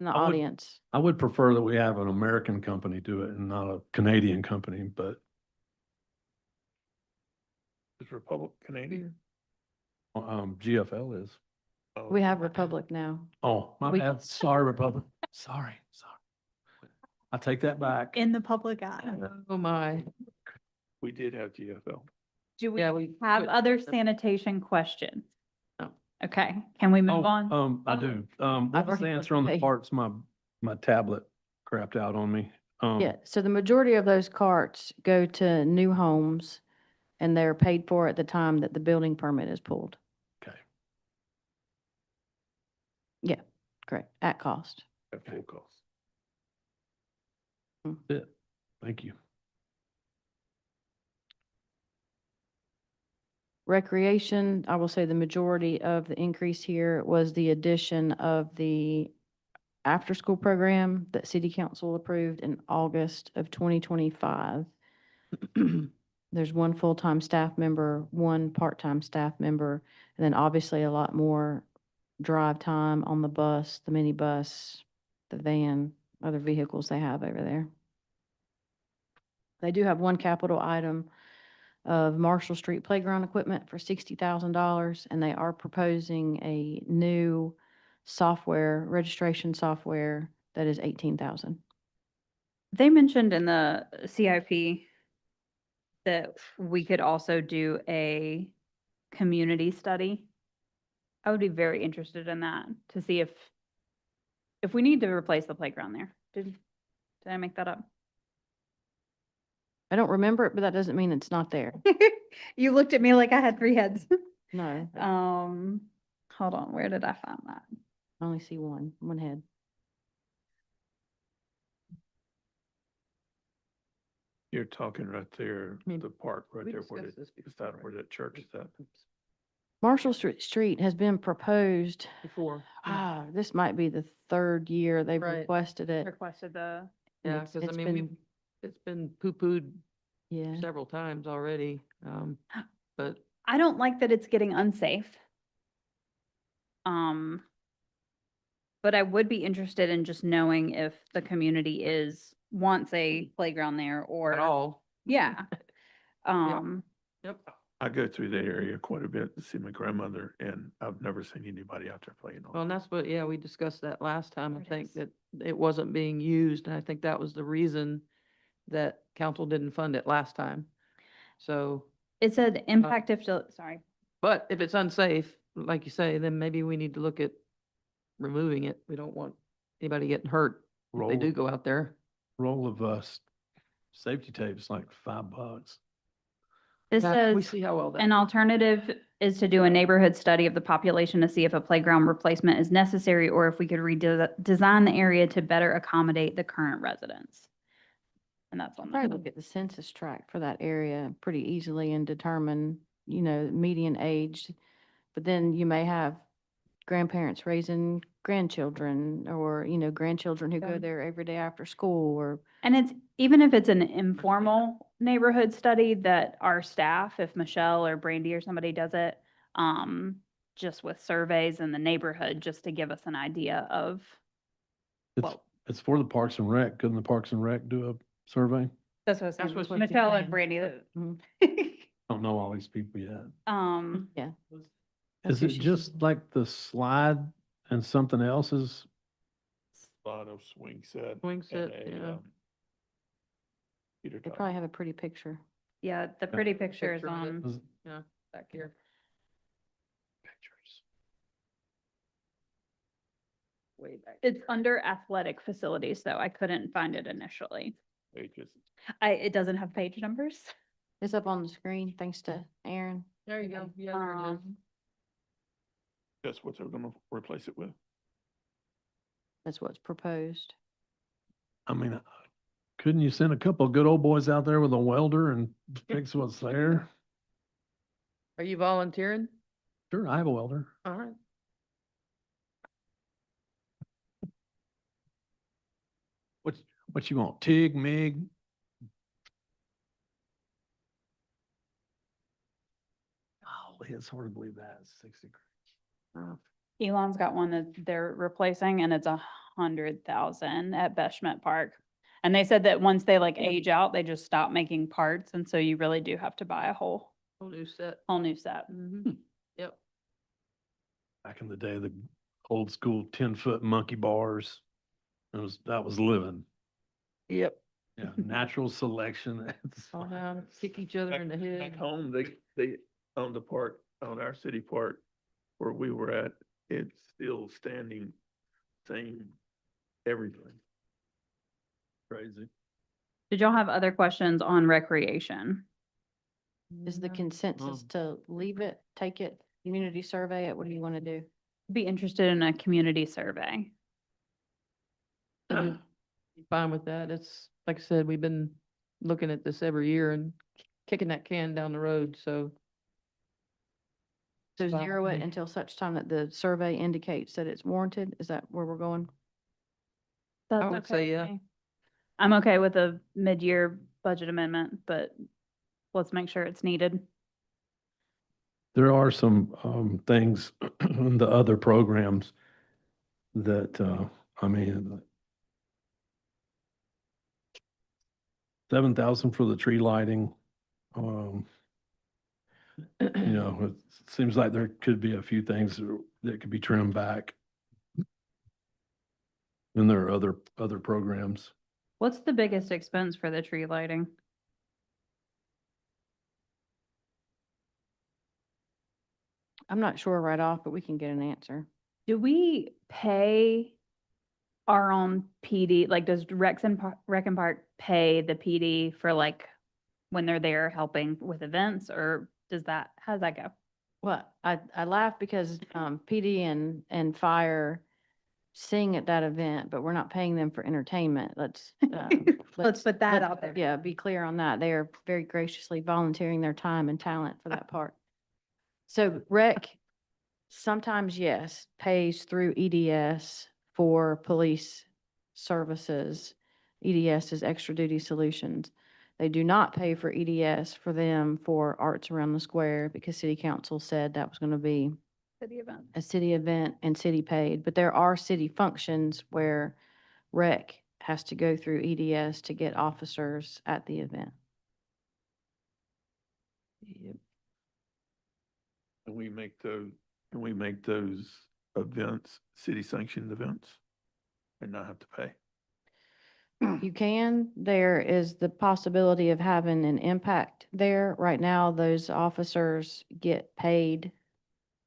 in the I would- audience. I would prefer that we have an American company do it and not a Canadian company, but Is Republic Canadian? GFL is. Oh, We have Republic now. Oh, my We- bad. Sorry, Republic. Sorry. I take that back. In the public eye. Oh, my. We did have GFL. Do we Yeah, we have could- other sanitation questions? No. Okay, can we move Oh, on? I do. I've What was the already answer on the paid. parts? My tablet crapped out on me. Yeah, so the majority of those carts go to new homes and they're paid for at the time that the building permit is pulled. Okay. Yeah, correct, at cost. At full cost. That's it. Thank you. Recreation, I will say the majority of the increase here was the addition of the after-school program that city council approved in August of 2025. There's one full-time staff member, one part-time staff member, and then obviously a lot more drive time on the bus, the minibus, the van, other vehicles they have over there. They do have one capital item of Marshall Street Playground equipment for $60,000, and they are proposing a new software, registration software that is $18,000. They mentioned in the CIP that we could also do a community study. I would be very interested in that to see if we need to replace the playground there. Did I make that up? I don't remember it, but that doesn't mean it's not there. You looked at me like I had three heads. No, I Hold on, where did I find that? only see one head. You're talking right there, mean, the park right We there where discussed this is that before, where right? that church is at? Marshall Street has been proposed, Before. this might be the third year they've Right. requested it. Requested the, Yeah, It's- because I it's mean, been- it's been poo-pooed Yeah. several times already. But I don't like that it's getting unsafe. But I would be interested in just knowing if the community wants a playground there or. at all. Yeah. Yep. I go through that area quite a bit to see my grandmother, and I've never seen anybody out there playing. Well, and that's what, yeah, we discussed that last time. I It think is. that it wasn't being used, and I think that was the reason that council didn't fund it last time. So, It said impact if, sorry. but if it's unsafe, like you say, then maybe we need to look at removing it. We don't want anybody getting hurt if they Roll. do go out there. Roll of safety tapes like $5. We This says see how well that. an alternative is to do a neighborhood study of the population to see if a playground replacement is necessary or if we could redesign the area to better accommodate the current residents. And that's on Probably that. look at the census tract for that area pretty easily and determine, median age. But then you may have grandparents raising grandchildren or, grandchildren who go Yeah. there every day after school or, And even if it's an informal neighborhood study that our staff, if Michelle or Brandy or somebody does it, just with surveys in the neighborhood, just to give us an idea of, It's, well, it's for the Parks and Rec. Couldn't the Parks and Rec do a survey? that's what I was That's what saying, she's Michelle and saying. Brandy. Mhm. Don't know all these people yet. yeah. Is what it she just like the slide and something else is? Lot of swing set. Swing and set, a, yeah. Peter They top. probably have a pretty picture. Yeah, the pretty picture is Picture of it. on. is- Yeah, back here. Pictures. Way back. It's under athletic facilities, though. I couldn't find it initially. Pages. It doesn't have page numbers. It's up on the screen, thanks to Aaron. There you go. Yeah, there it is. That's what they're gonna replace it with. That's what's proposed. I mean, couldn't you send a couple of good old boys out there with a welder and fix what's there? Are you volunteering? Sure, I have a welder. All right. What you want, TIG, MIG? Oh, it's hard to believe that, 60. Elon's got one that they're replacing and it's 100,000 at Beshmet Park. And they said that once they like age out, they just stop making parts. And so you really do have to buy a whole Whole new set. new set. Mm-hmm. Yep. Back in the day, the old school 10-foot monkey bars. That was living. Yep. Yeah, natural selection. It's All like- down, kick each other in the Back head. home, they, on the park, on our city park where we were at, it's still standing, same, everything. Crazy. Did y'all have other questions on recreation? Is the No. consensus to leave it, take it, community survey it? What do you want to do? Be interested in a community survey. Fine with that. It's, like I said, we've been looking at this every year and kicking that can down the road, so. So Fine zero with it me. until such time that the survey indicates that it's warranted? Is that where we're going? That's would okay say with yeah. me. I'm okay with a mid-year budget amendment, but let's make sure it's needed. There are some things in the other programs that, I mean, 7,000 for the tree lighting. You know, it seems like there could be a few things that could be trimmed back. And there are other programs. What's the biggest expense for the tree lighting? I'm not sure right off, but we can get an answer. Do we pay our own PD? Like, does Rec and Park pay the PD for like when they're there helping with events, or how does that go? Well, I laugh because PD and fire sing at that event, but we're not paying them for entertainment. Let's put that let's, out there. Yeah, be clear on that. They are very graciously volunteering their time and talent for that part. So rec, sometimes yes, pays through EDS for police services. EDS is Extra Duty Solutions. They do not pay for EDS for them for Arts Around the Square because city council said that was going to be City event. a city event and city paid. But there are city functions where rec has to go through EDS to get officers at the event. Can we make those events, city sanctioned events? And not have to pay? You can, there is the possibility of having an impact there. Right now, those officers get paid,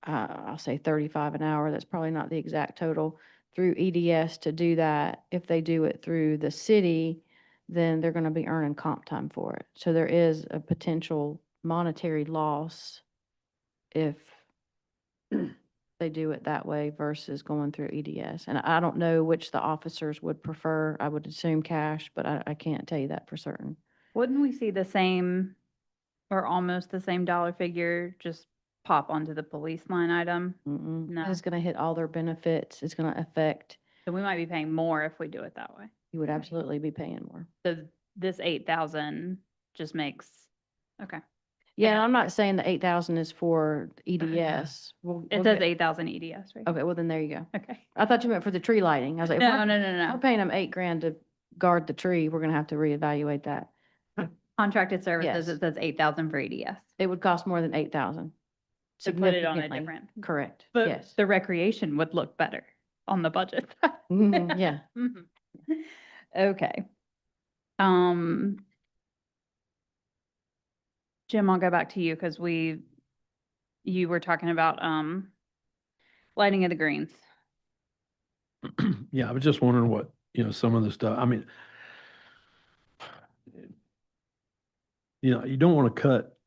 I'll say 35 an hour. That's probably not the exact total through EDS to do that. If they do it through the city, then they're going to be earning comp time for it. So there is a potential monetary loss if they do it that way versus going through EDS. And I don't know which the officers would prefer. I would assume cash, but I can't tell you that for certain. Wouldn't we see the same or almost the same dollar figure just pop onto the police line item? Mm-mm. No. It's gonna hit all their benefits. It's gonna affect, So we might be paying more if we do it that way. you would absolutely be paying more. So this 8,000 just makes, okay. Yeah, and I'm not saying the 8,000 is for EDS. It says 8,000 EDS, right? Okay, well then there you go. Okay. I thought you meant for the tree lighting. I was like, if No, we're- no, no, we're no. paying them $8,000 to guard the tree, we're gonna have to reevaluate that. Contracted services, Yes. it says 8,000 for EDS. It would cost more than 8,000. To put it on a significantly. different, Correct, but yes. the recreation would look better on the budget. Mhm, yeah. Mhm. Okay. Um, Jim, I'll go back to you because you were talking about, lighting of the greens. Yeah, I was just wondering what, some of the stuff, I mean, you don't want to cut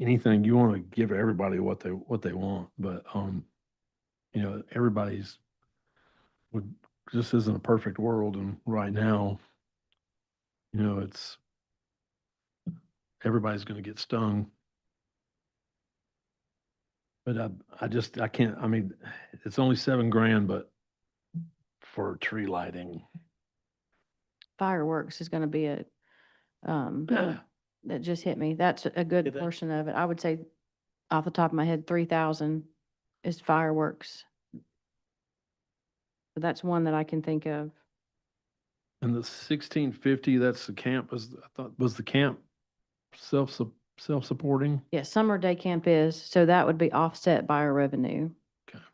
anything. You want to give everybody what they want, but, everybody's would, this isn't a perfect world. And right now, it's, everybody's going to get stung. But I can't, I mean, it's only $7,000, but for tree lighting. Fireworks is gonna be that just hit me. That's a Yeah, good that- portion of it. I would say off the top of my head, 3,000 is fireworks. So that's one that I can think of. And the 1,650, that's the camp, I thought, was the camp self-supporting? Yeah, summer day camp is, so that would be offset by our revenue. Okay.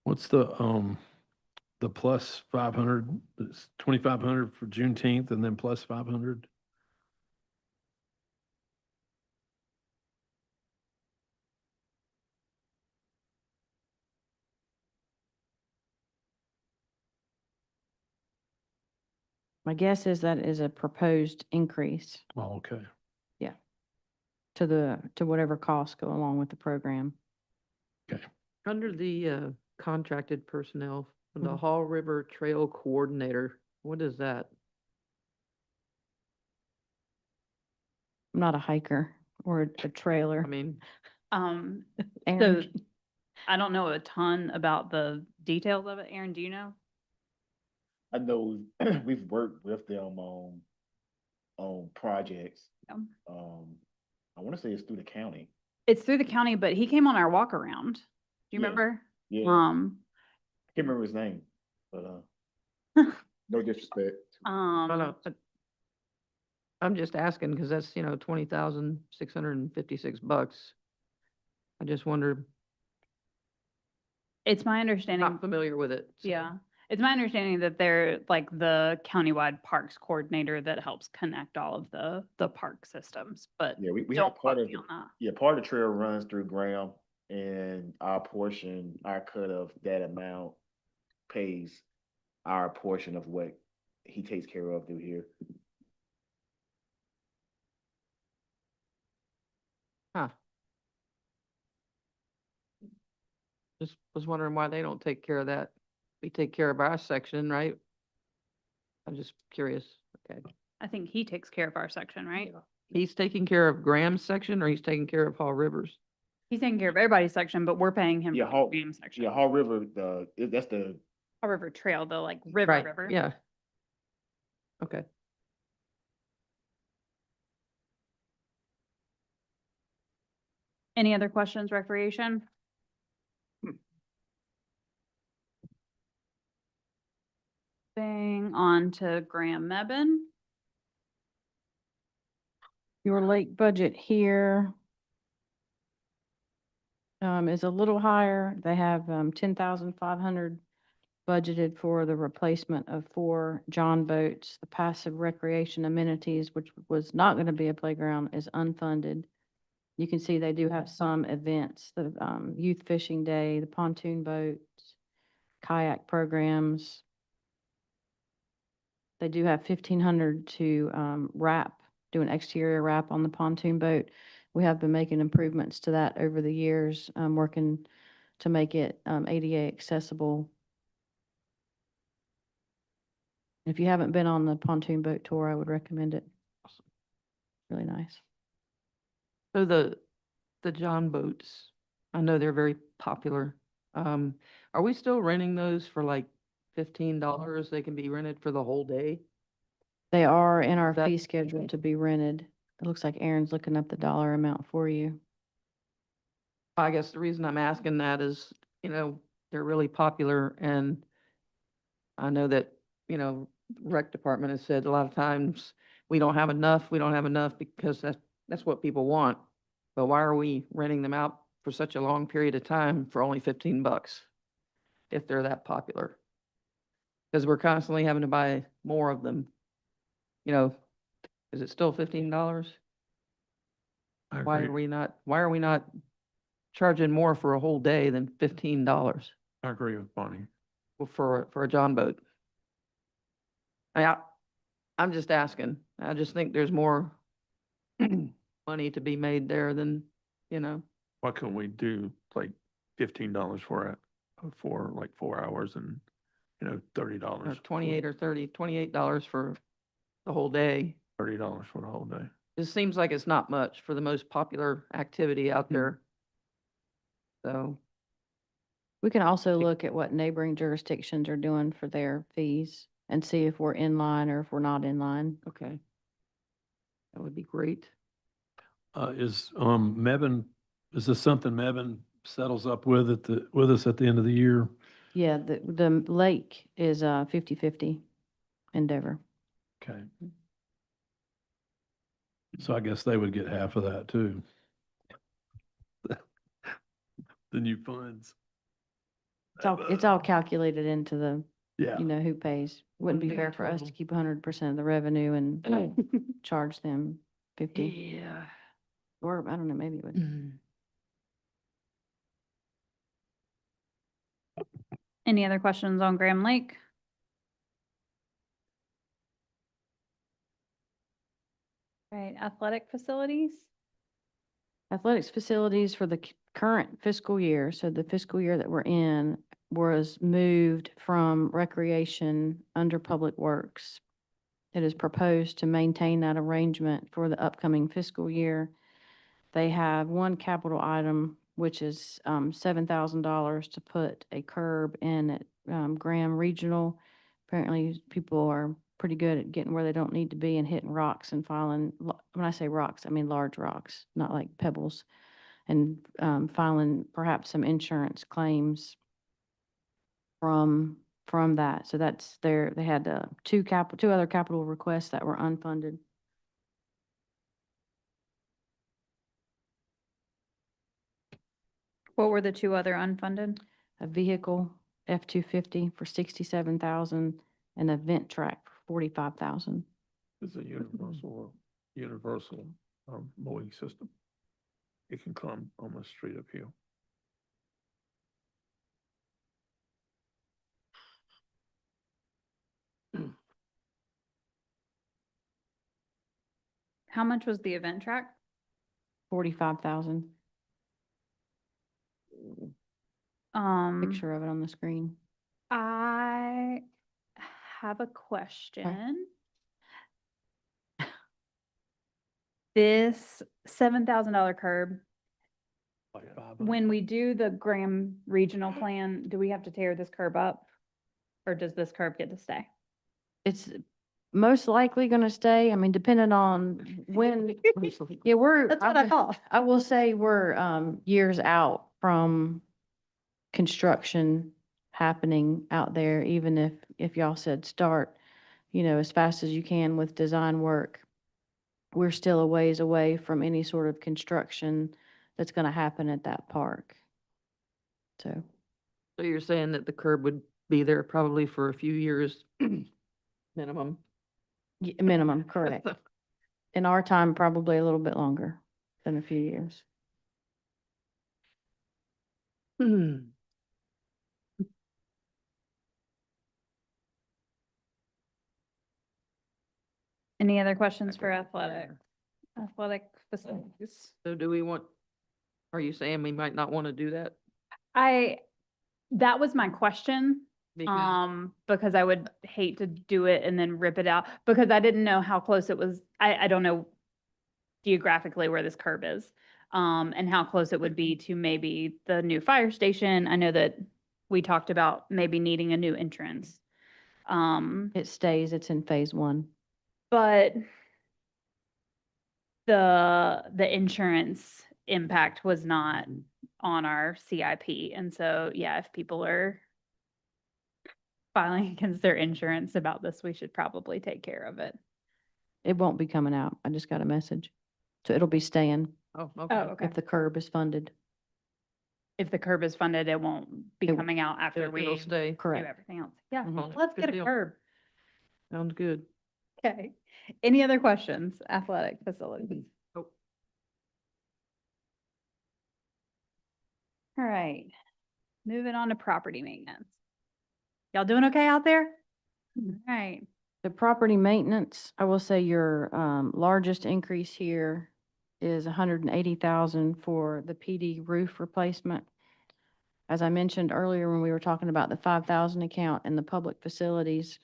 What's the plus 500, it's 2,500 for Juneteenth and then plus 500? My guess is that is a proposed increase Oh, okay. to whatever costs go along with the program. Under the contracted personnel, the Mhm. Hall River Trail Coordinator, what is that? I'm not a hiker or a trailer. I mean, So Aaron, I don't know a ton about the details of it. Aaron, do you know? I know we've worked with them on projects. Yeah. I want to say it's through the county. It's through the county, but he came on our walk around. Do you Yeah. remember? Yeah, I can't remember his name, but no disrespect. I don't know. I'm just asking because that's, $20,656. I just wondered, It's my understanding. not familiar with it. so- Yeah, it's my understanding that they're like the countywide parks coordinator that helps connect all of the park systems, but Yeah, we don't have part quote of me on that. yeah, part of the trail runs through Graham, and our cut of that amount pays our portion of what he takes care of through here. Huh. Just was wondering why they don't take care of that. We take care of our section, right? I'm just curious. Okay. I think he takes care of our section, right? He's taking care of Graham's section or he's taking care of Hall Rivers? He's taking care of everybody's section, but we're paying him Yeah, for Hall, the Graham section. yeah, Hall River, that's the, Hall River Trail, the like river, Right, river. yeah. Okay. Any other questions, recreation? Moving on to Graham Mebane. your lake budget here is a little higher. They have 10,500 budgeted for the replacement of 4 John boats. The passive recreation amenities, which was not going to be a playground, is unfunded. You can see they do have some events, the youth fishing day, the pontoon boats, kayak programs. They do have 1,500 to do an exterior wrap on the pontoon boat. We have been making improvements to that over the years, working to make it ADA accessible. If you haven't been on the pontoon boat tour, I would recommend it. Really nice. So the John boats, I know they're very popular. Are we still renting those for like $15? They can be rented for the whole day? They are in our That- fee schedule to be rented. It looks like Aaron's looking up the dollar amount for you. I guess the reason I'm asking that is, they're really popular and I know that, rec department has said a lot of times, we don't have enough because that's what people want. But why are we renting them out for such a long period of time for only $15 if they're that popular? Because we're constantly having to buy more of them. Is it still $15? I Why agree. are we not charging more for a whole day than $15 I agree with Bonnie. for a John boat? I'm just asking. I just think there's more money to be made there than, Why couldn't we do like $15 for like 4 hours and, $30? or 28 or $28 for the whole day. $30 for the whole day. It seems like it's not much for the most popular activity out there. So, We can also look at what neighboring jurisdictions are doing for their fees and see if we're in line or if we're not in line. okay. That would be great. Is Mebane, is this something Mebane settles up with with us at the end of the year? Yeah, the lake is 50/50 endeavor. Okay. So I guess they would get half of that too. The new funds. It's all calculated into the, Yeah. who pays. Wouldn't be One big fair for us to total. keep 100% of the revenue and charge them 50. Yeah. Or, I don't know, maybe it would. Any other questions on Graham Lake? Right, athletic facilities? Athletics facilities for the current fiscal year, so the fiscal year that we're in, was moved from recreation under Public Works. It is proposed to maintain that arrangement for the upcoming fiscal year. They have one capital item, which is $7,000 to put a curb in at Graham Regional. Apparently, people are pretty good at getting where they don't need to be and hitting rocks and filing, when I say rocks, I mean large rocks, not like pebbles, and filing perhaps some insurance claims from that. So that's they had two other capital requests that were unfunded. What were the two other unfunded? A vehicle F-250 for 67,000 and a vent track for 45,000. It's a universal mowing system. It can come almost straight uphill. How much was the event track? 45,000. Picture of it on the screen. I have a question. This $7,000 curb, when we do the Graham Regional Plan, do we have to tear this curb up? Or does this curb get to stay? It's most likely going to stay. I mean, depending on when. Yeah, That's what I thought. I will say we're years out from construction happening out there, even if y'all said start, as fast as you can with design work. We're still a ways away from any sort of construction that's going to happen at that park. So, So you're saying that the curb would be there probably for a few years minimum? minimum, correct. In our time, probably a little bit longer than a few years. Any other questions for athletic facilities? So are you saying we might not want to do that? That was my question. Because Because I would hate to do it and then rip it out, because I didn't know how close it was. I don't know geographically where this curb is, and how close it would be to maybe the new fire station. I know that we talked about maybe needing a new entrance. It stays, it's in phase 1. But the insurance impact was not on our CIP. And so, yeah, if people are filing against their insurance about this, we should probably take care of it. It won't be coming out. I just got a message. So it'll be staying Oh, Oh, okay. okay. if the curb is funded. If the curb is funded, it won't be It- coming out after It'll we it'll do stay. Correct. everything else. Yeah, Mhm. let's Good get a deal. curb. Sounds good. Okay. Any other questions? Athletic facilities. Nope. All right. Moving on to property maintenance. Y'all doing okay out there? All right. The property maintenance, I will say your largest increase here is 180,000 for the PD roof replacement. As I mentioned earlier, when we were talking about the 5,000 account in the public facilities,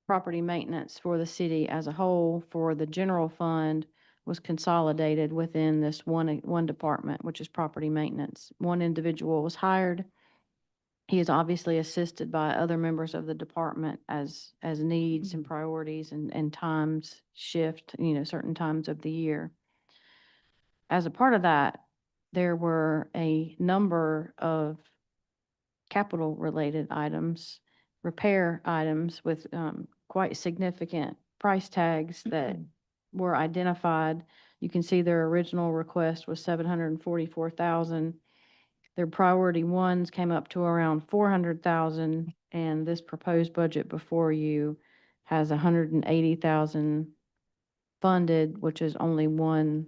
property maintenance for the city as a whole for the general fund was consolidated within this one department, which is property maintenance. One individual was hired. He is obviously assisted by other members of the department as needs and priorities and times shift, certain times of the year. As a part of that, there were a number of capital-related items, repair items with quite significant price tags that were identified. You can see their original request was 744,000. Their priority ones came up to around 400,000, and this proposed budget before you has 180,000 funded, which is only one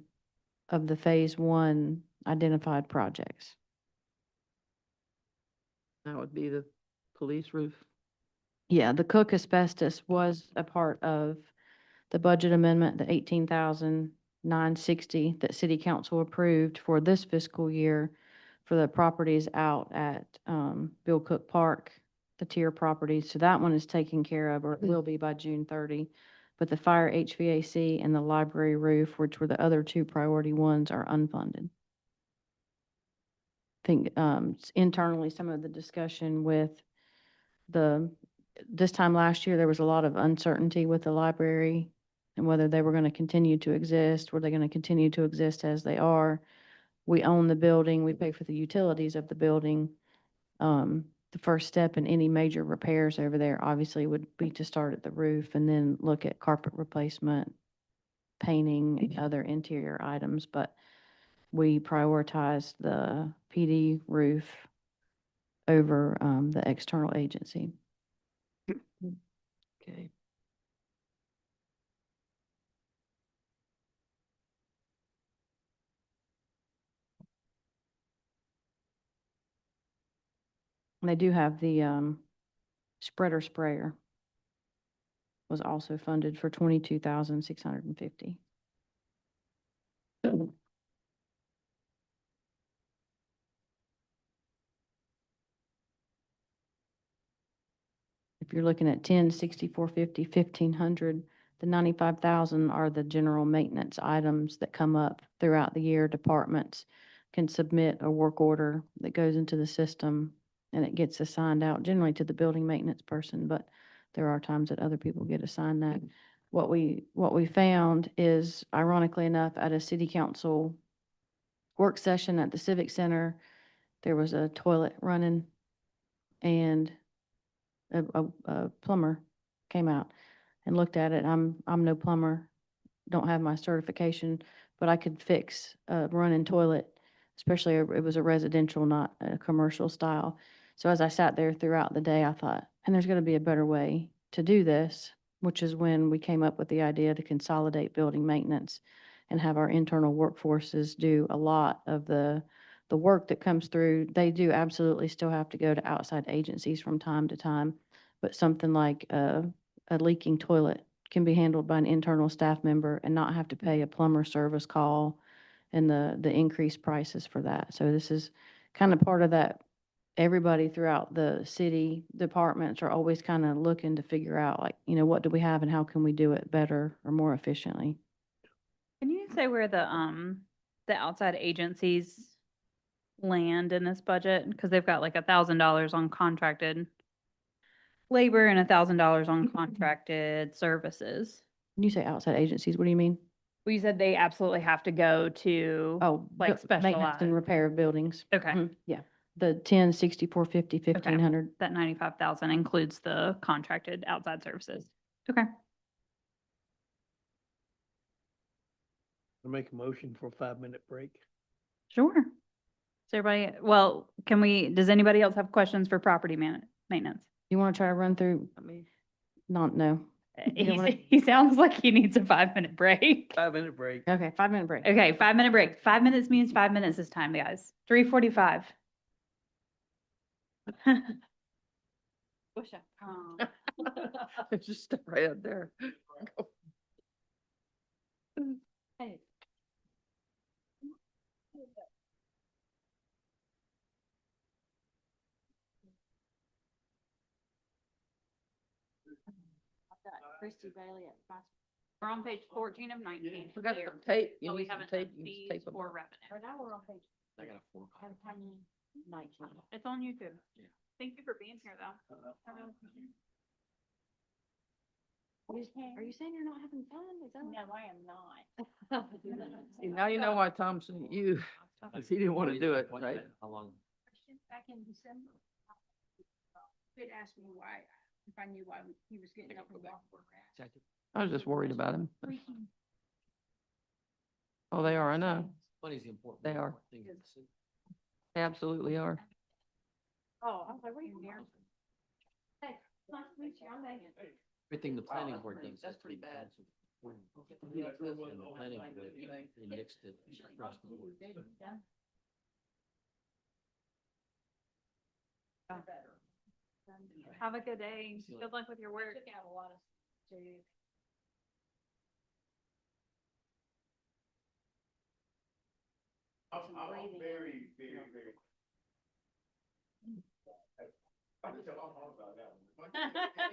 of the phase one identified projects. That would be the police roof. Yeah, the Cook asbestos was a part of the budget amendment, the 18,960 that city council approved for this fiscal year for the properties out at Bill Cook Park, the tier properties. So that one is taken care of, or it will be by June 30. But the fire HVAC and the library roof, which were the other two priority ones, are unfunded. I think internally, some of the discussion with this time last year, there was a lot of uncertainty with the library and whether they were going to continue to exist. Were they going to continue to exist as they are? We own the building. We pay for the utilities of the building. The first step in any major repairs over there obviously would be to start at the roof and then look at carpet replacement, painting, and other interior items. But we prioritized the PD roof over the external agency. Okay. And they do have the spreader sprayer was also funded for 22,650. If you're looking at 10, 6450, 1,500, the 95,000 are the general maintenance items that come up throughout the year. Departments can submit a work order that goes into the system and it gets assigned out generally to the building maintenance person, but there are times that other people get assigned that. What we found is, ironically enough, at a city council work session at the Civic Center, there was a toilet running and a plumber came out and looked at it. I'm no plumber, don't have my certification, but I could fix a running toilet, especially it was a residential, not a commercial style. So as I sat there throughout the day, I thought, and there's going to be a better way to do this, which is when we came up with the idea to consolidate building maintenance and have our internal workforces do a lot of the work that comes through. They do absolutely still have to go to outside agencies from time to time, but something like a leaking toilet can be handled by an internal staff member and not have to pay a plumber service call and the increased prices for that. So this is kind of part of that. Everybody throughout the city departments are always kind of looking to figure out, like, what do we have and how can we do it better or more efficiently? Can you say where the outside agencies land in this budget? Because they've got like $1,000 on contracted labor and $1,000 on contracted services. When you say outside agencies, what do you mean? Well, you said they absolutely have to go to, Oh, like maintenance and specialized. repair of buildings. Okay. Yeah. the 10, 64, 50, 1500. That 95,000 includes the contracted outside services. Okay. I make a motion for a 5-minute break. Sure. Is everybody, well, does anybody else have questions for property maintenance? You want to try to run through, I mean, not, no. You don't wanna- He sounds like he needs a 5-minute break. 5-minute break. Okay, 5-minute break. Okay, 5-minute break. 5 minutes means 5 minutes this time, guys. 3:45. just step right up there. Christy Bailey at Fox. We're on page 14 of 19. We got some tape. You But we need some haven't done tape. You just fees tape 'em. or revenue. Or now we're on page. I got a 4 o'clock. 19. It's on YouTube. Yeah. Thank you for being here, though. Are you saying you're not having fun? Is that? No, I am not. See, now you know why Tom sent you, 'cause he didn't want to do it, right? How long? Back in December. He'd asked me why, if I knew why he was getting up and walking around. I was just worried about him. Oh, they are, I know. Money's the important. They are. thing to see. They absolutely are. Oh, I was like, what are you doing? Hey, nice to meet you, I'm Megan. Everything the planning board thinks. That's is pretty bad. And the planning board, they mixed it across the board. Have a good day. See you Good luck with your work. Took out a lot of, to I'm very, very, very.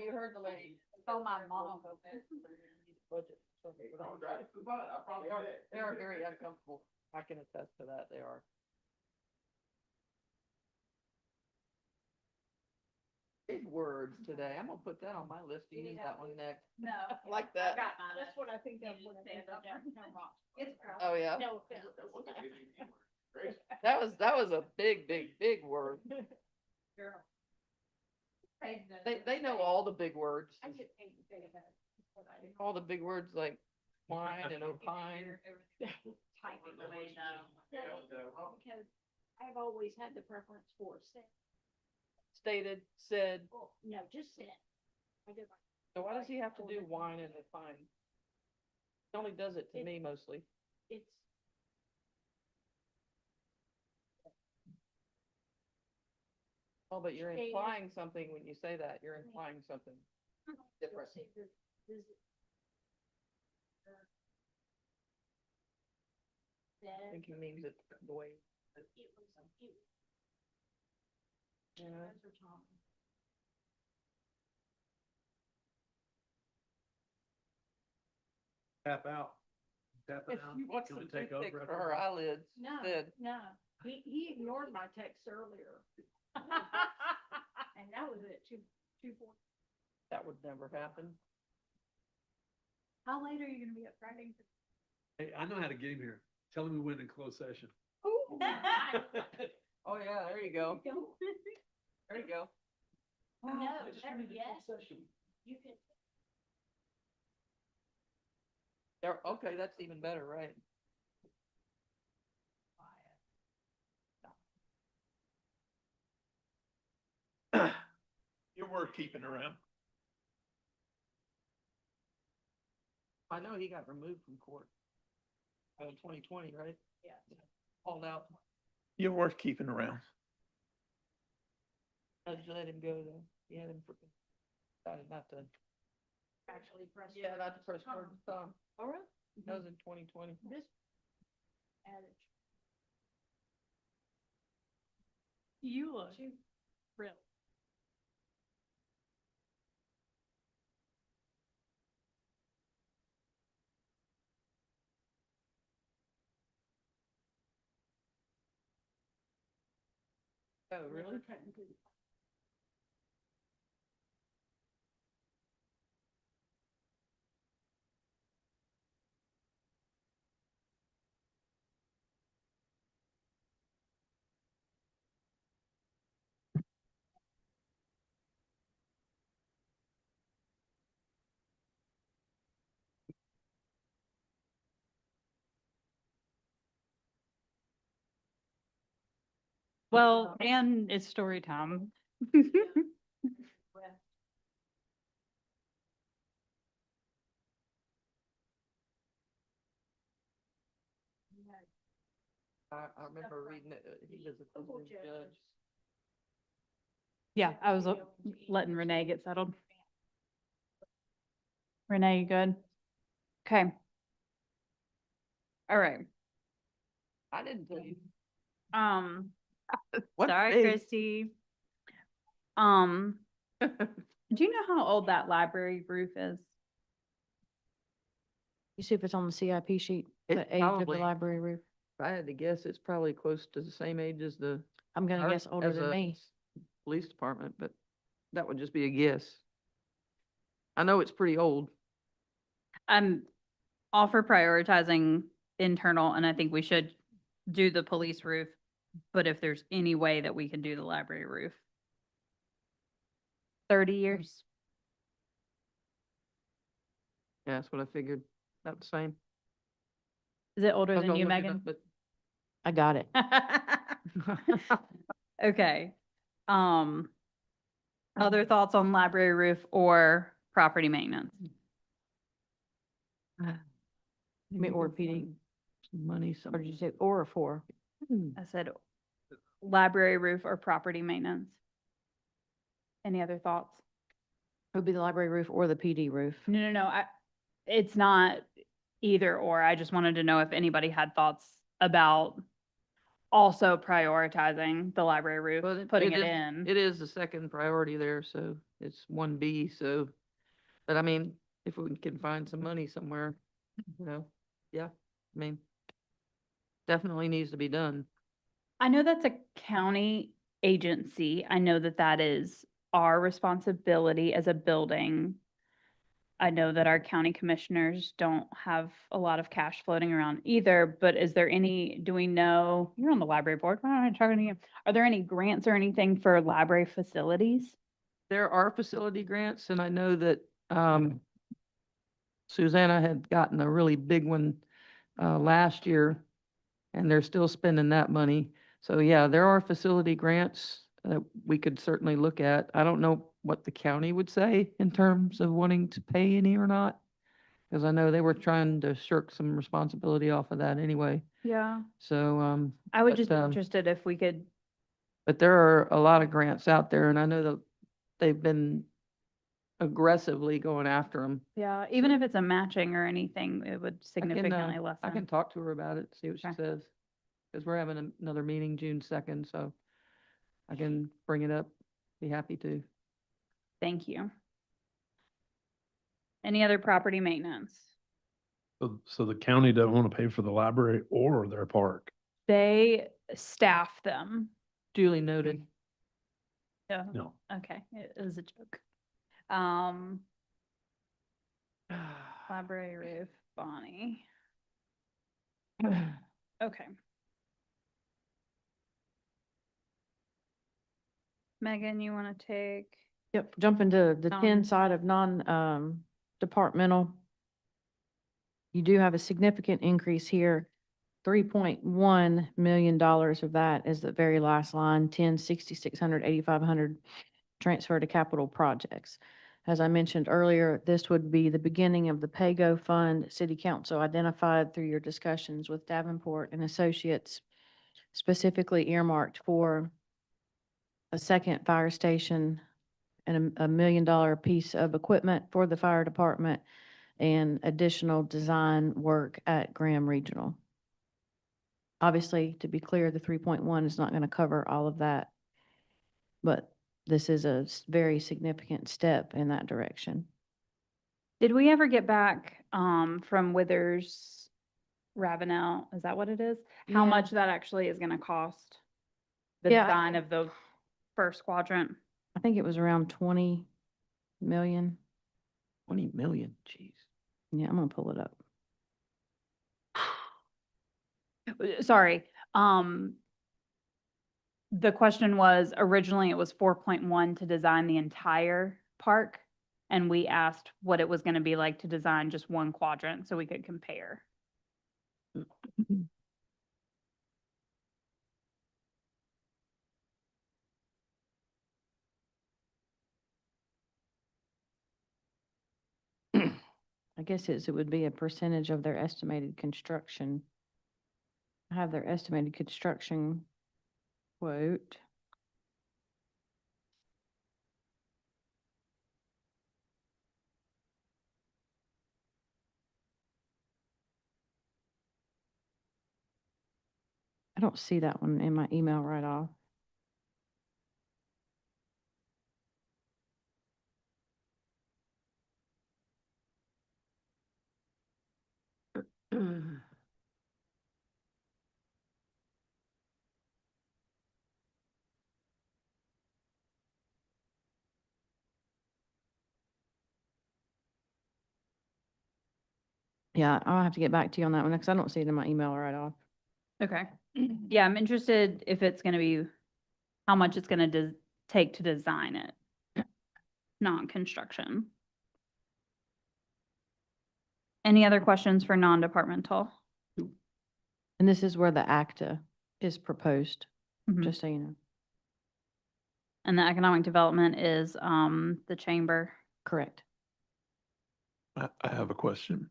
You heard the lady. Oh, my mom. Budget. They are very uncomfortable. I can attest to that. They are. Big words today. I'm gonna put that on my list to use that one next. No. I like that. That's what I think of when I think of downtown. Oh, yeah. No offense. That was a big, big, big word. Girl. They know all the big words. I get paid to say that. That's what I do. All the big words like wine and opine. Typing away now. Because I've always had the preference for set. Stated, said. Oh, no, just set. I go by. So why does he have to do wine and opine? He only does it to me mostly. It's. Oh, but you're Stated. implying something when you say that. You're implying something different. I think he means it the way. Yeah. Tap out. Tap it out. He wants You some wanna take over toothpick after for her that? eyelids. No, Said, no, he ignored my text earlier. And that was at 2:40. that would never happen. How late are you gonna be up Friday? Hey, I know how to get him here. Tell him we went in closed session. Oh, yeah, there you go. There you go. No, better yet, you can. There, okay, that's even better, right? You're worth keeping around. I know he got removed from court. 2020, right? Yeah. Hauled out. You're worth keeping around. Judge let him go though. He had him for, decided not to. Actually press. Yeah, not to press charges on. All right. That was in 2020. This. Adage. You look Real. Oh, really? Well, and it's story time. I remember reading it, he was a visiting judge. Yeah, I was letting Renee get settled. Renee, you good? Okay. All right. I didn't tell you. What Sorry, page? Christy. Do you know how old that library roof is? You see if it's on the CIP sheet, the It's age of the probably- library roof. If I had to guess, it's probably close to the same age as the. I'm gonna ours guess older as than a me. Police department, but that would just be a guess. I know it's pretty old. I'm all for prioritizing internal, and I think we should do the police roof. But if there's any way that we can do the library roof. 30 years. Yeah, that's what I figured. About the same. Is it older I was than gonna you, look it Megan? up, But I got it. Okay. Other thoughts on library roof or property maintenance? maybe or we can PD. find some money Or somewhere. did you say or a four? I said library roof or property maintenance. Any other thoughts? It would be the library roof or the PD roof. No, it's not either or. I just wanted to know if anybody had thoughts about also prioritizing the library roof, Well, putting it is- in. It is the second priority there, so it's 1B, so, but I mean, if we can find some money somewhere, yeah, I mean, definitely needs to be done. I know that's a county agency. I know that that is our responsibility as a building. I know that our county commissioners don't have a lot of cash floating around either, but is there any, do we know, you're on the library board, why am I talking to you? Are there any grants or anything for library facilities? There are facility grants, and I know that, Susanna had gotten a really big one, last year, and they're still spending that money. So yeah, there are facility grants that we could certainly look at. I don't know what the county would say in terms of wanting to pay any or not, because I know they were trying to shirk some responsibility off of that anyway. Yeah. So, I would But, just be interested if we could, but there are a lot of grants out there, and I know that they've been aggressively going after them. yeah, even if it's a matching or anything, it would significantly lessen. I can talk to her about it, see what she Okay. says. Because we're having another meeting June 2nd, so I can bring it up, be happy to. Thank you. Any other property maintenance? So the county doesn't want to pay for the library or their park. They staff them. Duly noted. Yeah. No. Okay, it is a joke. Library roof, Bonnie. Okay. Megan, you want to take? Yep, jump into the Non- 10 side of departmental. You do have a significant increase here. $3.1 million of that is the very last line, 10, 6,600, 8,500 transfer to capital projects. As I mentioned earlier, this would be the beginning of the PAYGO fund City Council identified through your discussions with Davenport and Associates, specifically earmarked for a second fire station and a $1 million piece of equipment for the fire department and additional design work at Graham Regional. Obviously, to be clear, the 3.1 is not going to cover all of that, but this is a very significant step in that direction. Did we ever get back from Withers Ravenel? Is that what it is? How Yeah. much that actually is gonna cost? The Yeah, I design of the first quadrant? I think it was around 20 million. 20 million, jeez. Yeah, I'm gonna pull it up. Sorry, the question was originally it was 4.1 to design the entire park. And we asked what it was gonna be like to design just one quadrant so we could compare. guess it would be a percentage of their estimated construction. I have their estimated construction quote. I don't see that one in my email right off. Yeah, I'll have to get back to you on that one because I don't see it in my email right off. Okay. Yeah, I'm interested if it's gonna be, how much it's gonna take to design it, not construction. Any other questions for non-departmental? And this is where the ACTA is proposed, Mhm. just so you know. And the economic development is, the chamber. Correct. I have a question.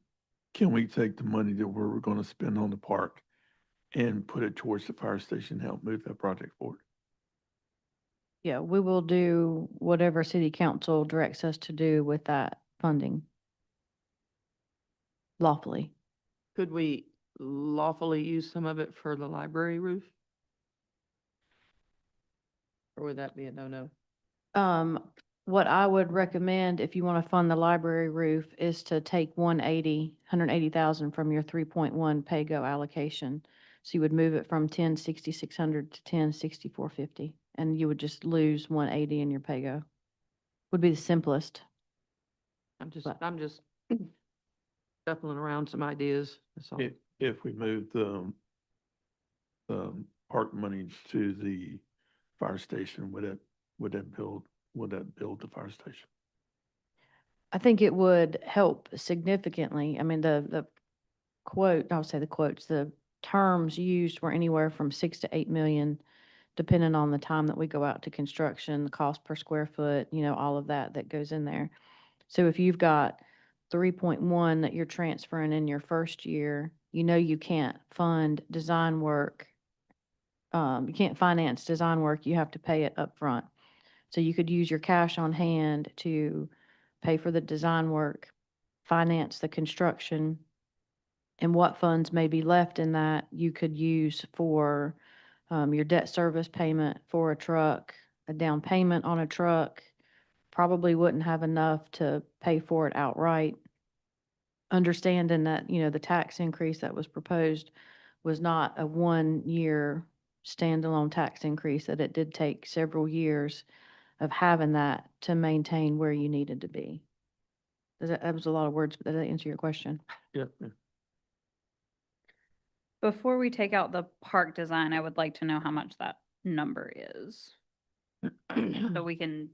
Can we take the money that we're gonna spend on the park and put it towards the fire station, help move that project forward? Yeah, we will do whatever city council directs us to do with that funding. Lawfully. Could we lawfully use some of it for the library roof? Or would that be a no-no? What I would recommend if you want to fund the library roof is to take 180,000 from your 3.1 pay-go allocation. So you would move it from 10,600 to 10,6450, and you would just lose 180 in your pay-go. Would be the simplest. I'm just But- shuffling around some ideas, that's all. If we move the park money to the fire station, would that build the fire station? I think it would help significantly. I mean, the quote, I'll say the quotes, the terms used were anywhere from 6 to 8 million, depending on the time that we go out to construction, the cost per square foot, all of that goes in there. So if you've got 3.1 that you're transferring in your first year, you can't fund design work. You can't finance design work, you have to pay it upfront. So you could use your cash on hand to pay for the design work, finance the construction, and what funds may be left in that you could use for your debt service payment for a truck, a down payment on a truck. Probably wouldn't have enough to pay for it outright. Understanding that, the tax increase that was proposed was not a 1-year standalone tax increase, that it did take several years of having that to maintain where you needed to be. That was a lot of words, but does that answer your question? Yeah. Before we take out the park design, I would like to know how much that number is. So we can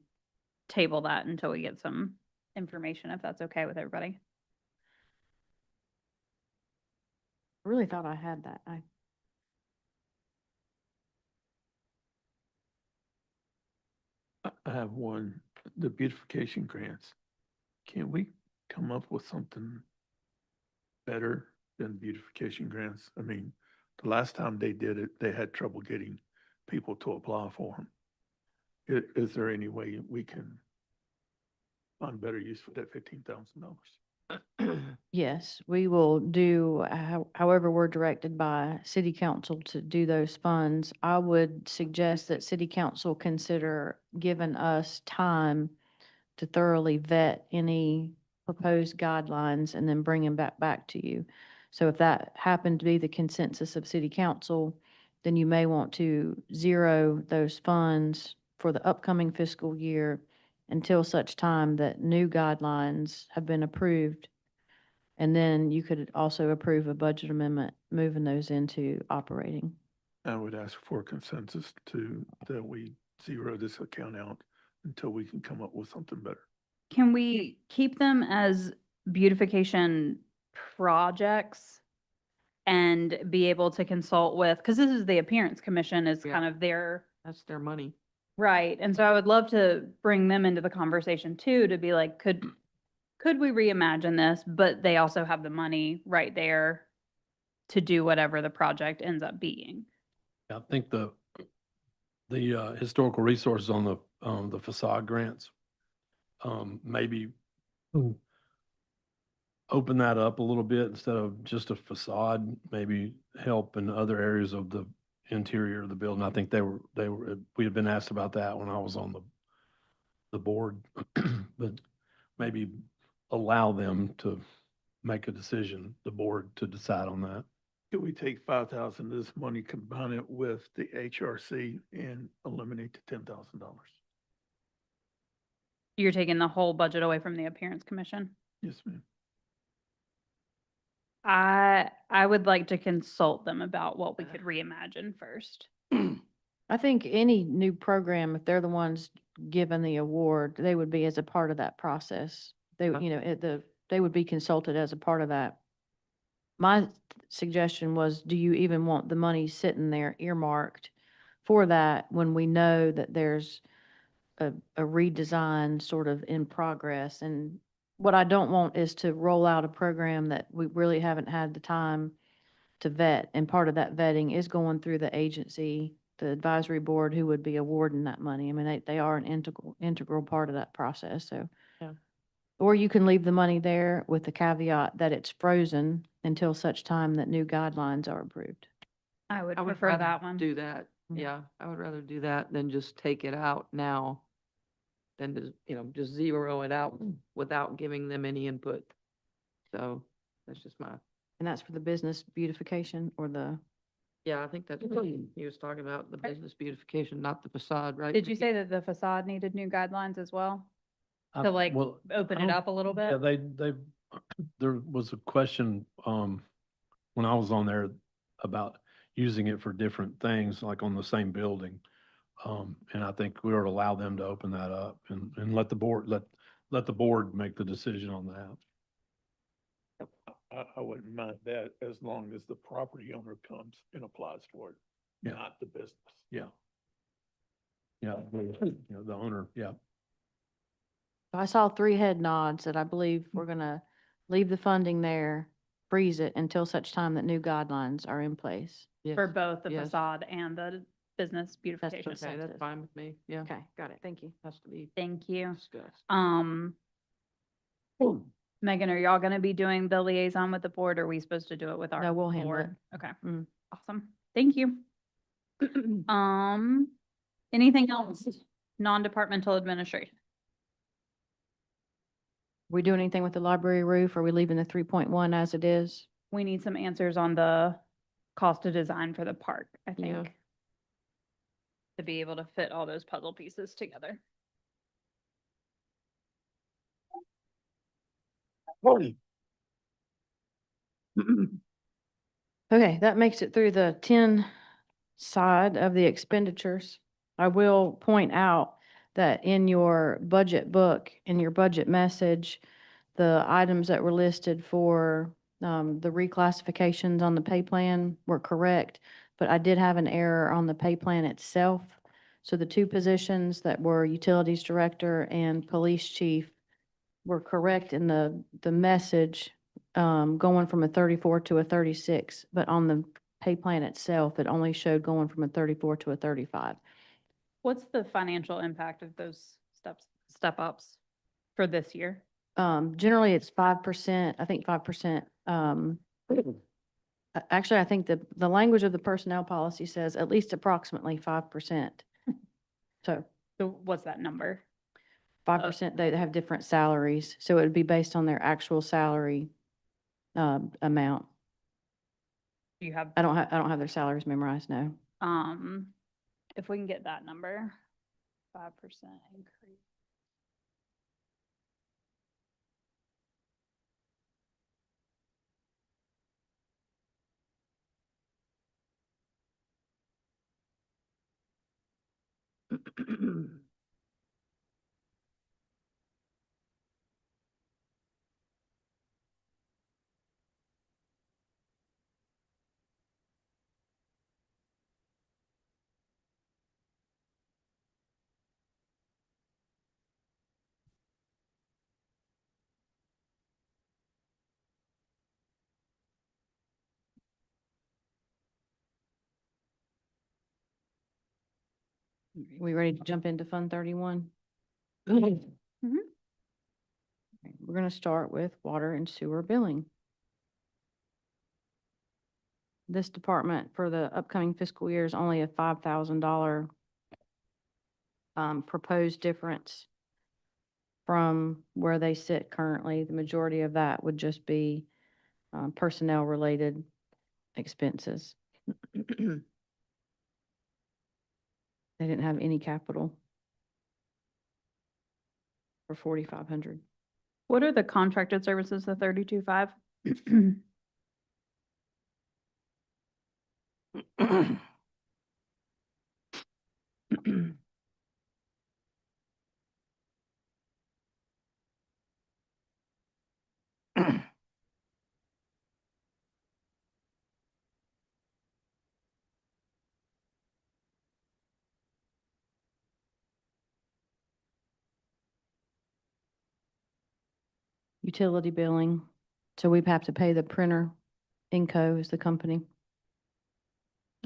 table that until we get some information, if that's okay with everybody. I really thought I had that. I have one, the beautification grants. Can we come up with something better than beautification grants? I mean, the last time they did it, they had trouble getting people to apply for them. Is there any way we can find better use for that $15,000? Yes, we will do however we're directed by city council to do those funds. I would suggest that city council consider giving us time to thoroughly vet any proposed guidelines and then bring them back to you. So if that happened to be the consensus of city council, then you may want to zero those funds for the upcoming fiscal year until such time that new guidelines have been approved. And then you could also approve a budget amendment, moving those into operating. I would ask for consensus that we zero this account out until we can come up with something better. Can we keep them as beautification projects and be able to consult with, because this is the appearance commission is Yeah. kind of their, That's their money. right. And so I would love to bring them into the conversation too, to be like, could could we reimagine this, but they also have the money right there to do whatever the project ends up being. I think the historical resources on the facade grants, maybe open that up a little bit instead of just a facade, maybe help in other areas of the interior of the building. I think we had been asked about that when I was on the board, but maybe allow them to make a decision, the board to decide on that. Could we take 5,000 of this money, combine it with the HRC and eliminate the $10,000? You're taking the whole budget away from the appearance commission? Yes, ma'am. I would like to consult them about what we could reimagine first. I think any new program, if they're the ones given the award, they would be as a part of that process. They, Uh-huh. you know, they would be consulted as a part of that. My suggestion was, do you even want the money sitting there earmarked for that when we know that there's a redesign sort of in progress? And what I don't want is to roll out a program that we really haven't had the time to vet. And part of that vetting is going through the agency, the advisory board who would be awarding that money. I mean, they are an integral part of that process, so. Yeah. Or you can leave the money there with the caveat that it's frozen until such time that new guidelines are approved. I would I would prefer rather that one. do that. Mm. Yeah, I would rather do that than just take it out now than to, just zero it out without giving them any input. So that's just my, And that's for the business beautification or the, yeah, I think that's what he was talking about, the business beautification, not the facade, right? Did you say that the facade needed new guidelines as well? I- To like well, open I it don't- up a little Yeah, bit? there was a question, when I was on there about using it for different things, like on the same building. And I think we ought to allow them to open that up and let the board make the decision on that. I wouldn't mind that as long as the property owner comes and applies for it, Yeah. not the business. Yeah. Yeah, the owner, yeah. I saw 3 head nods that I believe we're gonna leave the funding there, freeze it until such time that new guidelines are in place. For Yes, both the yes. facade and the business beautification? what Okay, that's Says. fine with me, yeah. Okay, got it. Thank you. Has to be Thank you. discussed. Megan, are y'all gonna be doing the liaison with the board, or are we supposed to do it with our No, we'll handle board? Okay, Mm. awesome. Thank you. Anything else? Non-departmental administration? We doing anything with the library roof? Are we leaving the 3.1 as it is? We need some answers on the cost of design for the park, I Yeah. think. To be able to fit all those puzzle pieces together. Okay, that makes it through the 10 side of the expenditures. I will point out that in your budget book, in your budget message, the items that were listed for the reclassifications on the pay plan were correct, but I did have an error on the pay plan itself. So the 2 positions that were utilities director and police chief were correct in the message, going from a 34 to a 36, but on the pay plan itself, it only showed going from a 34 to a 35. What's the financial impact of those step ups for this year? Generally, it's 5%, I think 5%. Actually, I think the language of the personnel policy says at least approximately 5%. So So what's that number? 5%, they have different salaries, so it would be based on their actual salary amount. Do you have, I don't have their salaries memorized, no. if we can get that number, 5% increase. We ready to jump into Fund 31? Mhm. We're going to start with water and sewer billing. This department for the upcoming fiscal year is only a $5,000 proposed difference from where they sit currently. The majority of that would just be personnel-related expenses. They didn't have any capital for 4,500. What are the contracted services, the 32.5? Utility billing, so we have to pay the printer. Inco is the company.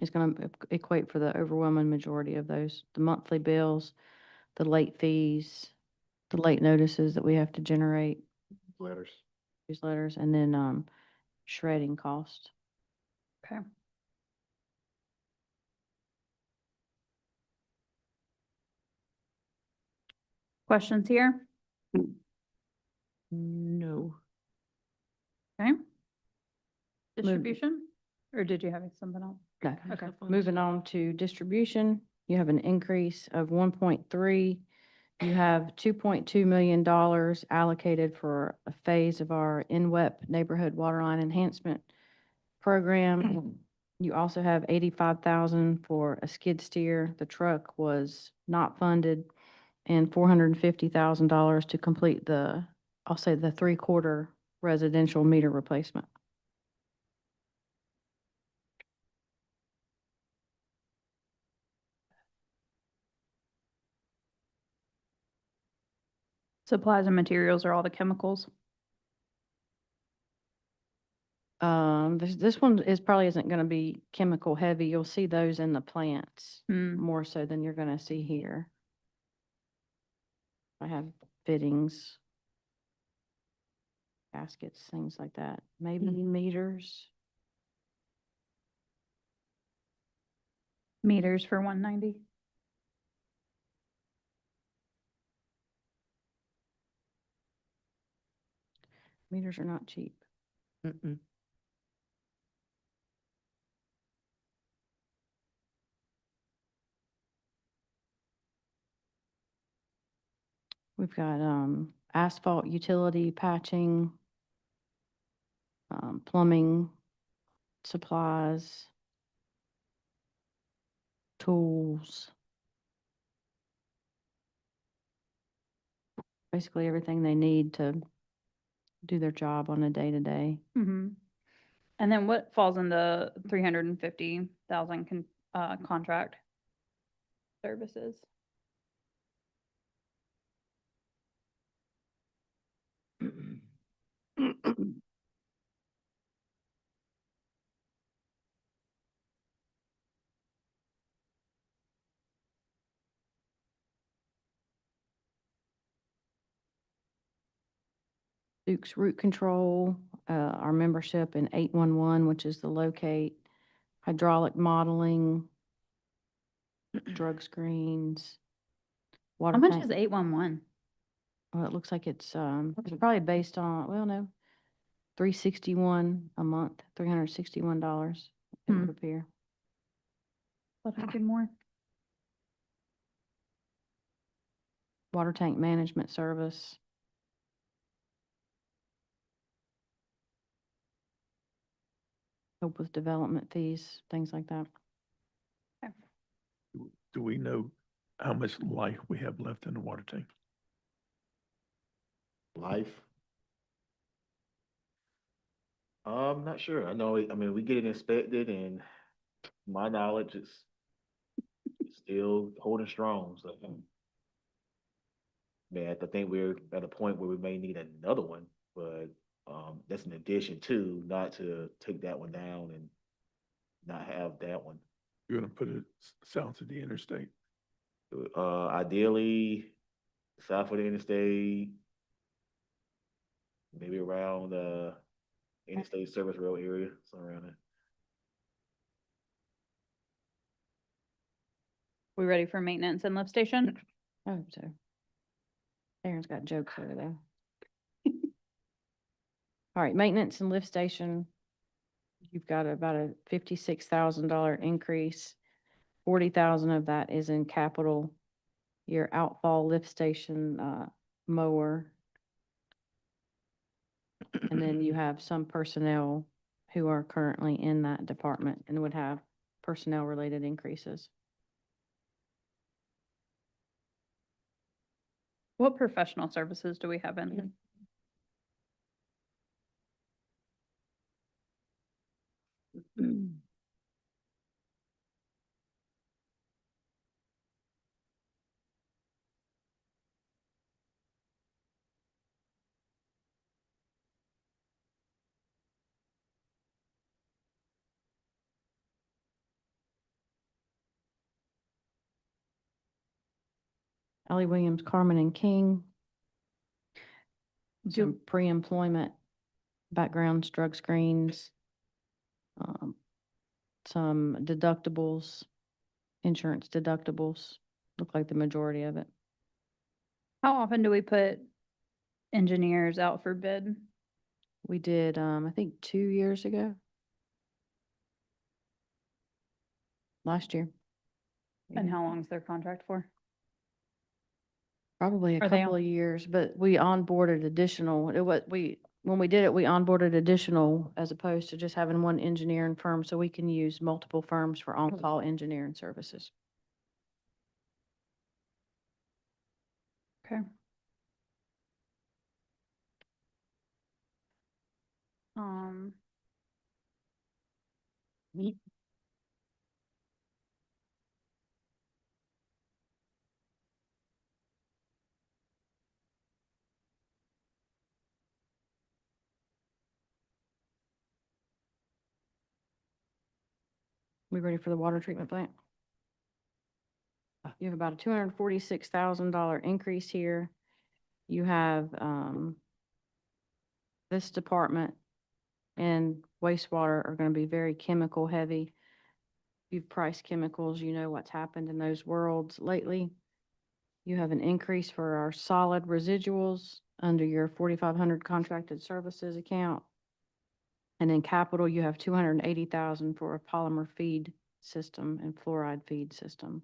It's going to equate for the overwhelming majority of those, the monthly bills, the late fees, the late notices that we have to generate, Letters. newsletters, and then shredding cost. Okay. Questions here? No. Okay. Distribution, or did you have something else? No. Okay. Moving on to distribution, you have an increase of 1.3. You have $2.2 million allocated for a phase of our NWEP Neighborhood Waterline Enhancement Program. You also have 85,000 for a skid steer. The truck was not funded, and $450,000 to complete the, I'll say the 3/4 residential meter replacement. Supplies and materials are all the chemicals. This one is probably isn't gonna be chemical heavy. You'll see those in the plants Hmm. more so than you're gonna see here. I have fittings, gaskets, things like that. Maybe meters. Meters for 190. Meters are not cheap. We've got asphalt utility patching, plumbing supplies, tools. Basically everything they need to do their job on a day-to-day. Mm-hmm. And then what falls in the 350,000 contract services? Duke's Root Control, our membership in 811, which is the locate, hydraulic modeling, drug screens, How water much tank. is 811? Well, it looks like it's probably based on, well, no, 361 a month, $361. It Hmm. would appear. What could be more? Water tank management service. Help with development fees, things like that. Do we know how much life we have left in the water tank? Life. I'm not sure. I know, I mean, we get it inspected and my knowledge is still holding strong, so. Man, I think we're at a point where we may need another one, but, that's an addition to, not to take that one down and not have that one. You're gonna put it south of the interstate? Ideally, south of the interstate, maybe around, interstate service road area, somewhere around there. We ready for maintenance and lift station? I hope so. Aaron's got jokes over there. All right, maintenance and lift station. You've got about a $56,000 increase. 40,000 of that is in capital. Your outfall lift station, mower. And then you have some personnel who are currently in that department and would have personnel related increases. What professional services do we have in? Ellie Williams, Carmen and King. Do- Some pre-employment backgrounds, drug screens. Some deductibles, insurance deductibles, look like the majority of it. How often do we put engineers out for bid? We did, I think 2 years ago. Last year. And how long is their contract for? Probably a Are they couple on- of years, but we onboarded additional, when we did it, we onboarded additional as opposed to just having one engineering firm, so we can use multiple firms for on-call engineering services. Okay. Um. We ready for the water treatment plant? You have about a $246,000 increase here. You have, this department and wastewater are gonna be very chemical heavy. You've priced chemicals, you know what's happened in those worlds lately. You have an increase for our solid residuals under your 4,500 contracted services account. And in capital, you have 280,000 for a polymer feed system and fluoride feed system.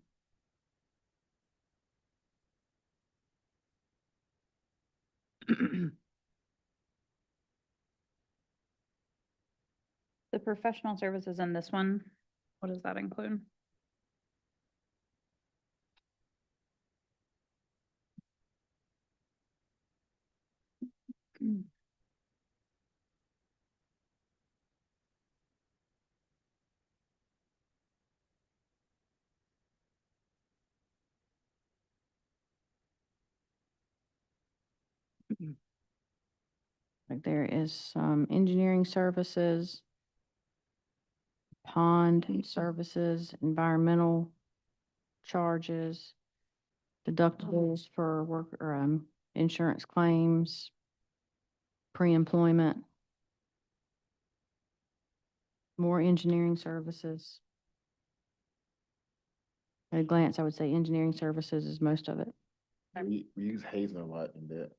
The professional services in this one, what does that include? Like there is some engineering services, pond services, environmental charges, deductibles for work or insurance claims, pre-employment, more engineering services. At a glance, I would say engineering services is most of it. We use Hazen a lot in that.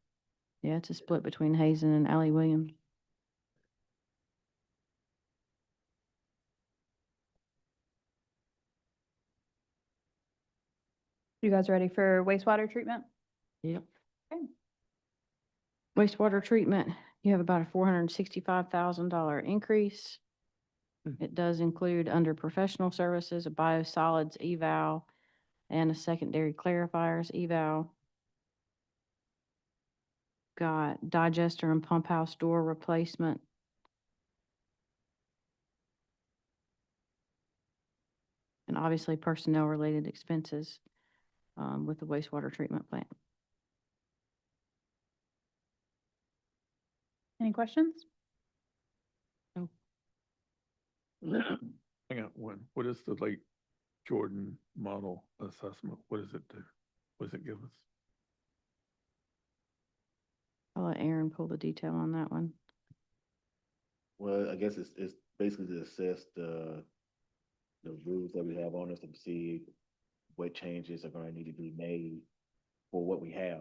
Yeah, it's a split between Hazen and Allie Williams. You guys ready for wastewater treatment? Yep. Okay. Wastewater treatment, you have about a $465,000 increase. It does include under professional services, a biosolids eval and a secondary clarifiers eval. Got digester and pump house door replacement. And obviously personnel related expenses with the wastewater treatment plant. Any questions? Hang on, what is the Jordan model assessment? What does it do? What does it give us? I'll let Aaron pull the detail on that one. Well, I guess it's basically to assess the rules that we have on us and see what changes are gonna need to be made for what we have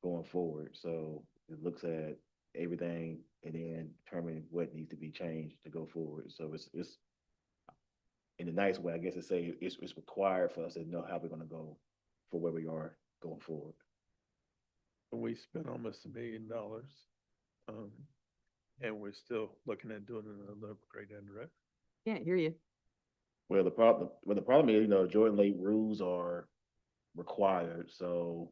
going forward. So it looks at everything and then determine what needs to be changed to go forward. So it's in a nice way, I guess, to say it's required for us to know how we're gonna go for where we are going forward. We spent almost $1 million, and we're still looking at doing another upgrade and direct. Can't hear you. Well, the problem is, Jordan Lake rules are required, so,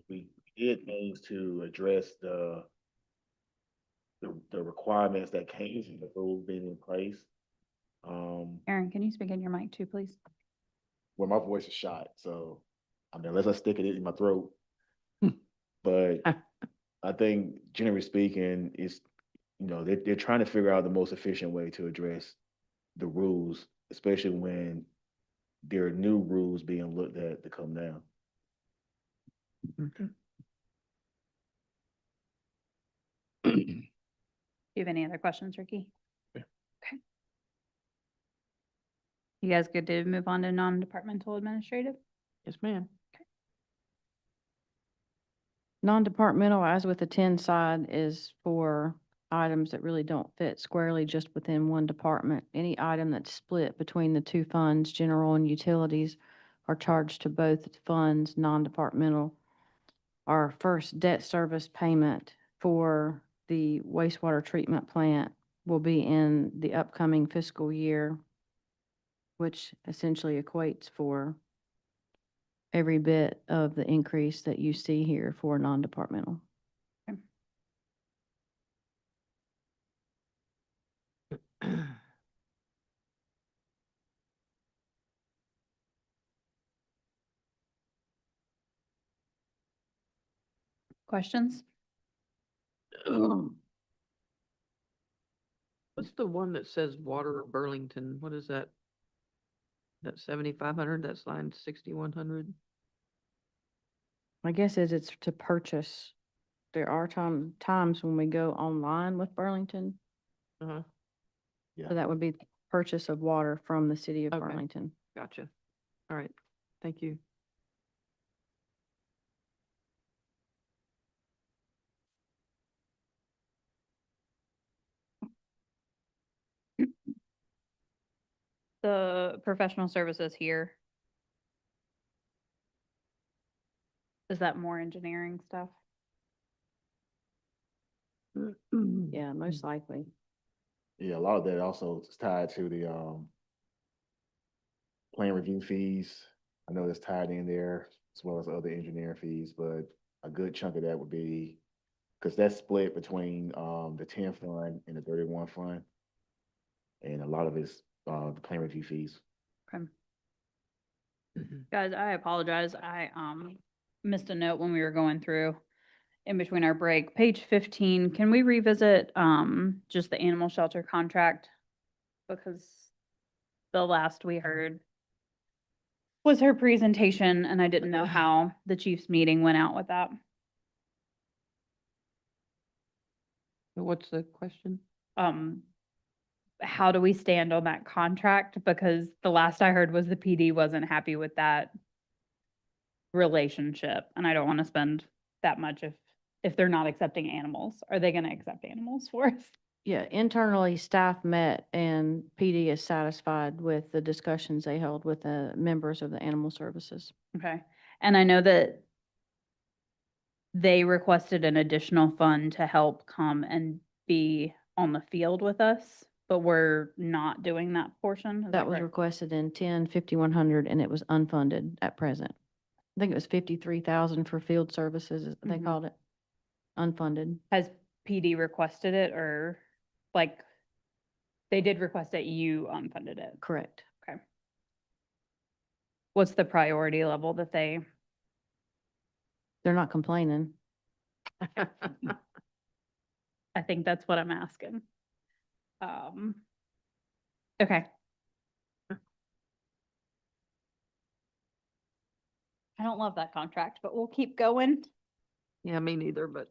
we did things to address the requirements that came from the rules being in place. Aaron, can you speak in your mic too, please? Well, my voice is shot, so, I mean, unless I stick it in my throat. But I think generally speaking, it's, they're trying to figure out the most efficient way to address the rules, especially when there are new rules being looked at to come down. Okay. Do you have any other questions, Ricky? Yeah. Okay. You guys good to move on to non-departmental administrative? Yes, ma'am. Non-departmental, as with the 10 side, is for items that really don't fit squarely just within one department. Any item that's split between the two funds, general and utilities, are charged to both funds, non-departmental. Our first debt service payment for the wastewater treatment plant will be in the upcoming fiscal year, which essentially equates for every bit of the increase that you see here for non-departmental. Questions? What's the one that says Water Burlington? What is that? That 7,500, that's line 6,100? My guess is it's to purchase. There are times when we go online with Burlington, Uh-huh, so that would be purchase of water from the city of Okay. Burlington. gotcha. All right, thank you. The professional services here. Is that more engineering stuff? Yeah, most likely. Yeah, a lot of that also is tied to the, plan review fees. I know that's tied in there as well as other engineering fees, but a good chunk of that would be, because that's split between, the 10 fund and the 31 fund. And a lot of it's, the plan review fees. Okay. Mhm. Guys, I apologize. I missed a note when we were going through in between our break. Page 15, can we revisit just the animal shelter contract? Because the last we heard was her presentation and I didn't know how the chief's meeting went out with that. What's the question? How do we stand on that contract? Because the last I heard was the PD wasn't happy with that relationship, and I don't want to spend that much if they're not accepting animals. Are they going to accept animals for us? Yeah, internally, staff met and PD is satisfied with the discussions they held with the members of the animal services. Okay, and I know that they requested an additional fund to help come and be on the field with us, but we're not doing that portion. Is That was correct? requested in 10-5100 and it was unfunded at present. I think it was 53,000 for field services, as they Mhm. called it, unfunded. Has PD requested it, or like they did request it, you unfunded it? Correct. Okay. What's the priority level that they, They're not complaining. I think that's what I'm asking. Okay. I don't love that contract, but we'll keep going. Yeah, me neither, but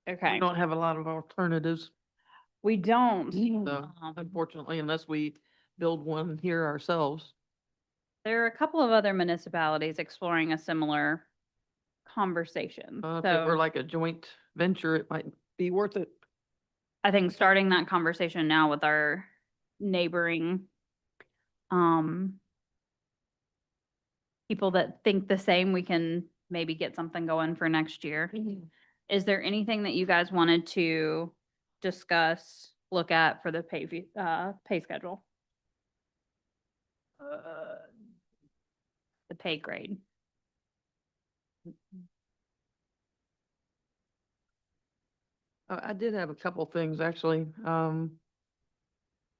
we Okay, don't have a lot of alternatives. we don't. So Um, unfortunately, unless we build one here ourselves. There are a couple of other municipalities exploring a similar conversation. If it were So like a joint venture, it might be worth it. I think starting that conversation now with our neighboring people that think the same, we can maybe get something going for next year. Is there anything that you guys wanted to discuss, look at for the pay schedule? The pay grade? I did have a couple things, actually.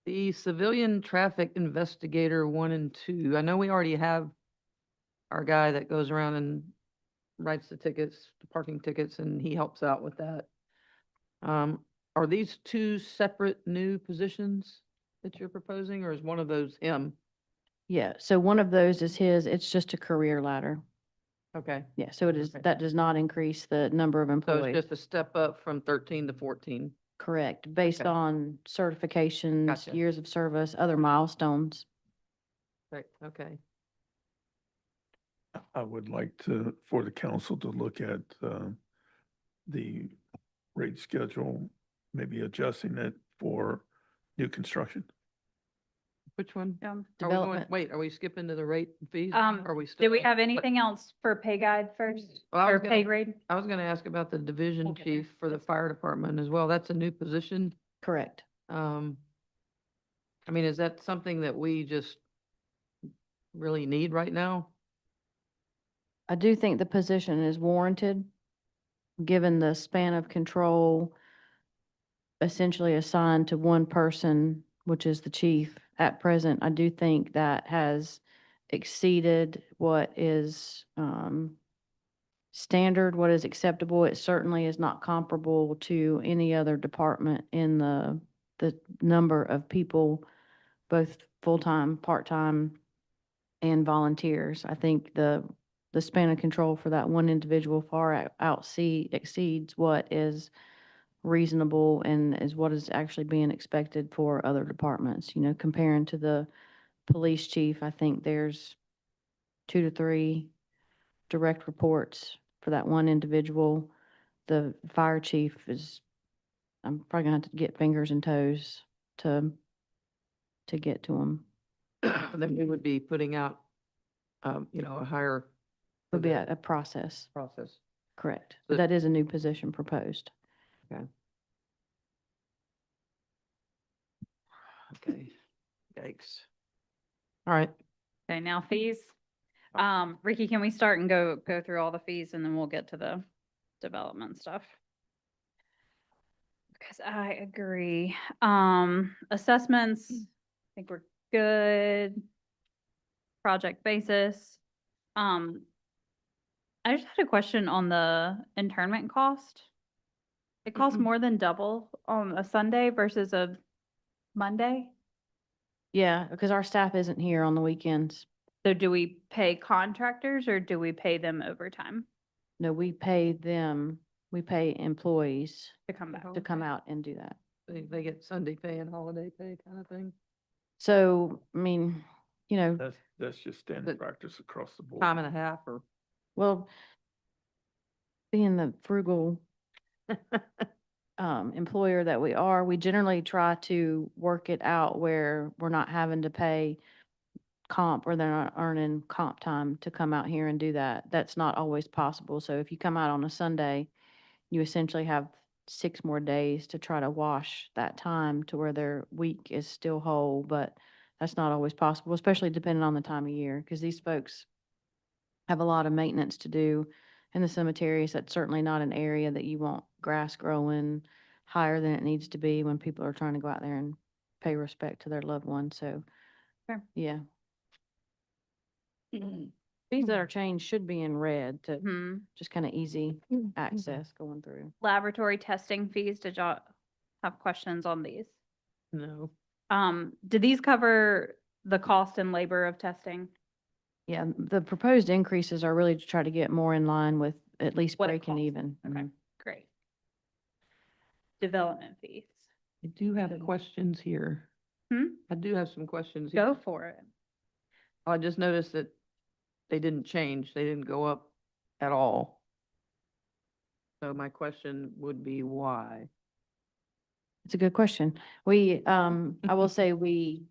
The civilian traffic investigator 1 and 2, I know we already have our guy that goes around and writes the tickets, the parking tickets, and he helps out with that. Are these 2 separate new positions that you're proposing, or is one of those him? Yeah, so one of those is his, it's just a career ladder. Okay, Yeah, so it is, Okay. that does not increase the number of so employees. it's just a step up from 13 to 14. Correct, based Okay. on certifications, Gotcha. years of service, other milestones. Right, okay. I would like to, for the council to look at, the rate schedule, maybe adjusting it for new construction. Which one? Are we going, Development. wait, are we skipping to the rate and fees? Are we Do still? we have anything else for pay guide first, Well, I or was gonna- pay grade? I was gonna ask about the division We'll get there. chief for the fire department as well. That's a new position. Correct. I mean, is that something that we just really need right now? I do think the position is warranted, given the span of control essentially assigned to one person, which is the chief at present. I do think that has exceeded what is standard, what is acceptable. It certainly is not comparable to any other department in the number of people, both full-time, part-time, and volunteers. I think the span of control for that one individual far exceeds what is reasonable and is what is actually being expected for other departments. You know, comparing to the police chief, I think there's 2 to 3 direct reports for that one individual. The fire chief is, I'm probably gonna have to get fingers and toes to get to him. Then we would be putting out, a higher. Would be a process, Process. correct. But- But that is a new position proposed. Okay. Yikes. All right. Okay, now fees. Ricky, can we start and go through all the fees and then we'll get to the development stuff? Because I agree. Assessments, I think we're good. Project basis. I just had a question on the internment cost. It costs Mhm. more than double on a Sunday versus a Monday. Yeah, because our staff isn't here on the weekends. So do we pay contractors or do we pay them overtime No, we pay them, we pay employees to come back? to come out and do that. They get Sunday pay and holiday pay kind of thing. So, I mean, you know, That's just The- standard practice across the board. Time and a half or. well, being the frugal employer that we are, we generally try to work it out where we're not having to pay comp or they're not earning comp time to come out here and do that. That's not always possible. So if you come out on a Sunday, you essentially have 6 more days to try to wash that time to where their week is still whole, but that's not always possible, especially depending on the time of year, because these folks have a lot of maintenance to do in the cemeteries. That's certainly not an area that you want grass growing higher than it needs to be when people are trying to go out there and pay respect to their loved ones. So, Fair. yeah. Fees that are changed should be in red to Hmm. just kind of easy access going through. Laboratory testing fees, did y'all have questions on these? No. Did these cover the cost and labor of testing? Yeah, the proposed increases are really to try to get more in line with at least What it breaking costs. even. Okay, Mhm. great. Development fees. I do have questions here. Hmm? I do have some questions. Go here. for it. I just noticed that they didn't change. They didn't go up at all. So my question would be why? It's a good question. We, I will say we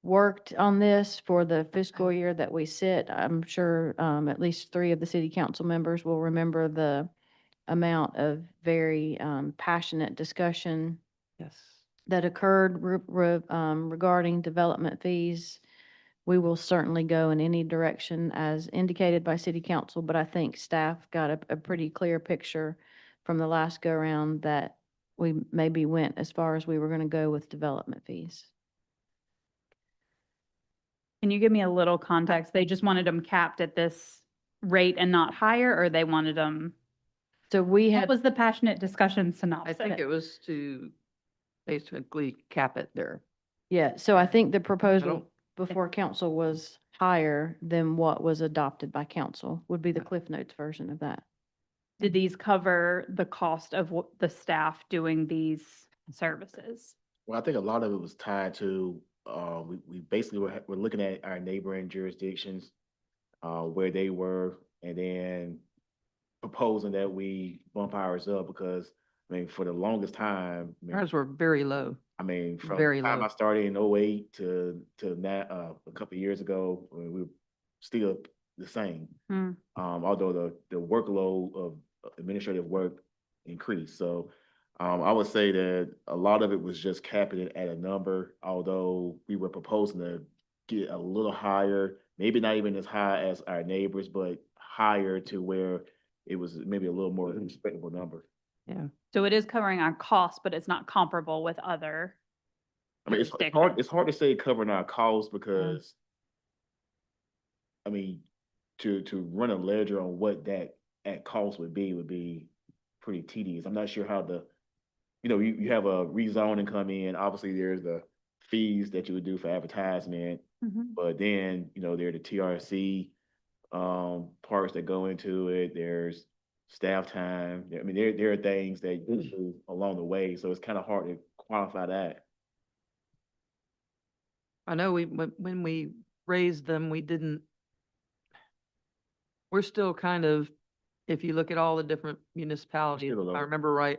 worked on this for the fiscal year that we sit. I'm sure, at least 3 of the city council members will remember the amount of very, passionate discussion Yes. that occurred regarding development fees. We will certainly go in any direction as indicated by city council, but I think staff got a pretty clear picture from the last go around that we maybe went as far as we were going to go with development fees. Can you give me a little context? They just wanted them capped at this rate and not higher, or they wanted them? So we What had, was the passionate discussion I synopsis? think it was to basically cap it there. yeah, so I think the I proposal don't, before council was higher than what was adopted by council, would be the Yeah. Cliff Notes version of that. Did these cover the cost of the staff doing these services? Well, I think a lot of it was tied to, we basically we're looking at our neighboring jurisdictions, where they were, and then proposing that we bump ours up because, I mean, for the longest time, ours were very low. I mean, from very the time low. I started in '08 to now, a couple of years ago, I mean, we were still the same. Hmm. Although the workload of administrative work increased. So, I would say that a lot of it was just capping it at a number, although we were proposing to get a little higher, maybe not even as high as our neighbors, but higher to where it was maybe a little more respectable number. Yeah. So it is covering our costs, but it's not comparable with other. I mean, it's hard to say covering our costs because, I mean, to run a ledger on what that at cost would be pretty tedious. I'm not sure how you have a rezoning come in, obviously there's the fees that you would do for advertisement, Mhm. but then, there are the TRC parts that go into it, there's staff time. I mean, there are things that you do along the way, so it's kind of hard to quantify that. I know when we raised them, we're still kind of, if you look at all the different municipalities, Still if low. I remember right,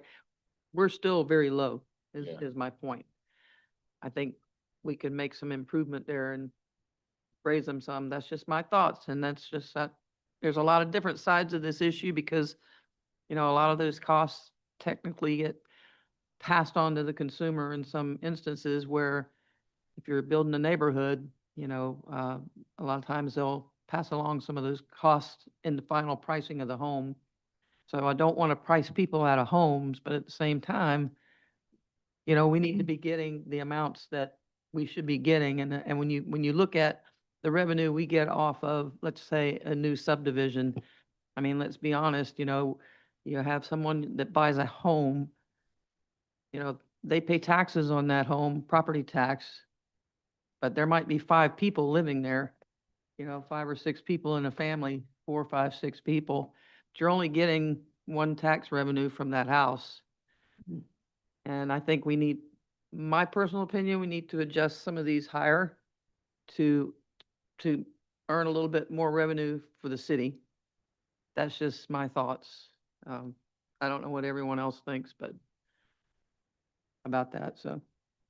we're still very low, Yeah. is my point. I think we could make some improvement there and raise them some. That's just my thoughts. And that's just that, there's a lot of different sides of this issue because, a lot of those costs technically get passed on to the consumer in some instances where if you're building a neighborhood, a lot of times they'll pass along some of those costs in the final pricing of the home. So I don't want to price people out of homes, but at the same time, we need to be getting the amounts that we should be getting. And when you look at the revenue we get off of, let's say, a new subdivision, I mean, let's be honest, you have someone that buys a home, they pay taxes on that home, property tax, but there might be 5 people living there, 5 or 6 people in a family, 4, 5, 6 people. But you're only getting one tax revenue from that house. And I think my personal opinion, we need to adjust some of these higher to earn a little bit more revenue for the city. That's just my thoughts. I don't know what everyone else thinks, but about that, so.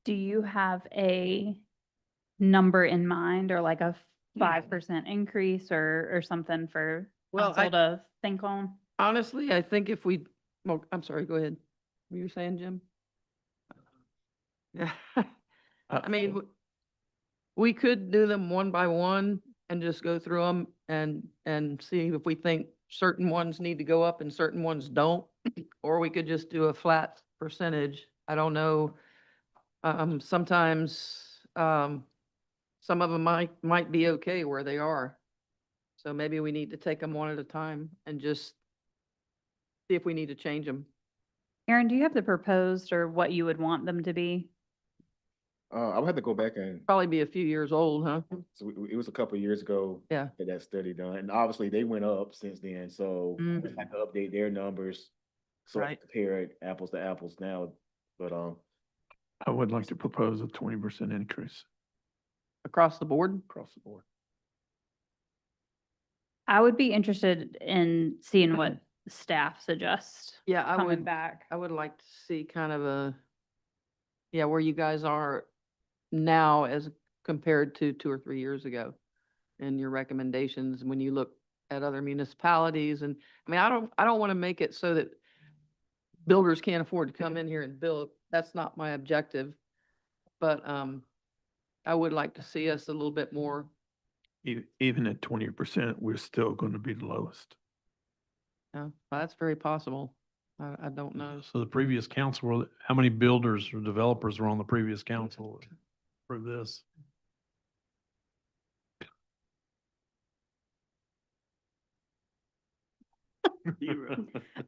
Do you have a number in mind or like a 5% increase or something for Well, council to think on? Honestly, I think if well, I'm sorry, go ahead. What were you saying, Jim? Yeah. I mean, we could do them one by one and just go through them and see if we think certain ones need to go up and certain ones don't. Or we could just do a flat percentage. I don't know. Sometimes, some of them might be okay where they are. So maybe we need to take them one at a time and just see if we need to change them. Aaron, do you have the proposed or what you would want them to be? I would have to go back and, Probably be a few years old, huh? so it was a couple of years ago. Yeah. That study done, and obviously they went up since then, so Mm. we had to update their numbers. So I Right. compare it apples to apples now, but, I would like to propose a 20% increase Across the board? across the board. I would be interested in seeing what staff suggests Yeah, I coming would, back. I would like to see kind of yeah, where you guys are now as compared to 2 or 3 years ago. And your recommendations when you look at other municipalities. And I mean, I don't want to make it so that builders can't afford to come in here and build. That's not my objective. But, I would like to see us a little bit more. Even at 20%, we're still going to be the lowest. That's very possible. I don't know. So the previous council, how many builders or developers were on the previous council for this?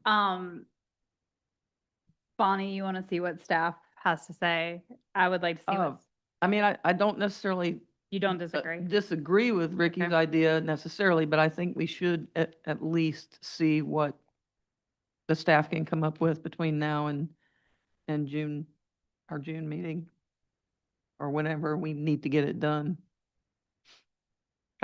Um, Bonnie, you want to see what staff has to say? I would like to see Oh, what, I mean, I don't necessarily you don't disagree? disagree with Ricky's Okay. idea necessarily, but I think we should at least see what the staff can come up with between now and June, our June meeting, or whenever we need to get it done.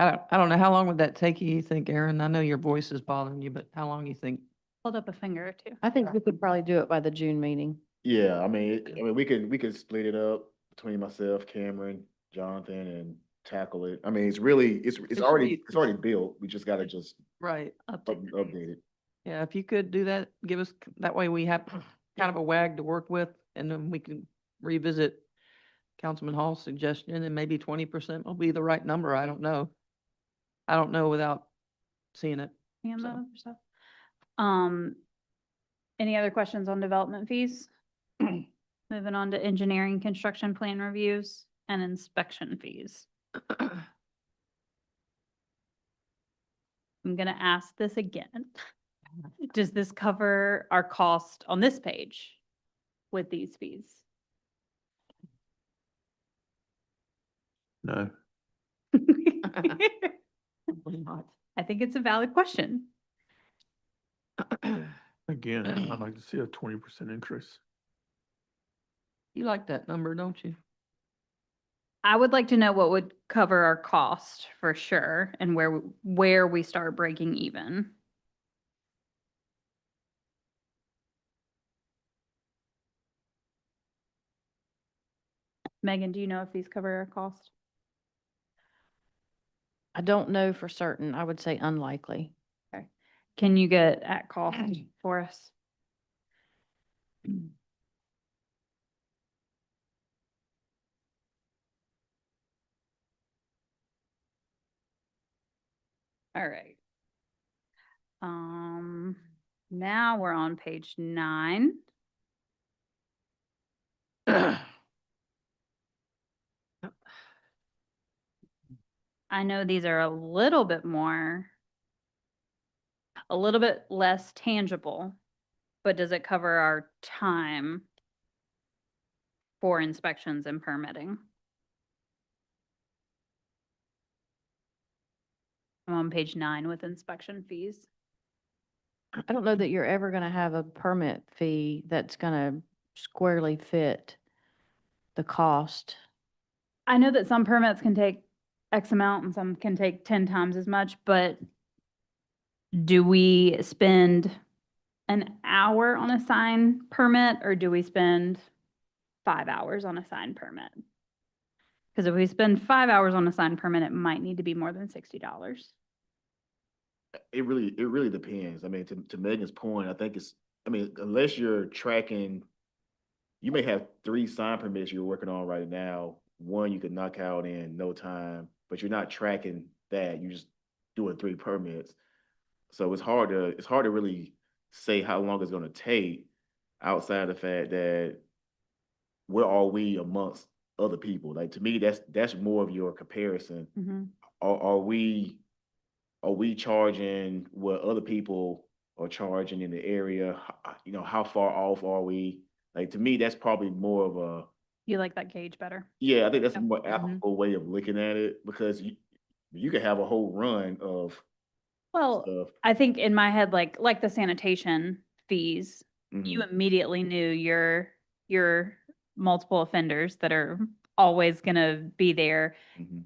I don't know, how long would that take you think, Aaron? I know your voice is bothering you, but how long you think? Hold up a finger or two. I think we could probably do it by the June meeting. yeah, I mean, we can split it up between myself, Cameron, Jonathan, and tackle it. I mean, it's should already, be- it's already built. We just gotta just Right. update it. Yeah, if you could do that, give us, that way we have kind of a wag to work with, and then we can revisit Councilman Hall's suggestion, and maybe 20% will be the right number. I don't know. I don't know without seeing it. Hand that So- over, stuff. Any other questions on development fees? Moving on to engineering, construction plan reviews and inspection fees. I'm gonna ask this again. Does this cover our cost on this page with these fees? No, Probably not. I think it's a valid question. again, I'd like to see a 20% increase. You like that number, don't you? I would like to know what would cover our cost for sure and where we start breaking even. Megan, do you know if these cover our cost? I don't know for certain. I would say unlikely. Can you get at cost for us? All right. Now we're on page 9. I know these are a little bit less tangible, but does it cover our time for inspections and permitting? I'm on page 9 with inspection fees. I don't know that you're ever gonna have a permit fee that's gonna squarely fit the cost. I know that some permits can take X amount and some can take 10 times as much, but do we spend an hour on a sign permit or do we spend 5 hours on a sign permit? Because if we spend 5 hours on a sign permit, it might need to be more than $60. It really depends. I mean, to Megan's point, I think unless you're tracking, you may have 3 sign permits you're working on right now. One you could knock out in no time, but you're not tracking that. You're just doing 3 permits. So it's hard to really say how long it's gonna take outside the fact that where are we amongst other people? Like, to me, that's more of your comparison. Are we charging what other people are charging in the area? You know, how far off are we? Like, to me, that's probably more of You like that gauge better? Yeah, I think that's a Yep. more Mhm. applicable way of looking at it because you could have a whole run of Well, stuff. I think in my head, like the sanitation fees, you Mhm. immediately knew your multiple offenders that are always gonna be there. Mhm.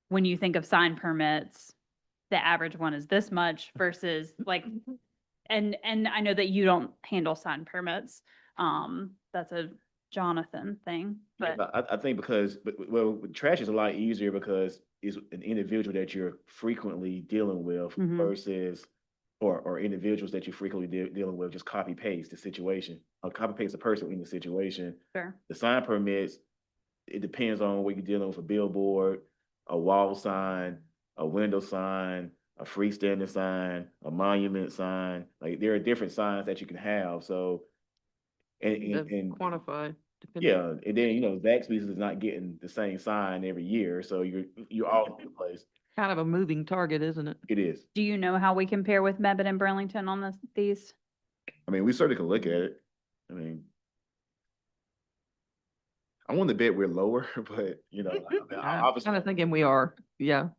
When you think of sign permits, the average one is this much versus like, and I know that you don't handle sign permits. That's a Jonathan thing, Yeah, but but I think because, well, with trash is a lot easier because it's an individual that you're frequently dealing with Mhm. versus, or individuals that you're frequently dealing with, just copy paste the situation, or copy paste the person in the situation. sure. The sign permits, it depends on what you're dealing with, a billboard, a wall sign, a window sign, a freestanding sign, a monument sign. Like there are different signs that you can have. So, and Quantify. depending- yeah, and then, Zaxby's is not getting the same sign every year, so you're all over the place. Kind of a moving target, isn't it? It is. Do you know how we compare with Mebane and Burlington on these? I mean, we certainly can look at it. I mean, I want to bet we're lower, but I'm obviously, kind of thinking we are, yeah.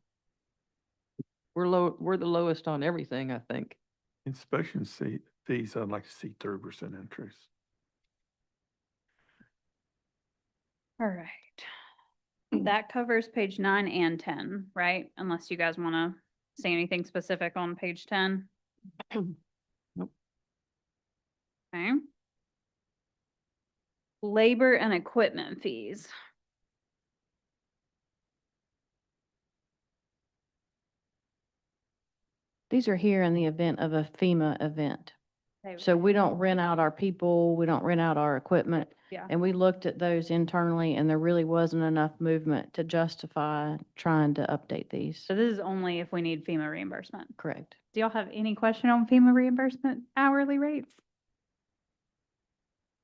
We're the lowest on everything, I think. Inspection fees, I'd like to see 3% interest. All right. That covers page 9 and 10, right? Unless you guys want to say anything specific on page 10. Nope. Okay. Labor and equipment fees. These are here in the event of a FEMA event. They- So we don't rent out our people, we don't rent out our equipment. Yeah. And we looked at those internally and there really wasn't enough movement to justify trying to update these. So this is only if we need FEMA reimbursement. Correct. Do y'all have any question on FEMA reimbursement hourly rates?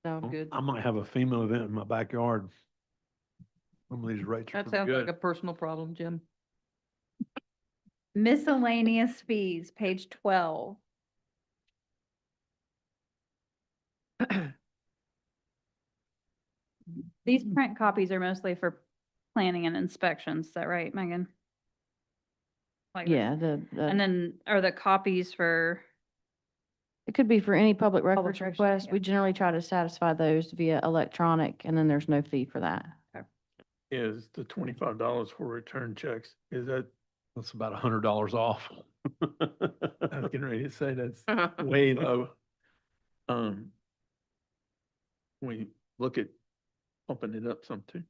Sound good. I might have a FEMA event in my backyard. Some of these rates are That pretty sounds like good. a personal problem, Jim. Miscellaneous fees, page 12. These print copies are mostly for planning and inspections, is that right, Megan? Like, Yeah, And then are the copies for, it could be for any public records records, request. yeah. We generally try to satisfy those via electronic and then there's no fee for that. Is the $25 for return checks, is that, That's about $100 off. I was getting ready to say that's way low. We look at pumping it up some too.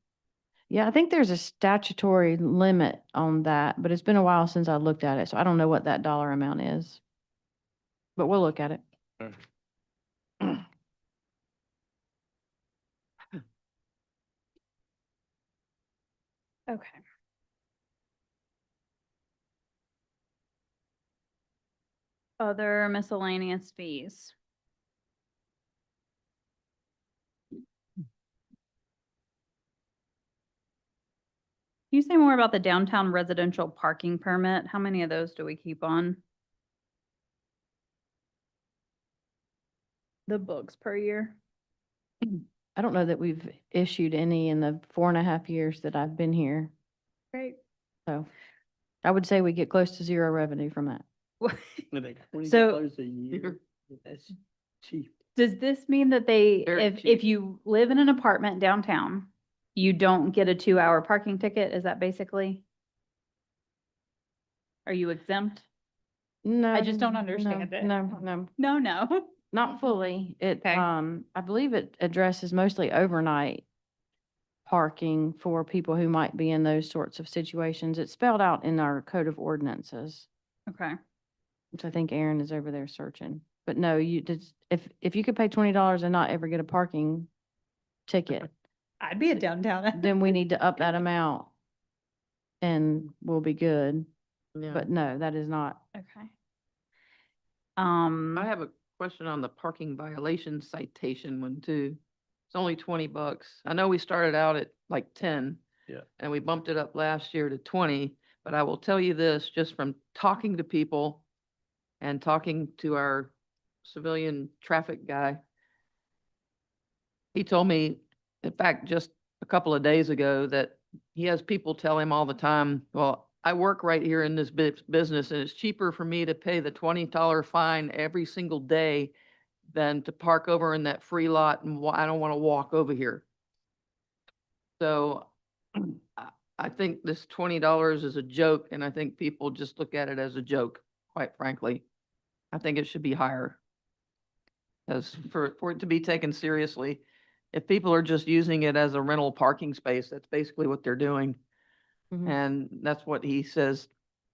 Yeah, I think there's a statutory limit on that, but it's been a while since I looked at it, so I don't know what that dollar amount is. But we'll look at it. okay. Other miscellaneous fees. Can you say more about the downtown residential parking permit? How many of those do we keep on? The books per year? I don't know that we've issued any in the 4.5 years that I've been here, Great. so I would say we get close to zero revenue from that. So- A year, that's cheap. Does this mean that they, Very if cheap. you live in an apartment downtown, you don't get a 2-hour parking ticket? Is that basically? Are you exempt? No. just don't no, understand it. No, no, No. not fully. It, Okay. I believe it addresses mostly overnight parking for people who might be in those sorts of situations. It's spelled out in our code of ordinances, Okay. which I think Aaron is over there searching. But no, if you could pay $20 and not ever get a parking ticket, I'd be a downtown. then we need to up that amount and we'll be good. Yeah. But no, that is not. Okay. I have a question on the parking violation citation one too. It's only $20. I know we started out at like 10. Yeah. And we bumped it up last year to 20, but I will tell you this, just from talking to people and talking to our civilian traffic guy. He told me, in fact, just a couple of days ago that he has people tell him all the time, well, I work right here in this business and it's cheaper for me to pay the $20 fine every single day than to park over in that free lot and I don't want to walk over here. So I think this $20 is a joke and I think people just look at it as a joke, quite frankly. I think it should be higher. Because for it to be taken seriously, if people are just using it as a rental parking space, that's basically what they're doing. Mhm. And that's what he says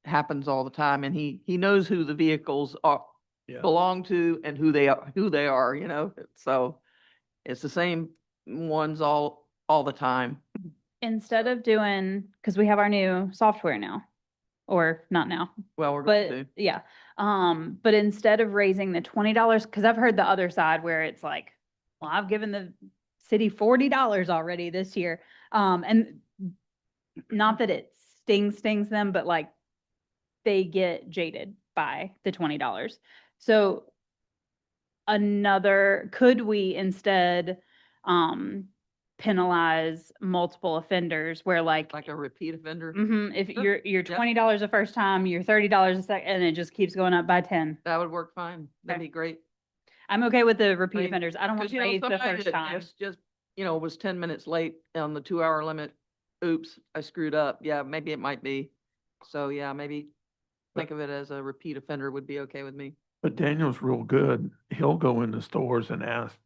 happens all the time. And he knows who the vehicles are, Yeah. belong to and who they are, you know? So it's the same ones all the time. Instead of doing, because we have our new software now, or not now, Well, we're going but to. yeah. But instead of raising the $20, because I've heard the other side where it's like, well, I've given the city $40 already this year. And not that it stings them, but like they get jaded by the $20. So could we instead, penalize multiple offenders where like, Like a repeat offender. if Sure. you're Yep. $20 the first time, you're $30 a second, and it just keeps going up by 10. That would work fine. That'd Okay. be great. I'm okay with the repeat Right. offenders. I don't want Because, to you know, raise the somebody first that time. just, was 10 minutes late on the 2 hour limit. Oops, I screwed up. Yeah, maybe it might be. So yeah, maybe think of it as a repeat offender would be okay with me. But Daniel's real good. He'll go into stores and ask,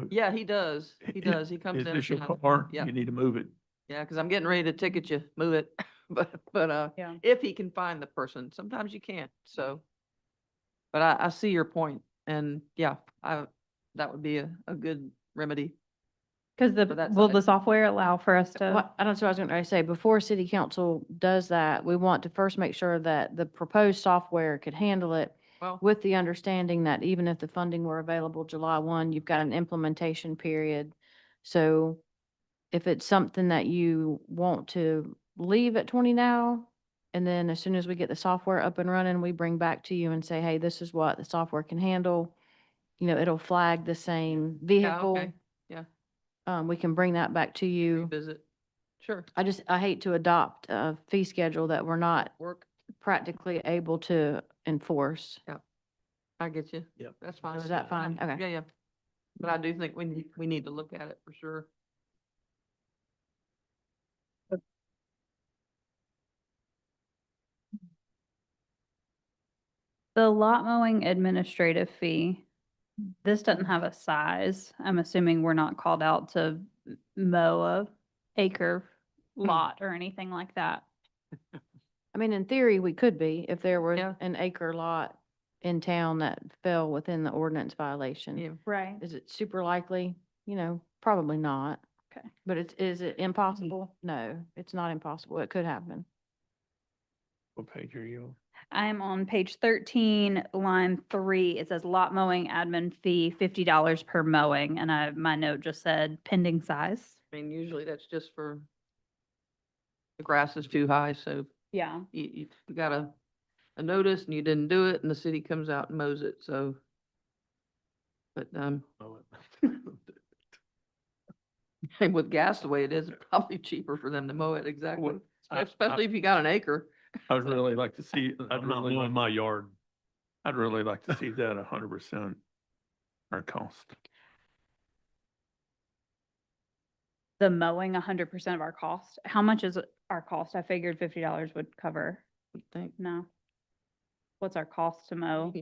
Yeah, he does. He "I- does. He comes Is in. this your and- car? Yeah. You need to move it." Yeah, because I'm getting ready to ticket you, move it. But Yeah. if he can find the person, sometimes you can't, so. But I see your point, and yeah, that would be a good remedy. Because for that will side. the software allow for us to? What, I don't know what I was going to say. Before city council does that, we want to first make sure that the proposed software could handle it Well, with the understanding that even if the funding were available July 1, you've got an implementation period. So if it's something that you want to leave at 20 now, and then as soon as we get the software up and running, we bring back to you and say, hey, this is what the software can handle. You know, it'll flag the same yeah, vehicle. okay, yeah, We can bring that back to you. revisit. Sure, I hate to adopt a fee schedule that we're not work, practically able to enforce. I get you. Yep. That's fine. Is that fine? Okay. Yeah, yeah. But I do think we need to look at it for sure. The lot mowing administrative fee, this doesn't have a size. I'm assuming we're not called out to mow a acre lot or anything like that. I mean, in theory, we could be if there were Yeah. an acre lot in town that fell within the ordinance violation. Yeah. Right. Is it super likely? You know, probably not. Okay. But is it impossible? No, it's not impossible. It could happen. What page are you on? I'm on page 13, line 3. It says lot mowing admin fee, $50 per mowing, and my note just said pending size. I mean, usually that's just for the grass is too high, so Yeah. you got a notice and you didn't do it and the city comes out and mows it, so. But, with gas the way it is, it's probably cheaper for them to mow it, exactly. Well, I- Especially if you got an acre. I'd really like to see, I'm not mowing my yard. I'd really like to see that 100% our cost. The mowing 100% of our cost. How much is our cost? I figured $50 would cover. I think. No. What's our cost to mow?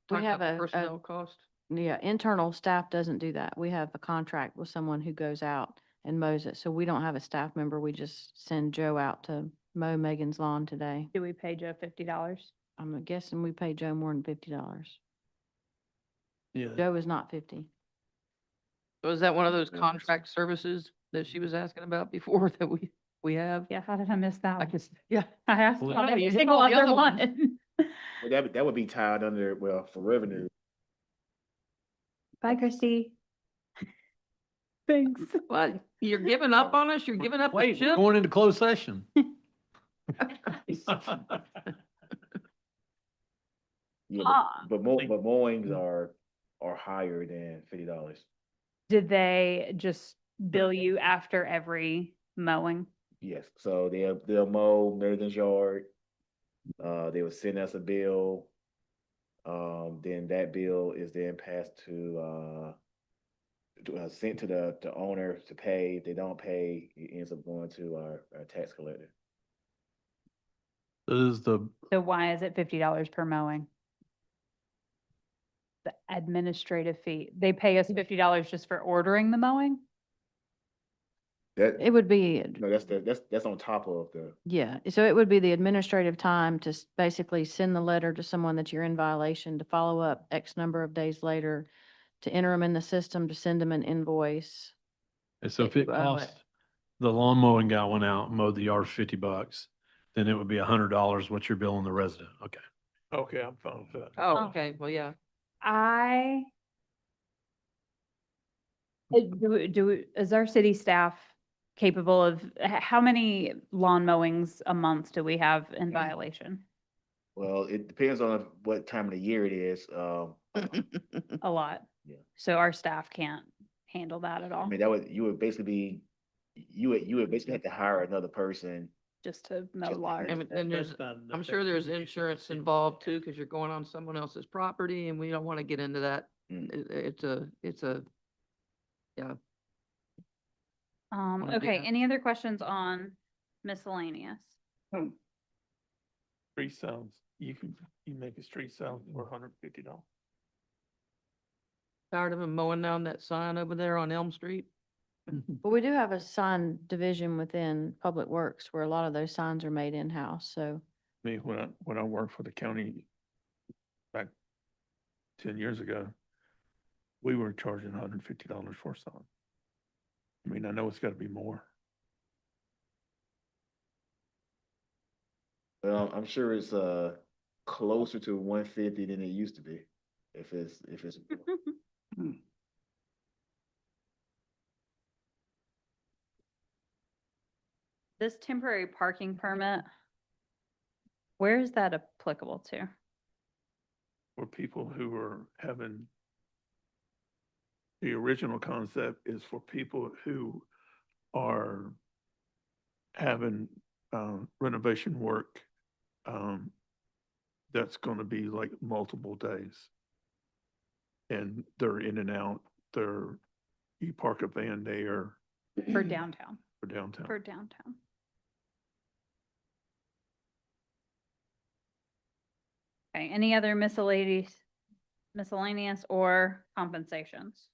Talk have about a- personnel cost. Yeah, internal staff doesn't do that. We have a contract with someone who goes out and mows it. So we don't have a staff member. We just send Joe out to mow Megan's lawn today. Do we pay Joe $50? I'm guessing we pay Joe more than $50. Yeah. Joe is not 50. So is that one of those Yeah. contract services that she was asking about before that we have? Yeah, how did I miss that I one? guess, yeah. I asked Well, on no, every you hit single all the other other ones. one. Well, that would be tied under, well, for revenue. Bye, Christy. Thanks. What, you're giving up on us? You're giving up the Wait, we're ship? going into closed session. Yeah, Ah. but mowings are higher than $50. Did they just bill you after every mowing? Yes, so they'll mow Milligan's yard. They will send us a bill. Then that bill is then passed sent to the owner to pay. If they don't pay, it ends up going to our tax collector. This is the, So why is it $50 per mowing? The administrative fee. They pay us $50 just for ordering the mowing? That, It would be, no, that's on top of the, yeah, so it would be the administrative time to basically send the letter to someone that you're in violation, to follow up X number of days later, to enter them in the system, to send them an invoice. and so if it What? costs, the lawn mowing guy went out and mowed the yard for $50, then it would be $100 what you're billing the resident. Okay. Okay, I'm fine with that. Oh, Oh. okay, well, yeah. Is our city staff capable of, how many lawn mowings a month do we have in violation? well, it depends on what time of the year it is. A lot. Yeah. So our staff can't handle that at I all, mean, you would basically be, you would basically have to hire another person. just to mow Just- lawns. And then there's, That's not enough. I'm sure there's insurance involved too, because you're going on someone else's property and we don't want to get into that. Mm. It's a, yeah. wanna do Okay, that. any other questions on miscellaneous? Street sounds, you make a street sound for $150. Tired of them mowing down that sign over there on Elm Street? But we do have a sign division within Public Works where a lot of those signs are made in-house, so. Me, when I worked for the county back 10 years ago, we were charging $150 for a sign. I mean, I know it's gotta be more. Well, I'm sure it's closer to 150 than it used to be. If it's This temporary parking permit, where is that applicable to? For people who are having, the original concept is for people who are having renovation work that's gonna be like multiple days. And they're in and out, you park a van there For downtown, for downtown. for downtown. Okay, any other miscellaneous or compensations?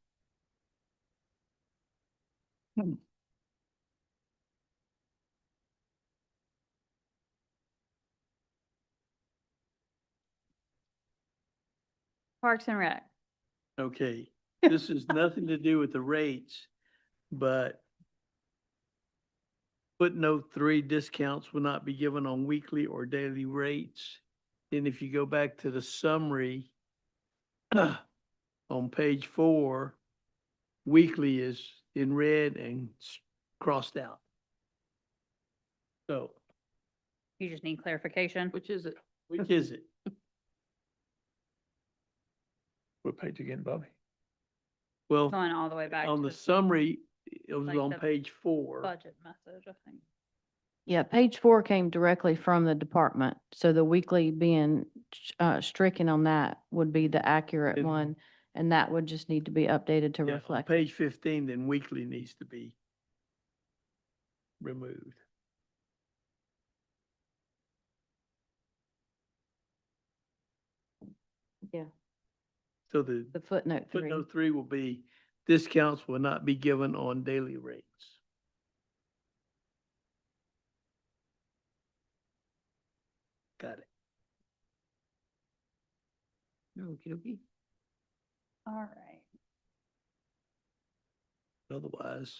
Parks and Rec. Okay, this has nothing to do with the rates, but footnote 3, discounts will not be given on weekly or daily rates. And if you go back to the summary on page 4, weekly is in red and crossed out. So, You just need clarification. Which is it? which is it? What page again, Bobby? Well, Going all the way back on to the summary, it was like on the page 4. budget message, I think. Yeah, page 4 came directly from the department, so the weekly being stricken on that would be the accurate It- one, and that would just need to be updated to Yeah, on reflect. page 15, then weekly needs to be removed. Yeah. So the The footnote 3. footnote 3 will be, discounts will not be given on daily rates. Got it. Okey dokey. All right. Otherwise,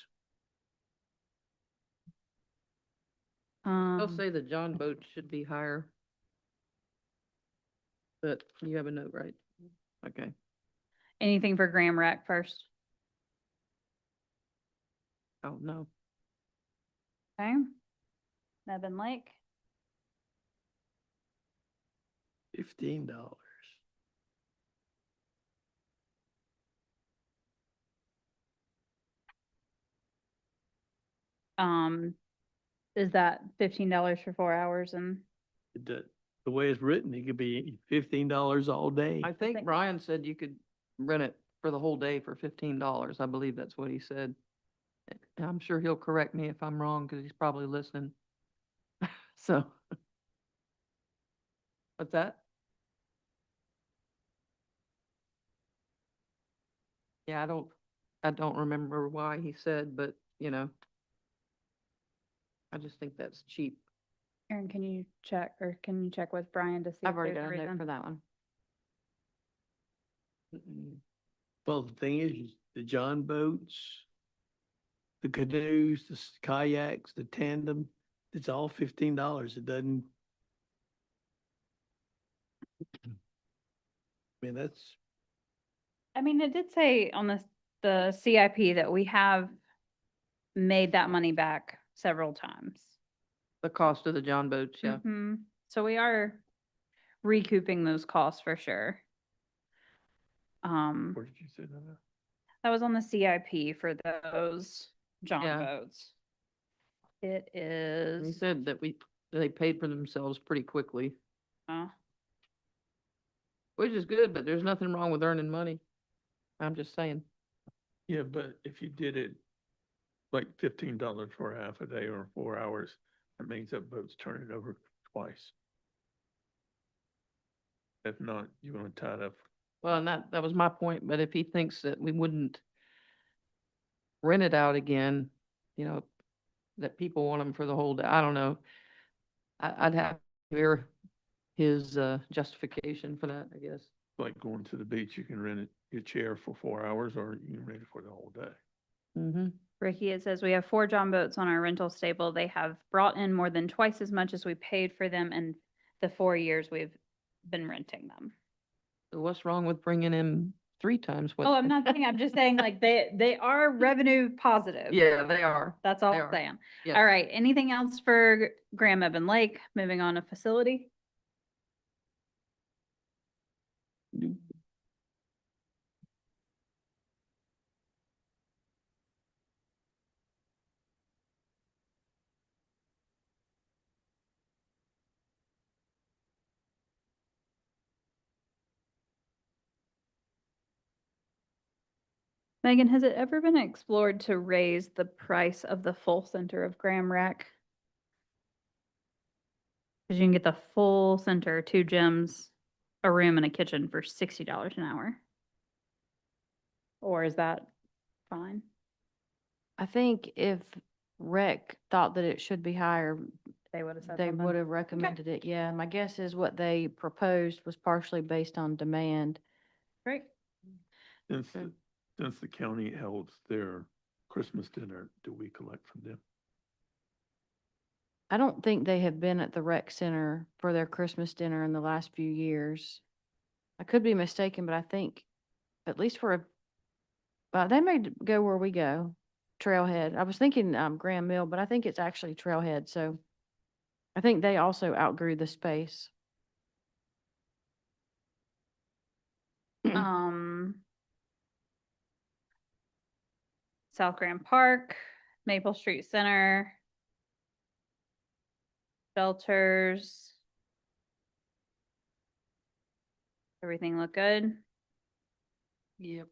I'll Um, say the John boat should be higher. But you have a note, right? Okay. anything for Graham Rec first? Oh, no. Okay. Nevin Lake, $15. Is that $15 for 4 hours and? The way it's written, it could be $15 all day. I think Brian said you could rent it for the whole day for $15. I believe that's what he said. And I'm sure he'll correct me if I'm wrong because he's probably listening. So. What's that? Yeah, I don't remember why he said, but I just think that's cheap. Erin, can you check with Brian to see if I've already there's a got a note reason? for that one. Well, the thing is, the John boats, the canoes, the kayaks, the tandem, it's all $15. It doesn't. I mean, that's, I mean, it did say on the CIP that we have made that money back several times. The cost of the John boats, yeah. So we are recouping those costs for sure. Where did you say that? That was on the CIP for those John Yeah. boats. It He is, said that they paid for themselves pretty quickly, oh, which is good, but there's nothing wrong with earning money. I'm just saying. Yeah, but if you did it like $15 for half a day or 4 hours, that means that boat's turning over twice. If not, you're gonna tie it up. Well, and that was my point, but if he thinks that we wouldn't rent it out again, that people want them for the whole day, I don't know. I'd have to hear his justification for that, I guess. Like going to the beach, you can rent your chair for 4 hours or you can rent it for the whole day. Mm-hmm. Ricky, it says we have 4 John boats on our rental stable. They have brought in more than twice as much as we paid for them in the 4 years we've been renting them. So what's wrong with bringing in 3 times what? Oh, I'm not saying, I'm just saying like they are revenue positive. Yeah, they are. That's all They I'm are. saying. Yeah. All right, anything else for Grand Evan Lake? Moving on to facility? Megan, has it ever been explored to raise the price of the full center of Graham Rec? Because you can get the full center, 2 gyms, a room and a kitchen for $60 an hour. Or is that fine? I think if rec thought that it should be higher, They would have said they something. would have recommended it. Yeah, my guess is what they proposed was partially based on demand. Great. Since, Okay. since the county holds their Christmas dinner, do we collect from them? I don't think they have been at the rec center for their Christmas dinner in the last few years. I could be mistaken, but I think at least they may go where we go, Trailhead. I was thinking, Graham Mill, but I think it's actually Trailhead. So I think they also outgrew the space. South Grand Park, Maple Street Center, shelters. Everything look good? Yep.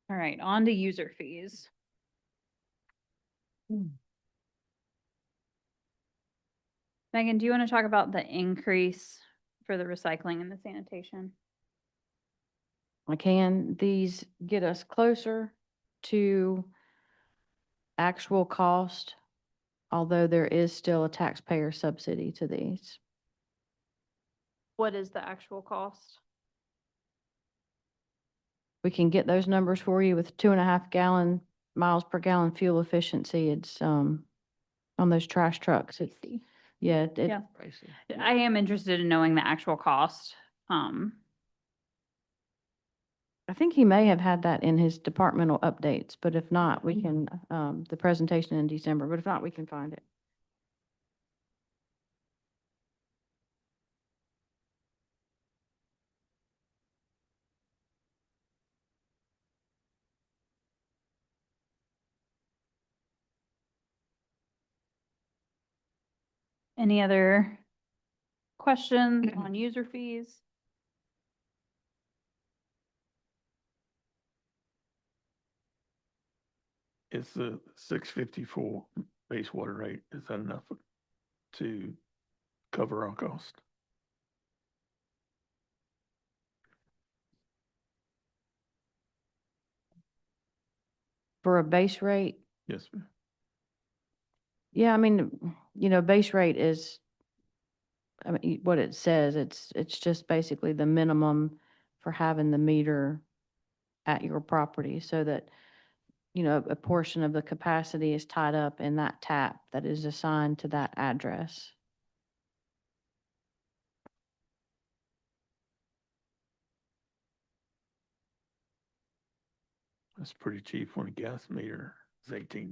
All right, on to user fees. Megan, do you want to talk about the increase for the recycling and the sanitation? I can. These get us closer to actual cost, although there is still a taxpayer subsidy to these. What is the actual cost? We can get those numbers for you with 2.5 gallon miles per gallon fuel efficiency. It's, on those trash trucks. It's, yeah, Yeah. Pricey. I am interested in knowing the actual cost. I think he may have had that in his departmental updates, but if not, we can, the presentation in December, but if not, we can find it. Any other questions on user fees? It's the 654 base water rate. Is that enough to cover our cost? For a base rate, Yes, ma'am. yeah, I mean, base rate is, I mean, what it says, it's just basically the minimum for having the meter at your property so that, a portion of the capacity is tied up in that tap that is assigned to that address. That's pretty cheap when a gas meter is $18.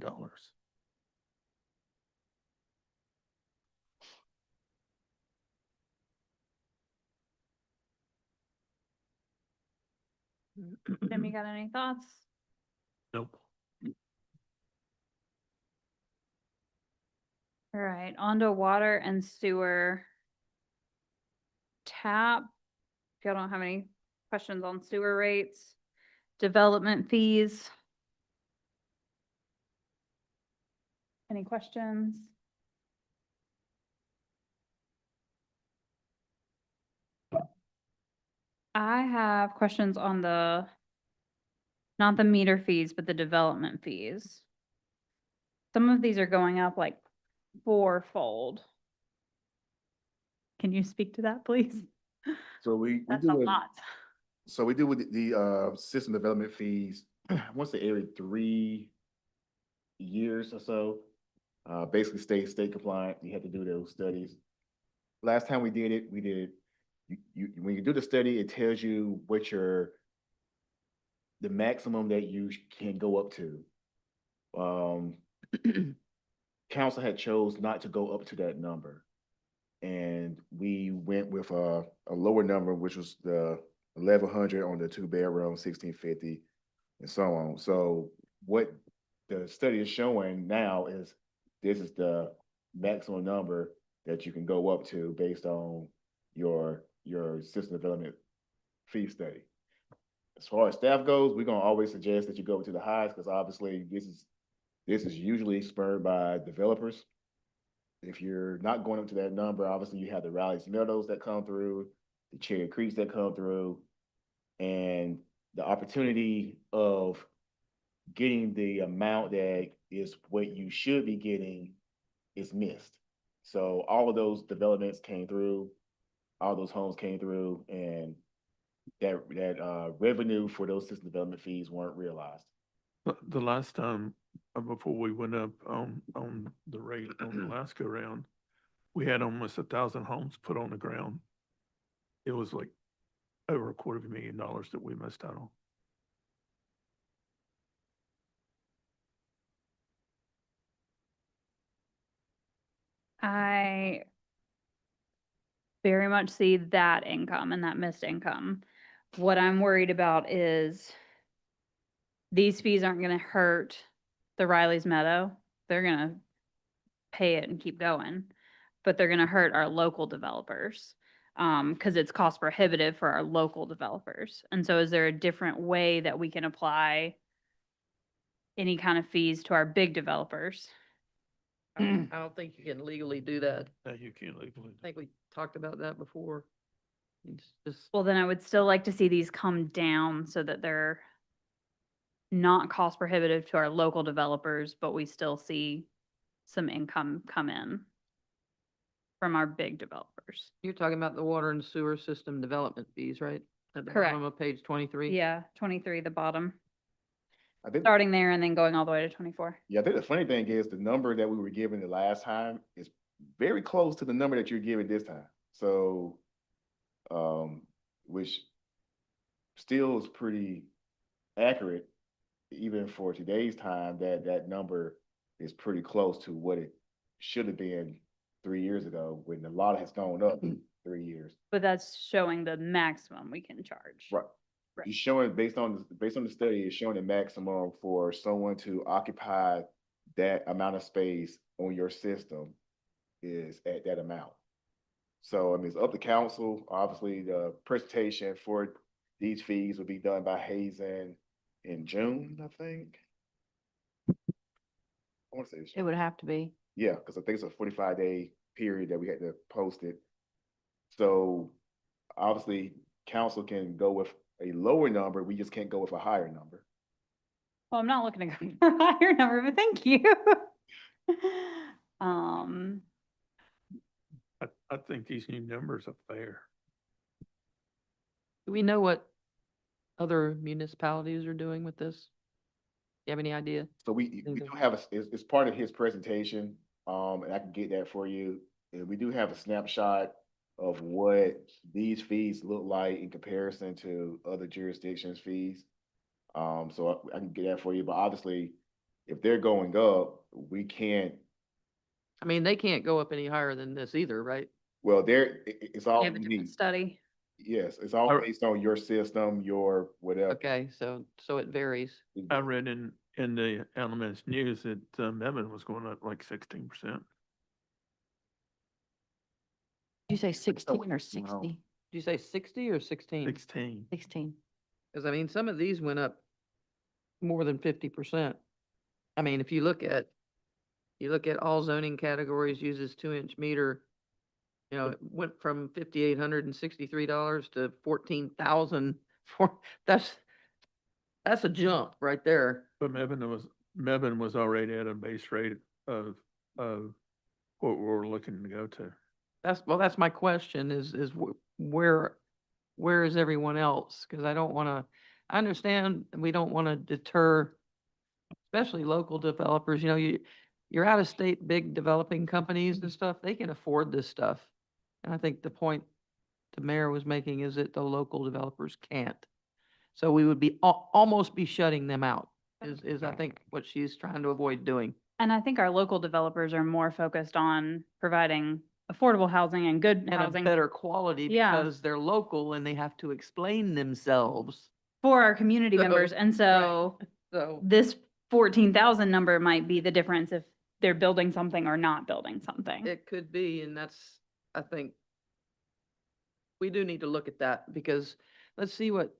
Jim, you got any thoughts? Nope. All right, on to water and sewer tap. If y'all don't have any questions on sewer rates, development fees. Any questions? I have questions on not the meter fees, but the development fees. Some of these are going up like fourfold. Can you speak to that, please? So we That's do a it. lot. So we do with the system development fees, once every 3 years or so. Basically state compliant, you have to do those studies. Last time we did it, when you do the study, it tells you what the maximum that you can go up to. Council had chose not to go up to that number. And we went with a lower number, which was the 1,100 on the 2-bedroom, 1,650, and so on. So what the study is showing now is this is the maximum number that you can go up to based on your system development fee study. As far as staff goes, we're gonna always suggest that you go to the highest because obviously this is usually spurred by developers. If you're not going up to that number, obviously you have the Riley's Meadows that come through, the Cherry Creeks that come through, and the opportunity of getting the amount that is what you should be getting is missed. So all of those developments came through, all those homes came through, and that revenue for those system development fees weren't realized. The last time, before we went up on the rate on the last go round, we had almost 1,000 homes put on the ground. It was like over $250,000 that we missed out on. I very much see that income and that missed income. What I'm worried about is these fees aren't gonna hurt the Riley's Meadow. They're gonna pay it and keep going, but they're gonna hurt our local developers. Cause it's cost prohibitive for our local developers. And so is there a different way that we can apply any kind of fees to our big developers? I don't think you can legally do that. No, you can't legally. I think we talked about that before. It's just, Well, then I would still like to see these come down so that they're not cost prohibitive to our local developers, but we still see some income come in from our big developers. you're talking about the water and sewer system development fees, right? At the Correct. bottom of page 23? Yeah, 23, the bottom, I think, starting there and then going all the way to 24. yeah, I think the funny thing is the number that we were given the last time is very close to the number that you're giving this time. So, which still is pretty accurate, even for today's time, that number is pretty close to what it should have been 3 years ago, when a lot has gone up in 3 years. But that's showing the maximum we can charge. Right. Right. It's showing based on the study, it's showing the maximum for someone to occupy that amount of space on your system is at that amount. So, I mean, it's up to council. Obviously, the presentation for these fees will be done by Hazen in June, I think. I want to say it's It would have to be. yeah, because I think it's a 45-day period that we had to post it. So obviously, council can go with a lower number. We just can't go with a higher number. Well, I'm not looking to go for a higher number, but thank you. Um, I think these new numbers are fair. Do we know what other municipalities are doing with this? You have any idea? So we do have it's part of his presentation, and I can get that for you. And we do have a snapshot of what these fees look like in comparison to other jurisdictions' fees. So I can get that for you, but obviously, if they're going up, we can't, I mean, they can't go up any higher than this either, right? well, it's we all have a different unique. study. Yes, it's all Alright. based on your system, your whatever. Okay, so it varies. I read in the Elements News that Mebane was going up like 16%. Did you say 16 or 60? Did you say 60 or 16? 16. 16. Because I mean, some of these went up more than 50%. I mean, if you look at all zoning categories uses 2-inch meter, you know, it went from $5,863 to 14,000 for, that's a jump right there. But Mebane was already at a base rate of what we're looking to go to. That's my question is where is everyone else? Because I understand we don't want to deter, especially local developers, you know, you're out of state, big developing companies and stuff, they can afford this stuff. And I think the point the mayor was making is that the local developers can't. So we would be almost be shutting them out is I think what she's trying to avoid doing. And I think our local developers are more focused on providing affordable housing and good And a housing better quality Yeah. because they're local and they have to explain themselves. for our community So, members. And so So, this 14,000 number might be the difference if they're building something or not building something. it could be, and I think we do need to look at that because let's see what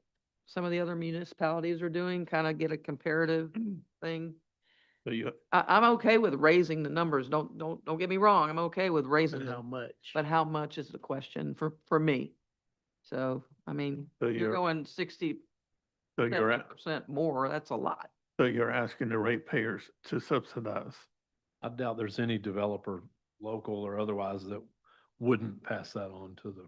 some of the other municipalities are doing, kind of get a comparative thing. So you, I'm okay with raising the numbers. Don't get me wrong. I'm okay with raising And how them, much? but how much is the question for me? So, I mean, So you're you're- going 60, so you're, 70% more, that's a lot. so you're asking the ratepayers to subsidize. I doubt there's any developer, local or otherwise, that wouldn't pass that on to the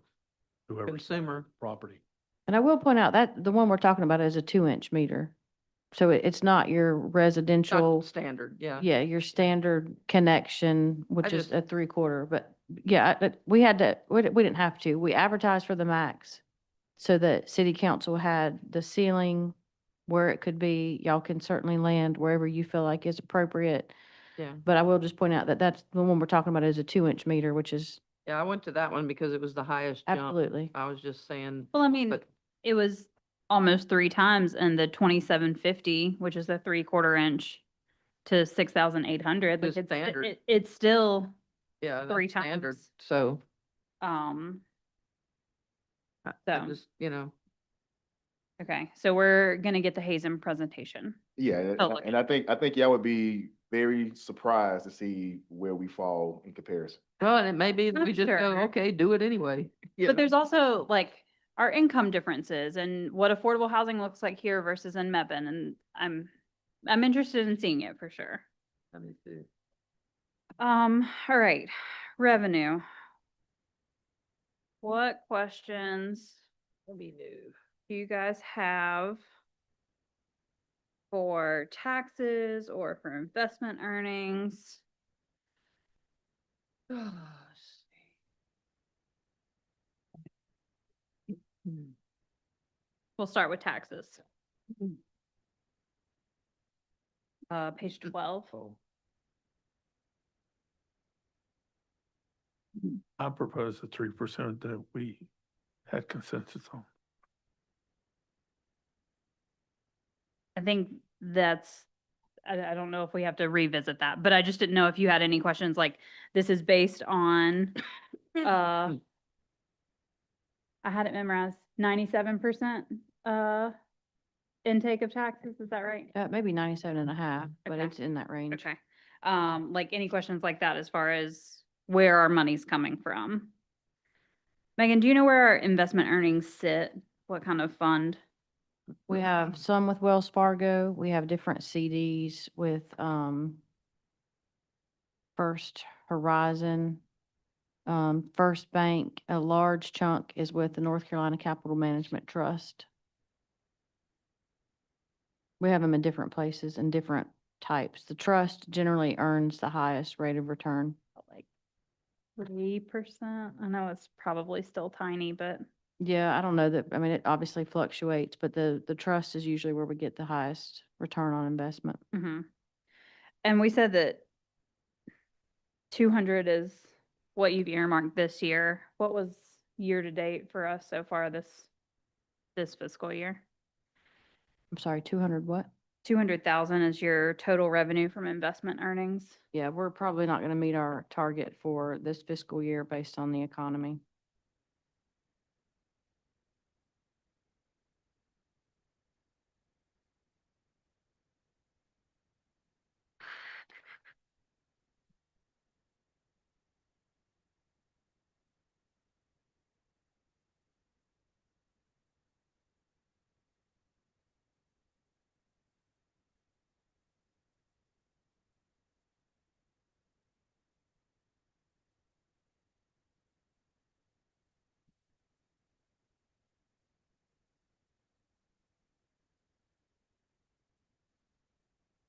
whoever. Consumer. Property. And I will point out that the one we're talking about is a 2-inch meter. So it's not your Not residential, standard, yeah. yeah, your standard connection, which is just- a 3/4. But yeah, we didn't have to. We advertised for the max so that city council had the ceiling where it could be. Y'all can certainly land wherever you feel like is appropriate. Yeah. But I will just point out that that's the one we're talking about is a 2-inch meter, which is Yeah, I went to that one because it was the highest jump. absolutely. I was just saying, Well, I mean, but it was almost 3 times in the 2750, which is a 3/4 inch to 6,800. The Like it's, standard. it's still, yeah, 3 that's standard. times. So um, I So- just, you know, okay, so we're gonna get the Hazen presentation. Yeah, and Oh, look. I think y'all would be very surprised to see where we fall in comparison. well, and it may be that I'm we just go, sure. okay, do it anyway. you But know? there's also like our income differences and what affordable housing looks like here versus in Mebane, and I'm interested in seeing it for sure. Let me see. All right, revenue. What questions Let me do. do you guys have for taxes or for investment earnings? We'll start with taxes. Page 12. I propose the 3% that we had consensus on. I think that's I don't know if we have to revisit that, but I just didn't know if you had any questions, like, this is based on, I had it memorized, 97%, intake of taxes, is that right? Maybe 97.5, but Okay. it's in that range. Okay. Like any questions like that as far as where our money's coming from? Megan, do you know where our investment earnings sit? What kind of fund? We have some with Wells Fargo. We have different CDs with, First Horizon, First Bank. A large chunk is with the North Carolina Capital Management Trust. We have them in different places and different types. The trust generally earns the highest rate of return. Like 3%? I know it's probably still tiny, but Yeah, I don't know that, I mean, it obviously fluctuates, but the trust is usually where we get the highest return on investment. and we said that 200 is what you've earmarked this year. What was year to date for us so far this fiscal year? I'm sorry, 200 what? 200,000 is your total revenue from investment earnings. Yeah, we're probably not gonna meet our target for this fiscal year based on the economy.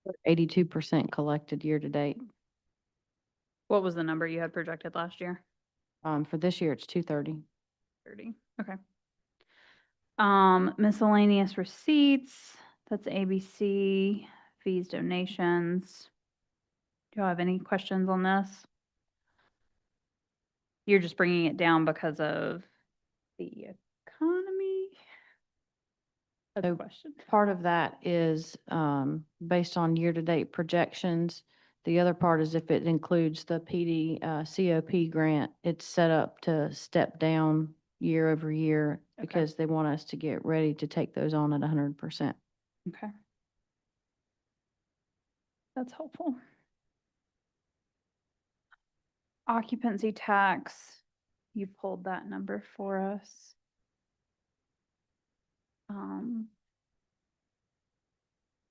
We're 82% collected year to date. What was the number you had projected last year? For this year, it's 230. 30. Okay. Miscellaneous receipts, that's ABC, fees, donations. Do you have any questions on this? You're just bringing it down because of the economy? That's a So question. part of that is, based on year-to-date projections. The other part is if it includes the PD, COP grant, it's set up to step down year over year Okay. because they want us to get ready to take those on at 100%. Okay. That's helpful. Occupancy tax, you pulled that number for us.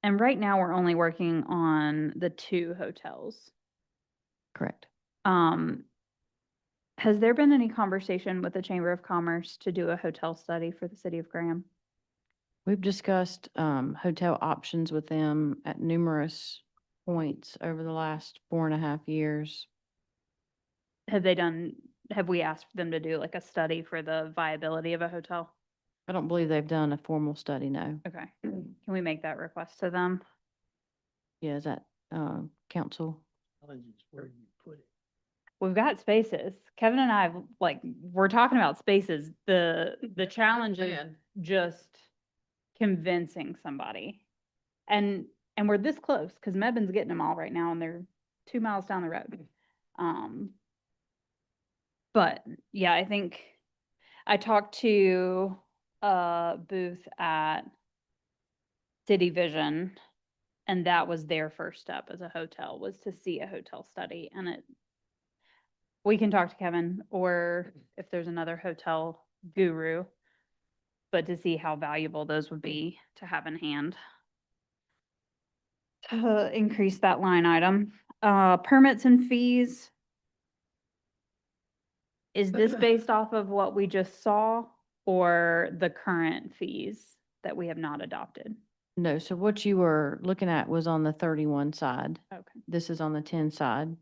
And right now, we're only working on the 2 hotels. Correct. Has there been any conversation with the Chamber of Commerce to do a hotel study for the city of Graham? We've discussed, hotel options with them at numerous points over the last 4.5 years. Have we asked them to do like a study for the viability of a hotel? I don't believe they've done a formal study, no. Okay. Can we make that request to them? Yeah, is that, council? Where you put it. We've got spaces. Kevin and I, like, we're talking about spaces. The challenge is just convincing somebody. And we're this close because Mebane getting them all right now and they're 2 miles down the road. But yeah, I think I talked to Booth at City Vision, and that was their first step as a hotel, was to see a hotel study. And we can talk to Kevin, or if there's another hotel guru, but to see how valuable those would be to have in hand to increase that line item. Permits and fees. Is this based off of what we just saw or the current fees that we have not adopted? No, so what you were looking at was on the 31 side. Okay. This is on the 10 side.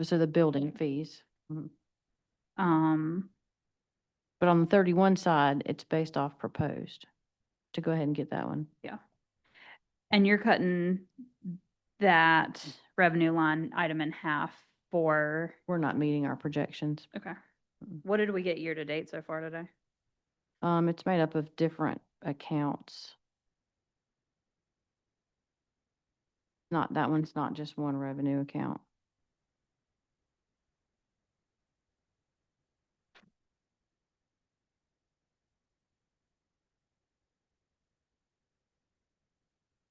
So the building fees. Um, But on the 31 side, it's based off proposed. To go ahead and get that one. and you're cutting that revenue line item in half for, We're not meeting our projections. okay. What did we get year to date so far today? It's made up of different accounts. Not, that one's not just one revenue account.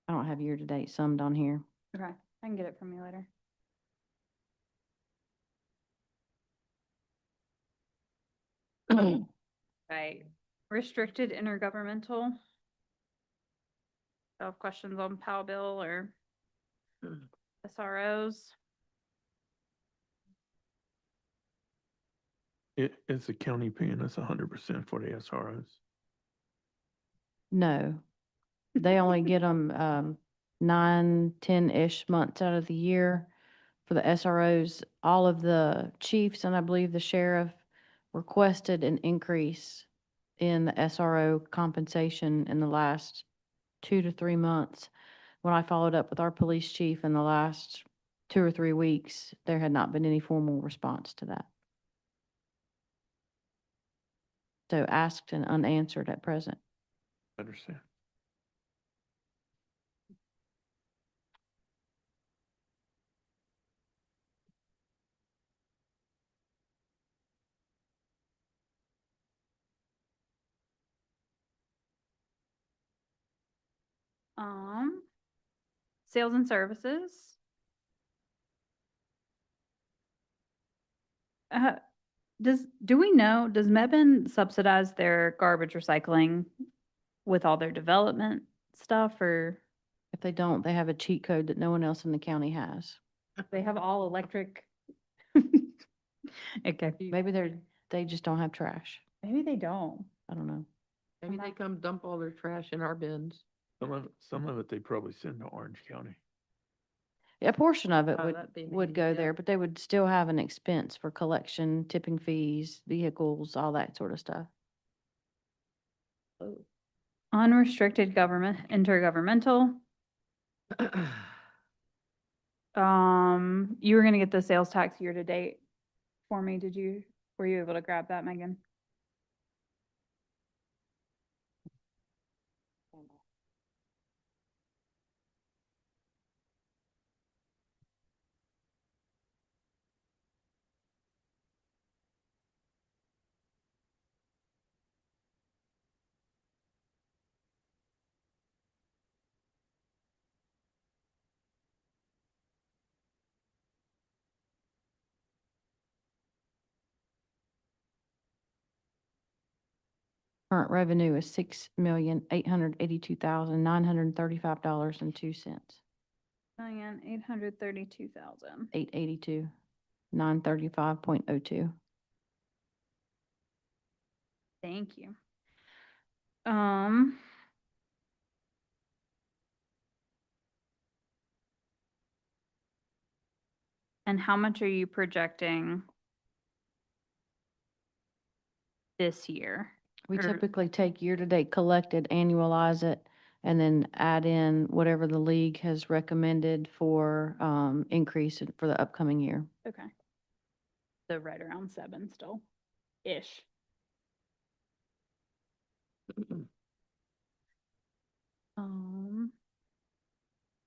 I don't have year-to-date summed on here. Okay, I can get it from you later. Right, restricted intergovernmental. Do you have questions on POW bill or SROs? It's the county paying us 100% for the SROs. No, they only get them 9, 10-ish months out of the year for the SROs. All of the chiefs and I believe the sheriff requested an increase in the SRO compensation in the last 2 to 3 months. When I followed up with our police chief in the last 2 or 3 weeks, there had not been any formal response to that. So asked and unanswered at present. Understand? Sales and services. Do we know, does Mebane subsidize their garbage recycling with all their development stuff, or If they don't, they have a cheat code that no one else in the county has. they have all electric? Okay, Maybe they just don't have trash. maybe they don't. I don't know. Maybe they come dump all their trash in our bins. Some of it they probably send to Orange County. A portion of it Oh, would, that'd be would neat, go yeah. there, but they would still have an expense for collection, tipping fees, vehicles, all that sort of stuff. Unrestricted government, intergovernmental. You were gonna get the sales tax year to date for me, were you able to grab that, Megan? Current revenue is $6,882,935.02. $1,832,000. 882, 935.02. Thank you. And how much are you projecting this year? We Or- typically take year-to-date collected, annualize it, and then add in whatever the league has recommended for increase for the upcoming year. Okay. So right around 7 still, ish. All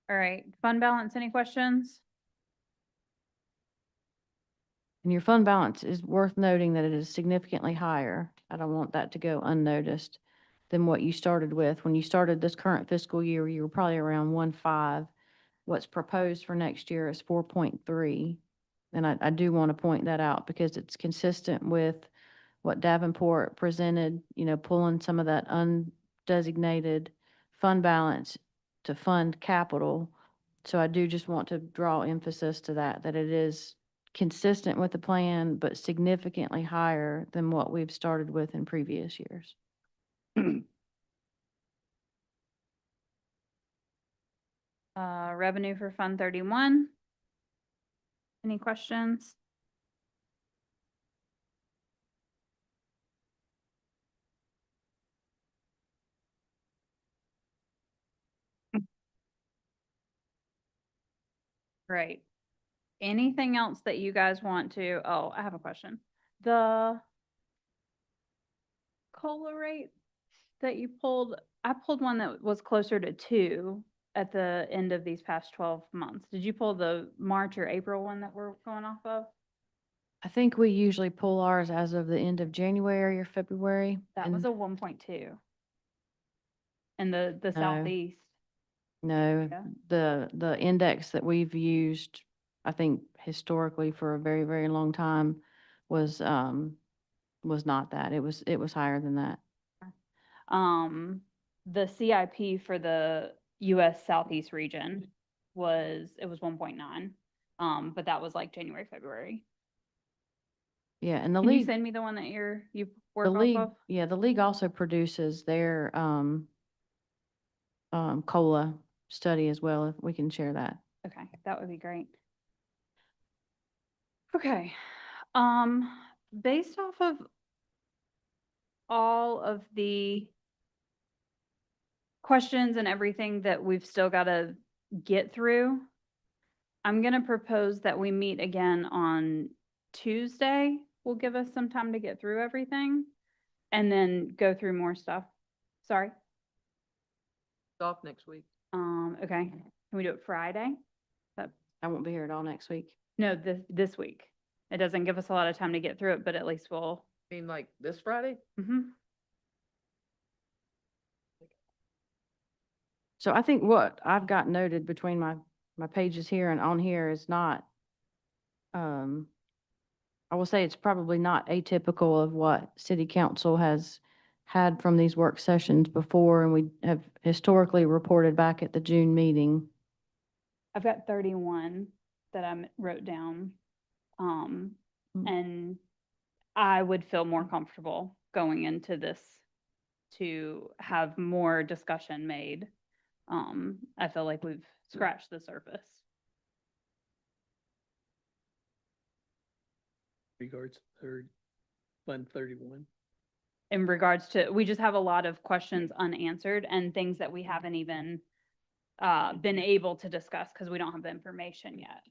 right, fund balance, any questions? And your fund balance is worth noting that it is significantly higher. I don't want that to go unnoticed than what you started with. When you started this current fiscal year, you were probably around 1.5. What's proposed for next year is 4.3. And I do want to point that out because it's consistent with what Davenport presented, pulling some of that undesignated fund balance to fund capital. So I do just want to draw emphasis to that it is consistent with the plan, but significantly higher than what we've started with in previous years. Revenue for Fund 31. Any questions? Right. Anything else that you guys want to, I have a question. The COLA rate that you pulled, I pulled one that was closer to 2. at the end of these past 12 months? Did you pull the March or April one that we're going off of? I think we usually pull ours as of the end of January or February. That and was a 1.2. And the No. southeast. No, Yeah. the index that we've used, I think historically for a very, very long time was not that. It was higher than that. The CIP for the US Southeast region it was 1.9. But that was like January, February. Yeah, and the Can you league, send me the one that you work the off league, of? yeah, the league also produces their COLA study as well, if we can share that. Okay, that would be great. Okay, based off of all of the questions and everything that we've still got to get through, I'm gonna propose that we meet again on Tuesday. Will give us some time to get through everything and then go through more stuff. Sorry. It's off next week. Okay, can we do it Friday? I won't be here at all next week. No, this week. It doesn't give us a lot of time to get through it, but at least we'll, I mean, like this Friday? So I think what I've got noted between my pages here and on here is not, I will say it's probably not atypical of what city council has had from these work sessions before, and we have historically reported back at the June meeting. I've got 31 that I wrote down. And I would feel more comfortable going into this to have more discussion made. I feel like we've scratched the surface. Regards to Fund 31. In regards to, we just have a lot of questions unanswered and things that we haven't even been able to discuss because we don't have the information yet.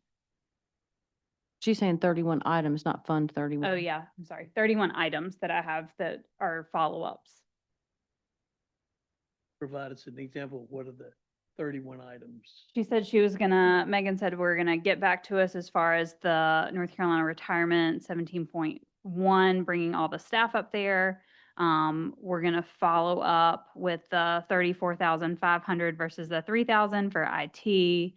She's saying 31 items, not Fund 31. Oh, yeah, I'm sorry. 31 items that I have that are follow-ups. Provide us an example of what are the 31 items. She said Megan said we're gonna get back to us as far as the North Carolina retirement 17.1, bringing all the staff up there. We're gonna follow up with the 34,500 versus the 3,000 for IT.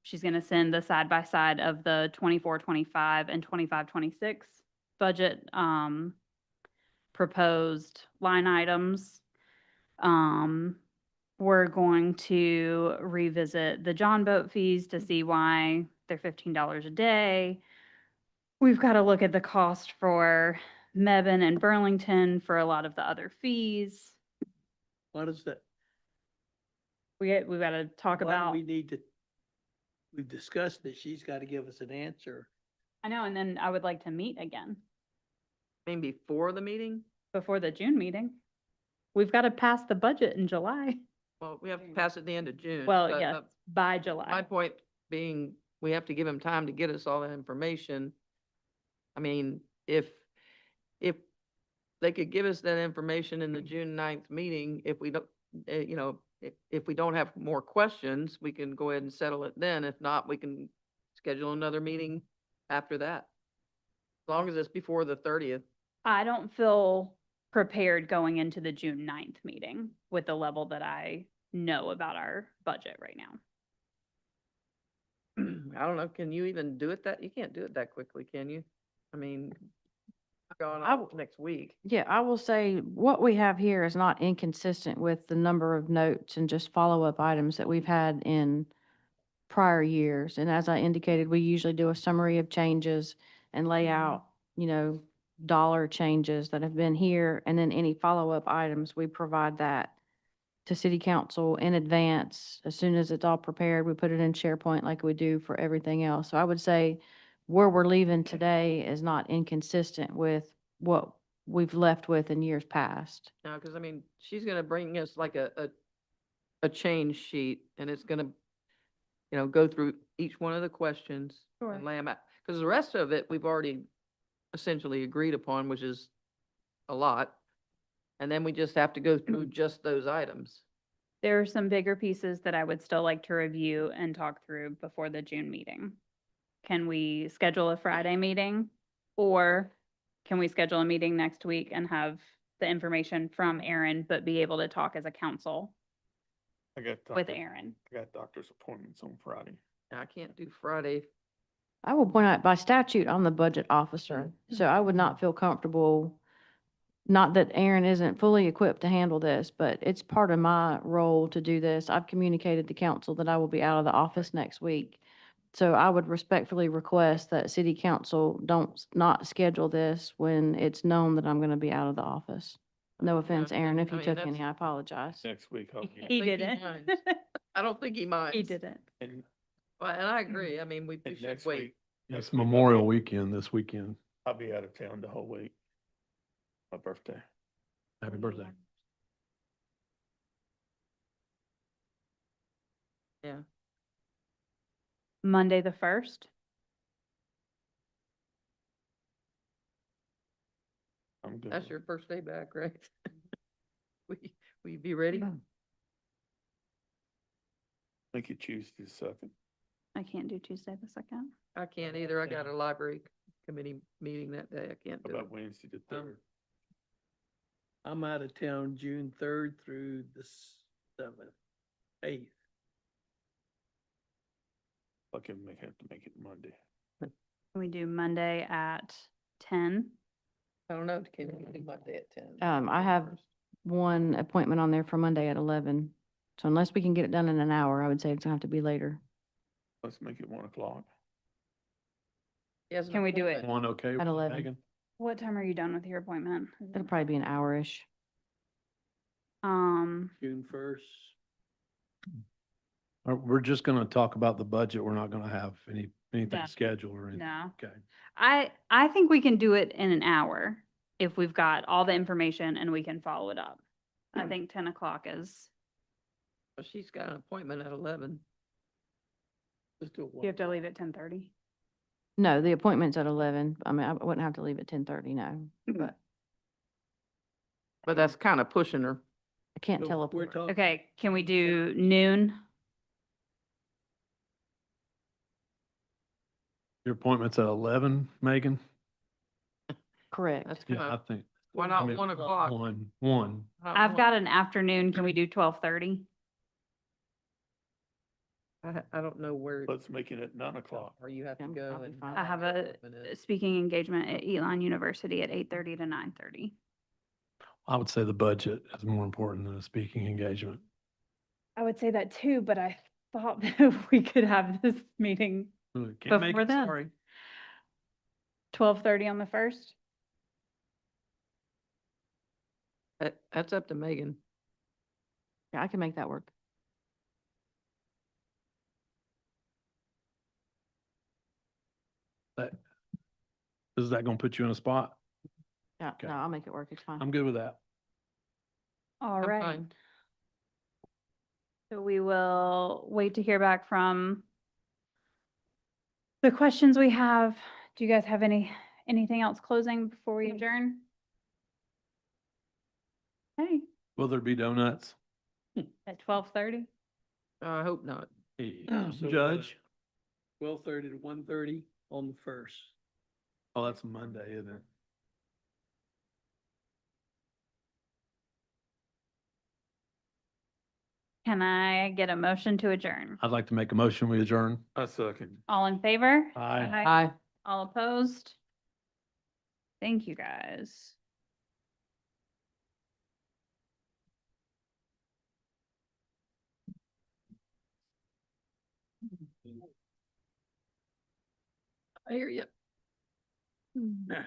She's gonna send the side-by-side of the 24-25 and 25-26 budget, proposed line items. We're going to revisit the John boat fees to see why they're $15 a day. We've got to look at the cost for Mebane and Burlington for a lot of the other fees. What is that? We've got to talk Why do about, we need to, we've discussed that she's got to give us an answer. I know, and then I would like to meet again I mean, before the meeting? before the June meeting. We've got to pass the budget in July. Well, we have to pass it the end of June. Well, but, yes, by July. My point being, we have to give them time to get us all that information. I mean, if they could give us that information in the June 9th meeting, if we don't, if we don't have more questions, we can go ahead and settle it then. If not, we can schedule another meeting after that. As long as it's before the 30th. I don't feel prepared going into the June 9th meeting with the level that I know about our budget right now. I don't know, can you even do it you can't do it that quickly, can you? I mean, going on next week. Yeah, I will say what we have here is not inconsistent with the number of notes and just follow-up items that we've had in prior years. And as I indicated, we usually do a summary of changes and lay out, dollar changes that have been here. And then any follow-up items, we provide that to city council in advance. As soon as it's all prepared, we put it in SharePoint like we do for everything else. So I would say where we're leaving today is not inconsistent with what we've left with in years past. No, because I mean, she's gonna bring us like a change sheet, and it's gonna, go through each one of the questions Sure. and lay them out. Because the rest of it, we've already essentially agreed upon, which is a lot. And then we just have to go through just those items. There are some bigger pieces that I would still like to review and talk through before the June meeting. Can we schedule a Friday meeting? Or can we schedule a meeting next week and have the information from Aaron, but be able to talk as a council I got with doctor- Aaron? I got doctor's appointments on Friday. I can't do Friday. I will point out, by statute, I'm the budget officer, so I would not feel comfortable, not that Aaron isn't fully equipped to handle this, but it's part of my role to do this. I've communicated to council that I will be out of the office next week. So I would respectfully request that city council not schedule this when it's known that I'm going to be out of the office. No offense, Aaron, if I you mean, took that's- any, I apologize. Next week, I'll be He think he didn't. minds. I don't think he minds. He didn't. and, Well, and I agree. I mean, we and should next wait. week. It's next week I'll be- Memorial Weekend this weekend. I'll be out of town the whole week. My birthday. Happy birthday. Yeah. Monday, the 1st? I'm good. That's your first day back, right? Will you be ready? Make it Tuesday the 2nd. I can't do Tuesday the 2nd. I can't either. I got a library committee meeting that day. I can't How do it. about Wednesday the 3rd? I'm out of town June 3rd through the 7th, 8th. I can have to make it Monday. Can we do Monday at 10? I don't know. Can you do Monday at 10? I have one appointment on there for Monday at 11. So unless we can get it done in an hour, I would say it's gonna have to be later. Let's make it 1 o'clock. He has an Can we do it? appointment. One okay? At with you, 11. Megan? What time are you done with your appointment? It'll probably be an hour-ish. June 1st. We're just gonna talk about the budget. We're not gonna have anything No. scheduled or anything. No. Okay. I think we can do it in an hour if we've got all the information and we can follow it up. I think 10 o'clock is, Well, she's got an appointment at 11. Let's do it. you have to leave at 10:30. No, the appointment's at 11. I mean, I wouldn't have to leave at 10:30, no, but But that's kind of pushing her. I can't So We're teleport. talking. Okay, can we do noon? Your appointment's at 11, Megan? Correct. That's Yeah, kind I of, think. why I not mean, 1 o'clock? One. I've got an afternoon. Can we do 12:30? I don't know where, Let's make it at 9 o'clock. or you have to Yeah, go I'll be and. fine. I have a speaking engagement at Elon University at 8:30 to 9:30. I would say the budget is more important than a speaking engagement. I would say that too, but I thought that we could have this meeting Can't make Before it, then. sorry. 12:30 on the 1st. That's up to Megan. Yeah, I can make that work. That, is that gonna put you in a spot? Yeah, Okay. no, I'll make it work. It's fine. I'm good with that. All I'm right. fine. So we will wait to hear back from the questions we have. Do you guys have anything else closing before we adjourn? Hey, Will there be donuts? at 12:30? I hope not. Hey, So, Judge? 12:30 to 1:30 on the 1st. Oh, that's a Monday, isn't it? Can I get a motion to adjourn? I'd like to make a motion, we adjourn. I second. All in favor? Aye. Aye. All opposed? Thank you, guys. I hear you. Yeah.